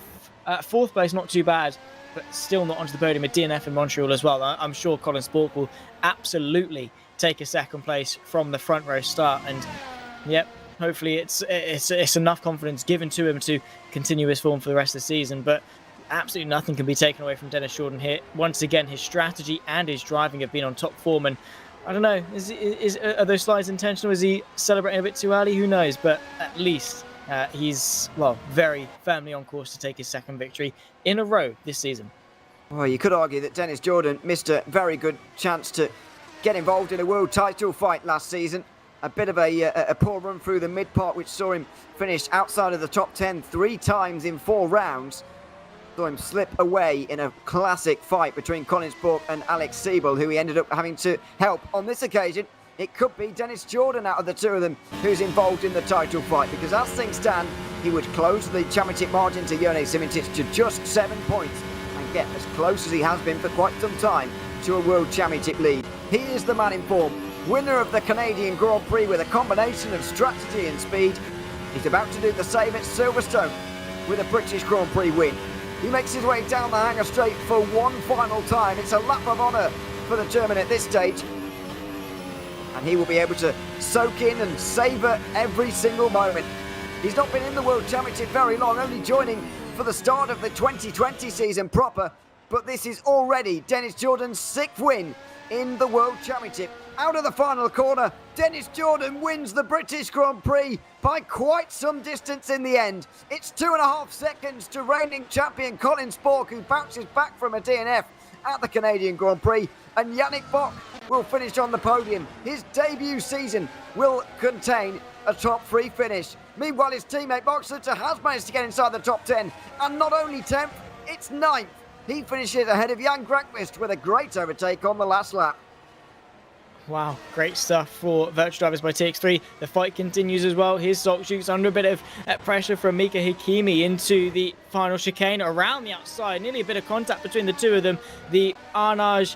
4th place, not too bad, but still not onto the podium with DNF in Montreal as well. I'm sure Colin Spork will absolutely take a second place from the front row start, and yep, hopefully it's enough confidence given to him to continue his form for the rest of the season. But absolutely nothing can be taken away from Dennis Jordan here. Once again, his strategy and his driving have been on top form, and I don't know, are those slides intentional? Is he celebrating a bit too early? Who knows? But at least he's, well, very firmly on course to take his second victory in a row this season. Well, you could argue that Dennis Jordan missed a very good chance to get involved in a world title fight last season. A bit of a poor run through the mid-part, which saw him finish outside of the top 10 3 times in 4 rounds. Saw him slip away in a classic fight between Colin Spork and Alex Siebel, who he ended up having to help. On this occasion, it could be Dennis Jordan out of the two of them who's involved in the title fight, because as things stand, he would close the championship margin to Ewan Simitic to just 7 points and get as close as he has been for quite some time to a World Championship lead. He is the man in form, winner of the Canadian Grand Prix with a combination of strategy and speed. He's about to do the same at Silverstone with a British Grand Prix win. He makes his way down the hangar straight for one final time. It's a lap of honour for the German at this stage. And he will be able to soak in and savour every single moment. He's not been in the World Championship very long, only joining for the start of the 2020 season proper. But this is already Dennis Jordan's 6th win in the World Championship. Out of the final corner, Dennis Jordan wins the British Grand Prix by quite some distance in the end. It's 2.5 seconds to reigning champion Colin Spork, who bounces back from a DNF at the Canadian Grand Prix, and Yannick Bock will finish on the podium. His debut season will contain a top 3 finish. Meanwhile, his teammate Boxlitter has managed to get inside the top 10, and not only 10th, it's 9th. He finishes ahead of Jan Grankvist with a great overtake on the last lap. Wow, great stuff for Virtual Drivers by TX3. The fight continues as well. Here's Salk shoots under a bit of pressure from Mika Hakimi into the final chicane around the outside. Nearly a bit of contact between the two of them. The Arnage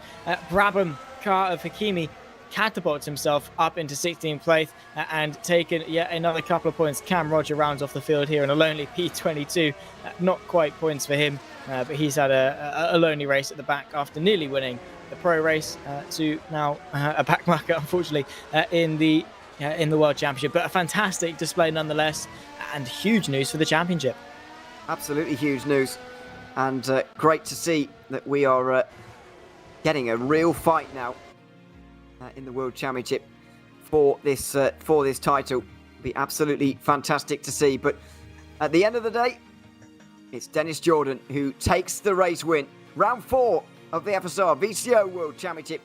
Brabham car of Hakimi catapults himself up into 16th place and taken yet another couple of points. Cam Roger rounds off the field here in a lonely P22. Not quite points for him, but he's had a lonely race at the back after nearly winning the pro race to now a backmarker, unfortunately, in the World Championship. But a fantastic display nonetheless, and huge news for the championship. Absolutely huge news, and great to see that we are getting a real fight now in the World Championship for this title. It'll be absolutely fantastic to see. But at the end of the day, it's Dennis Jordan who takes the race win. Round 4 of the FSR VCO World Championship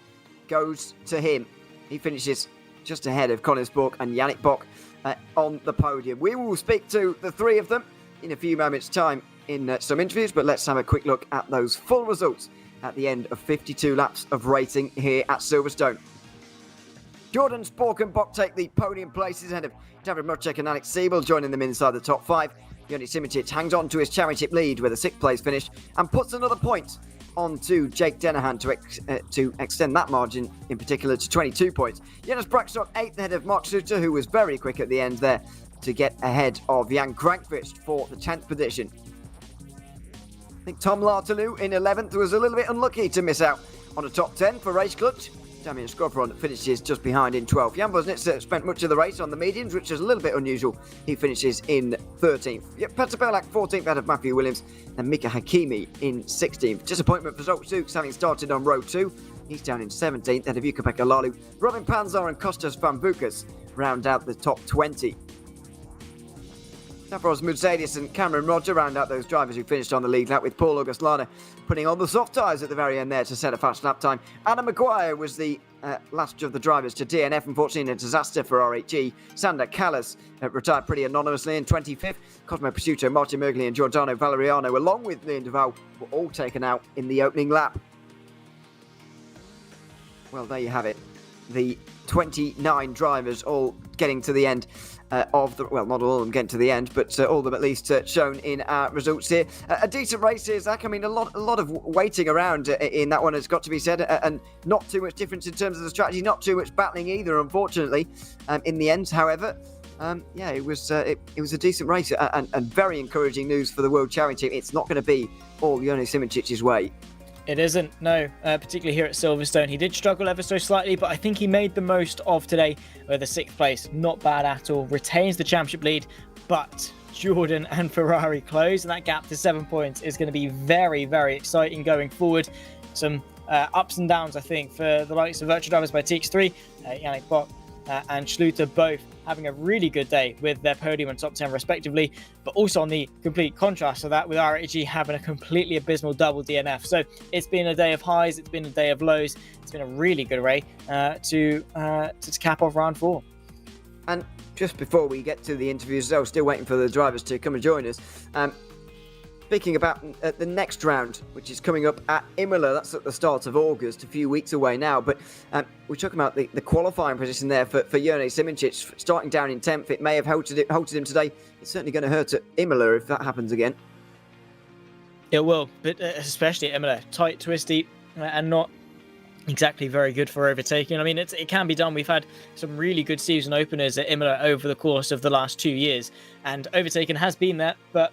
goes to him. He finishes just ahead of Colin Spork and Yannick Bock on the podium. We will speak to the 3 of them in a few moments' time in some interviews, but let's have a quick look at those full results at the end of 52 laps of racing here at Silverstone. Jordan, Spork and Bock take the podium places ahead of David Mrocek and Alex Siebel, joining them inside the top 5. Ewan Simitic hangs on to his championship lead with a 6th place finish and puts another point onto Jake Dennehan to extend that margin in particular to 22 points. Jonas Braxton 8th ahead of Mark Suter, who was very quick at the end there to get ahead of Jan Grankvist for the 10th position. I think Tom Lartalou in 11th was a little bit unlucky to miss out on a top 10 for Race Clutch. Damian Skowron finishes just behind in 12th. Jan Bosnitzer spent much of the race on the mediums, which is a little bit unusual. He finishes in 13th. Yep, Petr Belak 14th out of Matthew Williams and Mika Hakimi in 16th. Disappointment for Zolk Zooks having started on row 2. He's down in 17th out of Jukka-Pekka Lalu. Robin Panzar and Kostas Van Vukas round out the top 20. Stavros Mudzadis and Cameron Roger round out those drivers who finished on the lead lap, with Paul August Lana putting on the soft tyres at the very end there to set a fast lap time. Adam Maguire was the last of the drivers to DNF, unfortunately in a disaster for RHE. Sander Callas retired pretty anonymously in 25th. Cosmo Pasuto, Martin Mergli and Giordano Valeriano, along with Leon Duval, were all taken out in the opening lap. Well, there you have it. the 29 drivers all getting to the end of the, well, not all of them getting to the end, but all of them at least shown in our results here. A decent race here, Zach. I mean, a lot of waiting around in that one has got to be said, and not too much difference in terms of the strategy, not too much battling either, unfortunately, in the end. However, it was a decent race and very encouraging news for the World Championship. It's not going to be all Jone Simoncic's way. It isn't, no, particularly here at Silverstone. He did struggle ever so slightly, but I think he made the most of today with a 6th place. Not bad at all. Retains the championship lead, but Jordan and Ferrari close, and that gap to 7 points is going to be very, very exciting going forward. Some ups and downs, I think, for the likes of Virtual Drivers by TX3, Yannick Bock and Schluter both having a really good day with their podium and top 10 respectively, but also on the complete contrast of that with RHG having a completely abysmal double DNF. So it's been a day of highs, it's been a day of lows. It's been a really good race to cap off round 4. And just before we get to the interviews, I'm still waiting for the drivers to come and join us. Speaking about the next round, which is coming up at Imola, that's at the start of August, a few weeks away now. But we're talking about the qualifying position there for Jone Simoncic, starting down in 10th. It may have halted him today. It's certainly going to hurt at Imola if that happens again. It will, but especially at Imola, tight, twisty, and not exactly very good for overtaking. I mean, it can be done. We've had some really good season openers at Imola over the course of the last 2 years, and overtaking has been there, but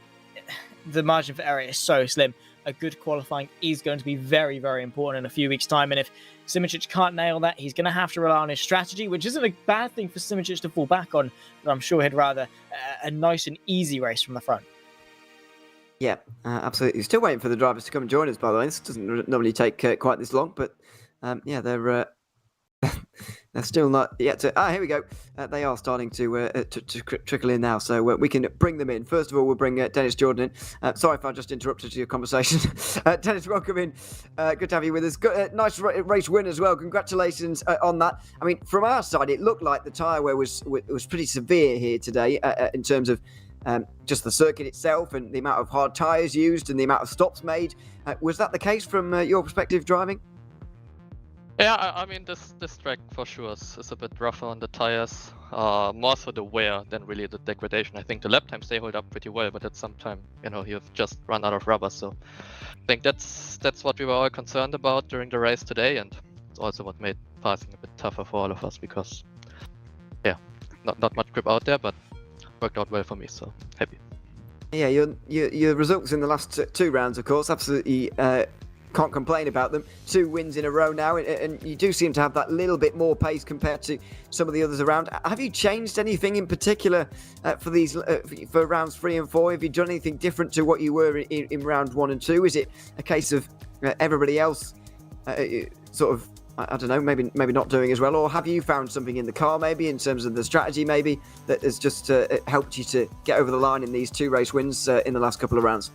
the margin for error is so slim. A good qualifying is going to be very, very important in a few weeks' time. And if Simoncic can't nail that, he's going to have to rely on his strategy, which isn't a bad thing for Simoncic to fall back on. But I'm sure he'd rather a nice and easy race from the front. Yeah, absolutely. Still waiting for the drivers to come and join us, by the way. This doesn't normally take quite this long, but they're still not yet to... here we go. They are starting to trickle in now, so we can bring them in. First of all, we'll bring Dennis Jordan in. Sorry if I just interrupted your conversation. Dennis, welcome in. Good to have you with us. Nice race win as well. Congratulations on that. I mean, from our side, it looked like the tyre wear was pretty severe here today in terms of just the circuit itself and the amount of hard tyres used and the amount of stops made. Was that the case from your perspective driving? Yeah, I mean, this track for sure is a bit rougher on the tires, more so the wear than really the degradation. I think the lap times, they hold up pretty well, but at some time, you've just run out of rubber. So I think that's what we were all concerned about during the race today, and it's also what made passing a bit tougher for all of us because, not much grip out there, but worked out well for me, so happy. Yeah, your results in the last 2 rounds, of course, absolutely... can't complain about them. 2 wins in a row now, and you do seem to have that little bit more pace compared to some of the others around. Have you changed anything in particular for these for rounds 3 and 4? Have you done anything different to what you were in round 1 and 2? Is it a case of everybody else sort of, I don't know, maybe not doing as well, or have you found something in the car maybe in terms of the strategy maybe that has just helped you to get over the line in these 2 race wins in the last couple of rounds?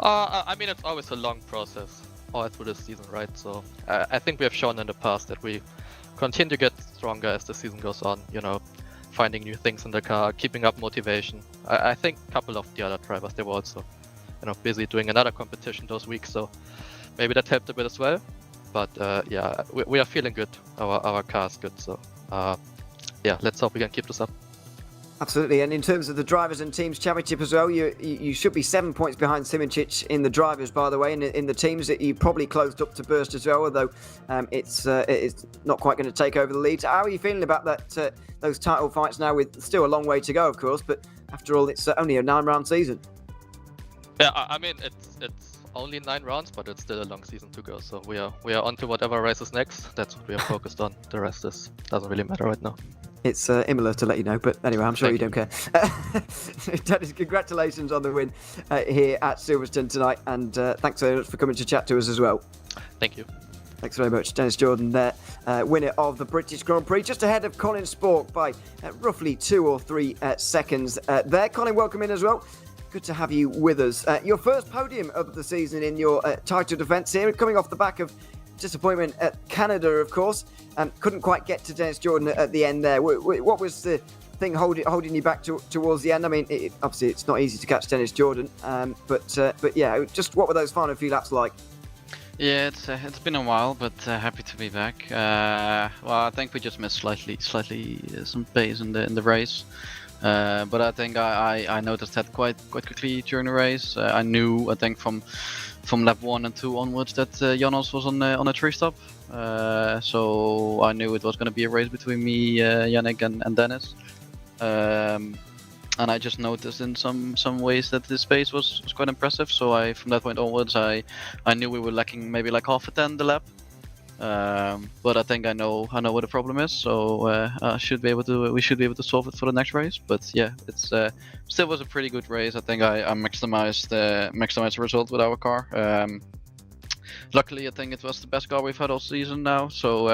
I mean, it's always a long process all through the season, right? So I think we have shown in the past that we continue to get stronger as the season goes on, finding new things in the car, keeping up motivation. I think a couple of the other drivers, they were also, busy doing another competition those weeks, so maybe that helped a bit as well. But we are feeling good. Our car is good, so let's hope we can keep this up. Absolutely, and in terms of the Drivers and Teams Championship as well, you should be 7 points behind Simoncic in the Drivers, by the way, and in the Teams you probably closed up to Burst as well, although it's not quite going to take over the lead. How are you feeling about that those title fights now, with still a long way to go, of course, but after all, it's only a 9-round season? Yeah, I mean, it's only 9 rounds, but it's still a long season to go, so we are on to whatever race is next. That's what we are focused on. The rest doesn't really matter right now. It's Imola, to let you know, but anyway, I'm sure you don't care. Dennis, congratulations on the win here at Silverstone tonight, and thanks very much for coming to chat to us as well. Thank you. Thanks very much. Dennis Jordan there, winner of the British Grand Prix, just ahead of Colin Spork by roughly 2 or 3 seconds there. Colin, welcome in as well. Good to have you with us. Your first podium of the season in your title defence here, coming off the back of disappointment at Canada, of course. Couldn't quite get to Dennis Jordan at the end there. What was the thing holding you back towards the end? I mean, obviously it's not easy to catch Dennis Jordan, but yeah, just what were those final few laps like? Yeah, it's been a while, but happy to be back. Well, I think we just missed slightly some pace in the race. But I think I noticed that quite quickly during the race. I knew, I think from lap 1 and 2 onwards that Janos was on a 3-stop. So I knew it was going to be a race between me, Yannick, and Dennis. And I just noticed in some ways that the pace was quite impressive. So from that point onwards, I knew we were lacking maybe like half a 10 the lap. But I think I know what the problem is, so we should be able to solve it for the next race. But yeah, it's still was a pretty good race. I think I maximized the result with our car. Luckily, I think it was the best car we've had all season now. So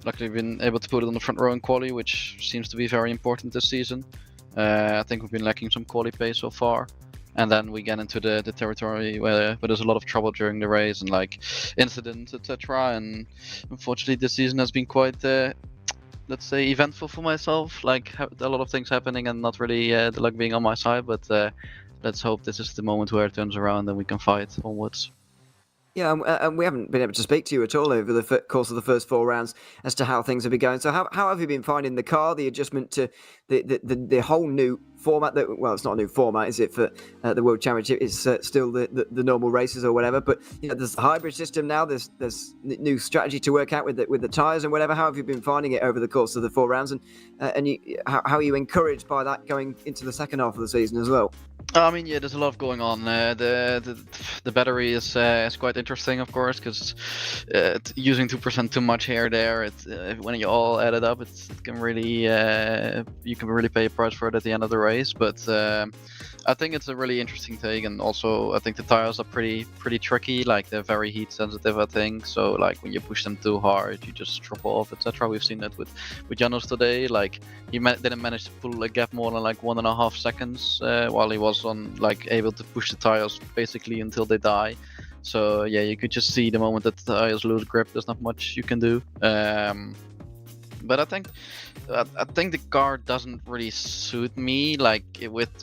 luckily, we've been able to put it on the front row in quali, which seems to be very important this season. I think we've been lacking some quali pace so far. And then we get into the territory where there's a lot of trouble during the race and like incidents, etc. And unfortunately, this season has been quite, let's say, eventful for myself. Like a lot of things happening and not really the luck being on my side. But let's hope this is the moment where it turns around and we can fight onwards. Yeah, and we haven't been able to speak to you at all over the course of the first 4 rounds as to how things have been going. So how have you been finding the car, the adjustment to the whole new format? Well, it's not a new format, is it, for the World Championship? It's still the normal races or whatever. But there's the hybrid system now. There's new strategy to work out with the tyres and whatever. How have you been finding it over the course of the 4 rounds? And how are you encouraged by that going into the second half of the season as well? I mean, yeah, there's a lot going on. The battery is quite interesting, of course, because using 2% too much here there, when you all add it up, it can really you can really pay a price for it at the end of the race. But I think it's a really interesting take, and also I think the tires are pretty tricky. Like they're very heat sensitive, I think. So like when you push them too hard, you just drop off, etc. We've seen that with Janos today. Like he didn't manage to pull a gap more than like 1.5 seconds while he was on like able to push the tires basically until they die. So yeah, you could just see the moment that the tires lose grip, there's not much you can do. But I think the car doesn't really suit me, like with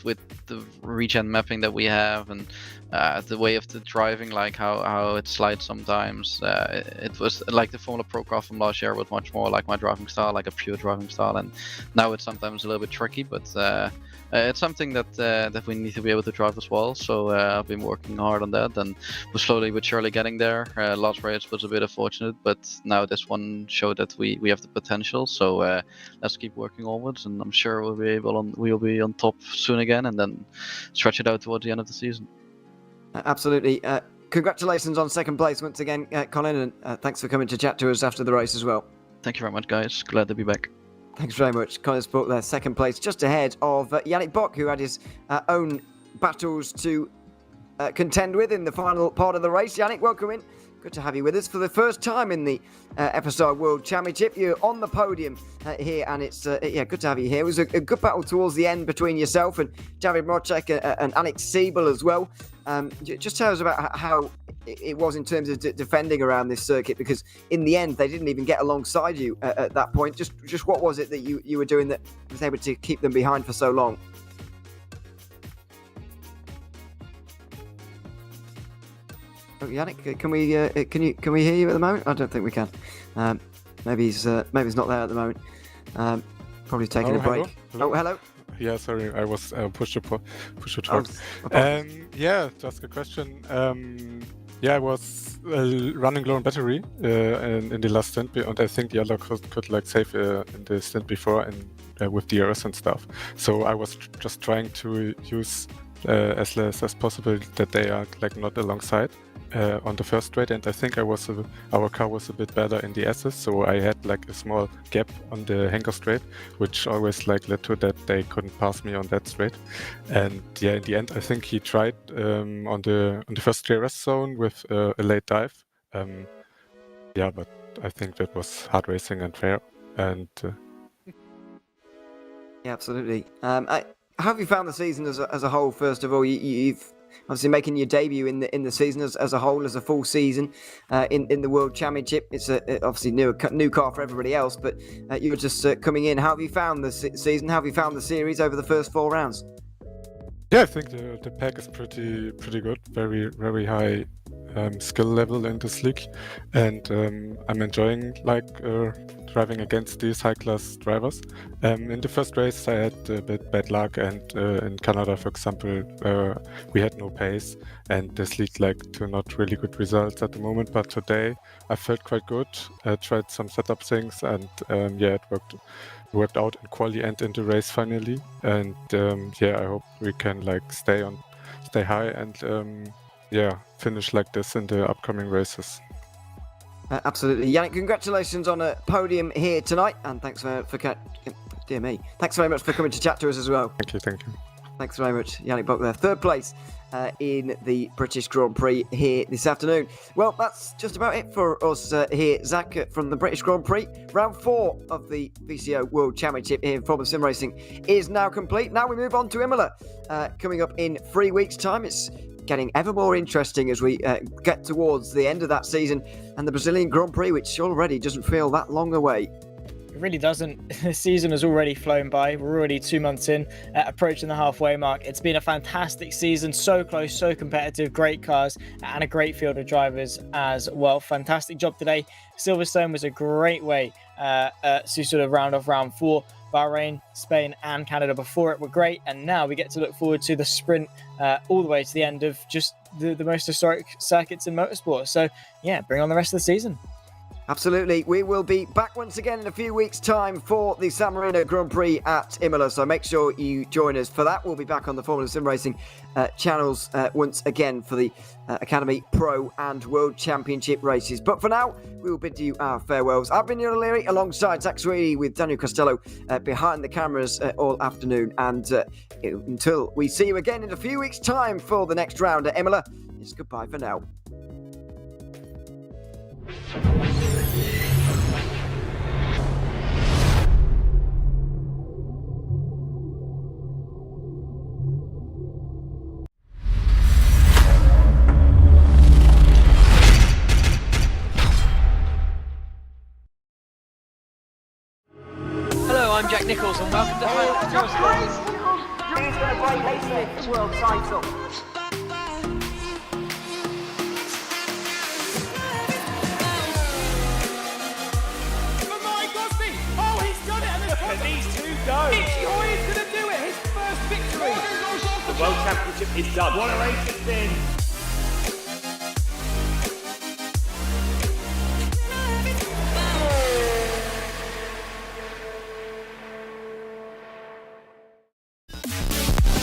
the regen mapping that we have and the way of the driving, like how it slides sometimes. It was like the Formula Pro car from last year was much more like my driving style, like a pure driving style, and now it's sometimes a little bit tricky, but it's something that we need to be able to drive as well. So I've been working hard on that, and we're slowly but surely getting there. Last race was a bit unfortunate, but now this one showed that we have the potential. So let's keep working onwards, and I'm sure we'll be on top soon again, and then stretch it out towards the end of the season. Absolutely. Congratulations on second place once again, Colin, and thanks for coming to chat to us after the race as well. Thank you very much, guys. Glad to be back. Thanks very much. Colin Spook there, second place, just ahead of Yannick Bock, who had his own battles to contend with in the final part of the race. Yannick, welcome in. Good to have you with us for the first time in the FSR World Championship. You're on the podium here, and it's good to have you here. It was a good battle towards the end between yourself and David Mrocek and Alex Siebel as well. Just tell us about how it was in terms of defending around this circuit, because in the end they didn't even get alongside you at that point. Just what was it that you were doing that was able to keep them behind for so long? Oh, Yannick, can we hear you at the moment? I don't think we can. Maybe he's not there at the moment. Probably taking a break. Hello? Oh, hello. Yeah, sorry, I was push to talk. Just a question. I was running low on battery in the last stint, and I think the other could like save in the stint before and with DRS and stuff. So I was just trying to use as less as possible that they are like not alongside on the first straight, and I think our car was a bit better in the S's, so I had like a small gap on the Henker straight, which always like led to that they couldn't pass me on that straight. And yeah, in the end, I think he tried on the first DRS zone with a late dive. But I think that was hard racing and fair. And Yeah, absolutely. How have you found the season as a whole? First of all, you've obviously making your debut in the season as a whole, as a full season in the World Championship. It's obviously new car for everybody else, but you were just coming in. How have you found the season? How have you found the series over the first 4 rounds? yeah, I think the pack is pretty good. Very very high skill level in this league, and I'm enjoying driving against these high-class drivers. In the first race, I had a bit bad luck, and in Canada, for example, we had no pace, and this led to not really good results at the moment. But today, I felt quite good. I tried some setup things, and it worked out in quali and in the race finally. And I hope we can stay high and finish like this in the upcoming races. Absolutely. Yannick, congratulations on a podium here tonight, and thanks dear me. Thanks very much for coming to chat to us as well. Thank you. Thanks very much, Yannick Bock there. Third place in the British Grand Prix here this afternoon. Well, that's just about it for us here, Zach, from the British Grand Prix. Round 4 of the VCO World Championship here in Formula Sim Racing is now complete. Now we move on to Imola, coming up in 3 weeks' time. It's getting ever more interesting as we get towards the end of that season, and the Brazilian Grand Prix, which already doesn't feel that long away. It really doesn't. The season has already flown by. We're already 2 months in, approaching the halfway mark. It's been a fantastic season, so close, so competitive, great cars, and a great field of drivers as well. Fantastic job today. Silverstone was a great way to sort of round off round 4. Bahrain, Spain and Canada before it were great, and now we get to look forward to the sprint all the way to the end of just the most historic circuits in motorsport. So yeah, bring on the rest of the season. Absolutely. We will be back once again in a few weeks' time for the San Marino Grand Prix at Imola, so make sure you join us for that. We'll be back on the Formula Sim Racing channels once again for the Academy Pro and World Championship races. But for now, we will bid you our farewells. I've been Ewan O'Leary alongside Zach Sweeney with Daniel Costello behind the cameras all afternoon. And until we see you again in a few weeks' time for the next round at Imola, it's goodbye for now. Hello, I'm Jack Nichols and welcome to Who's going to break Haystack's world title? For my Gosby! Oh, he's done it! And Look at these two go. he's going to do it! His first victory! The World Championship is done. What a race it's been.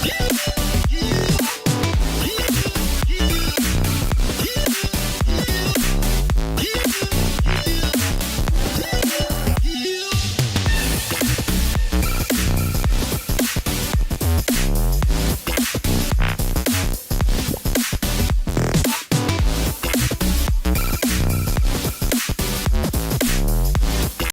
Yeah.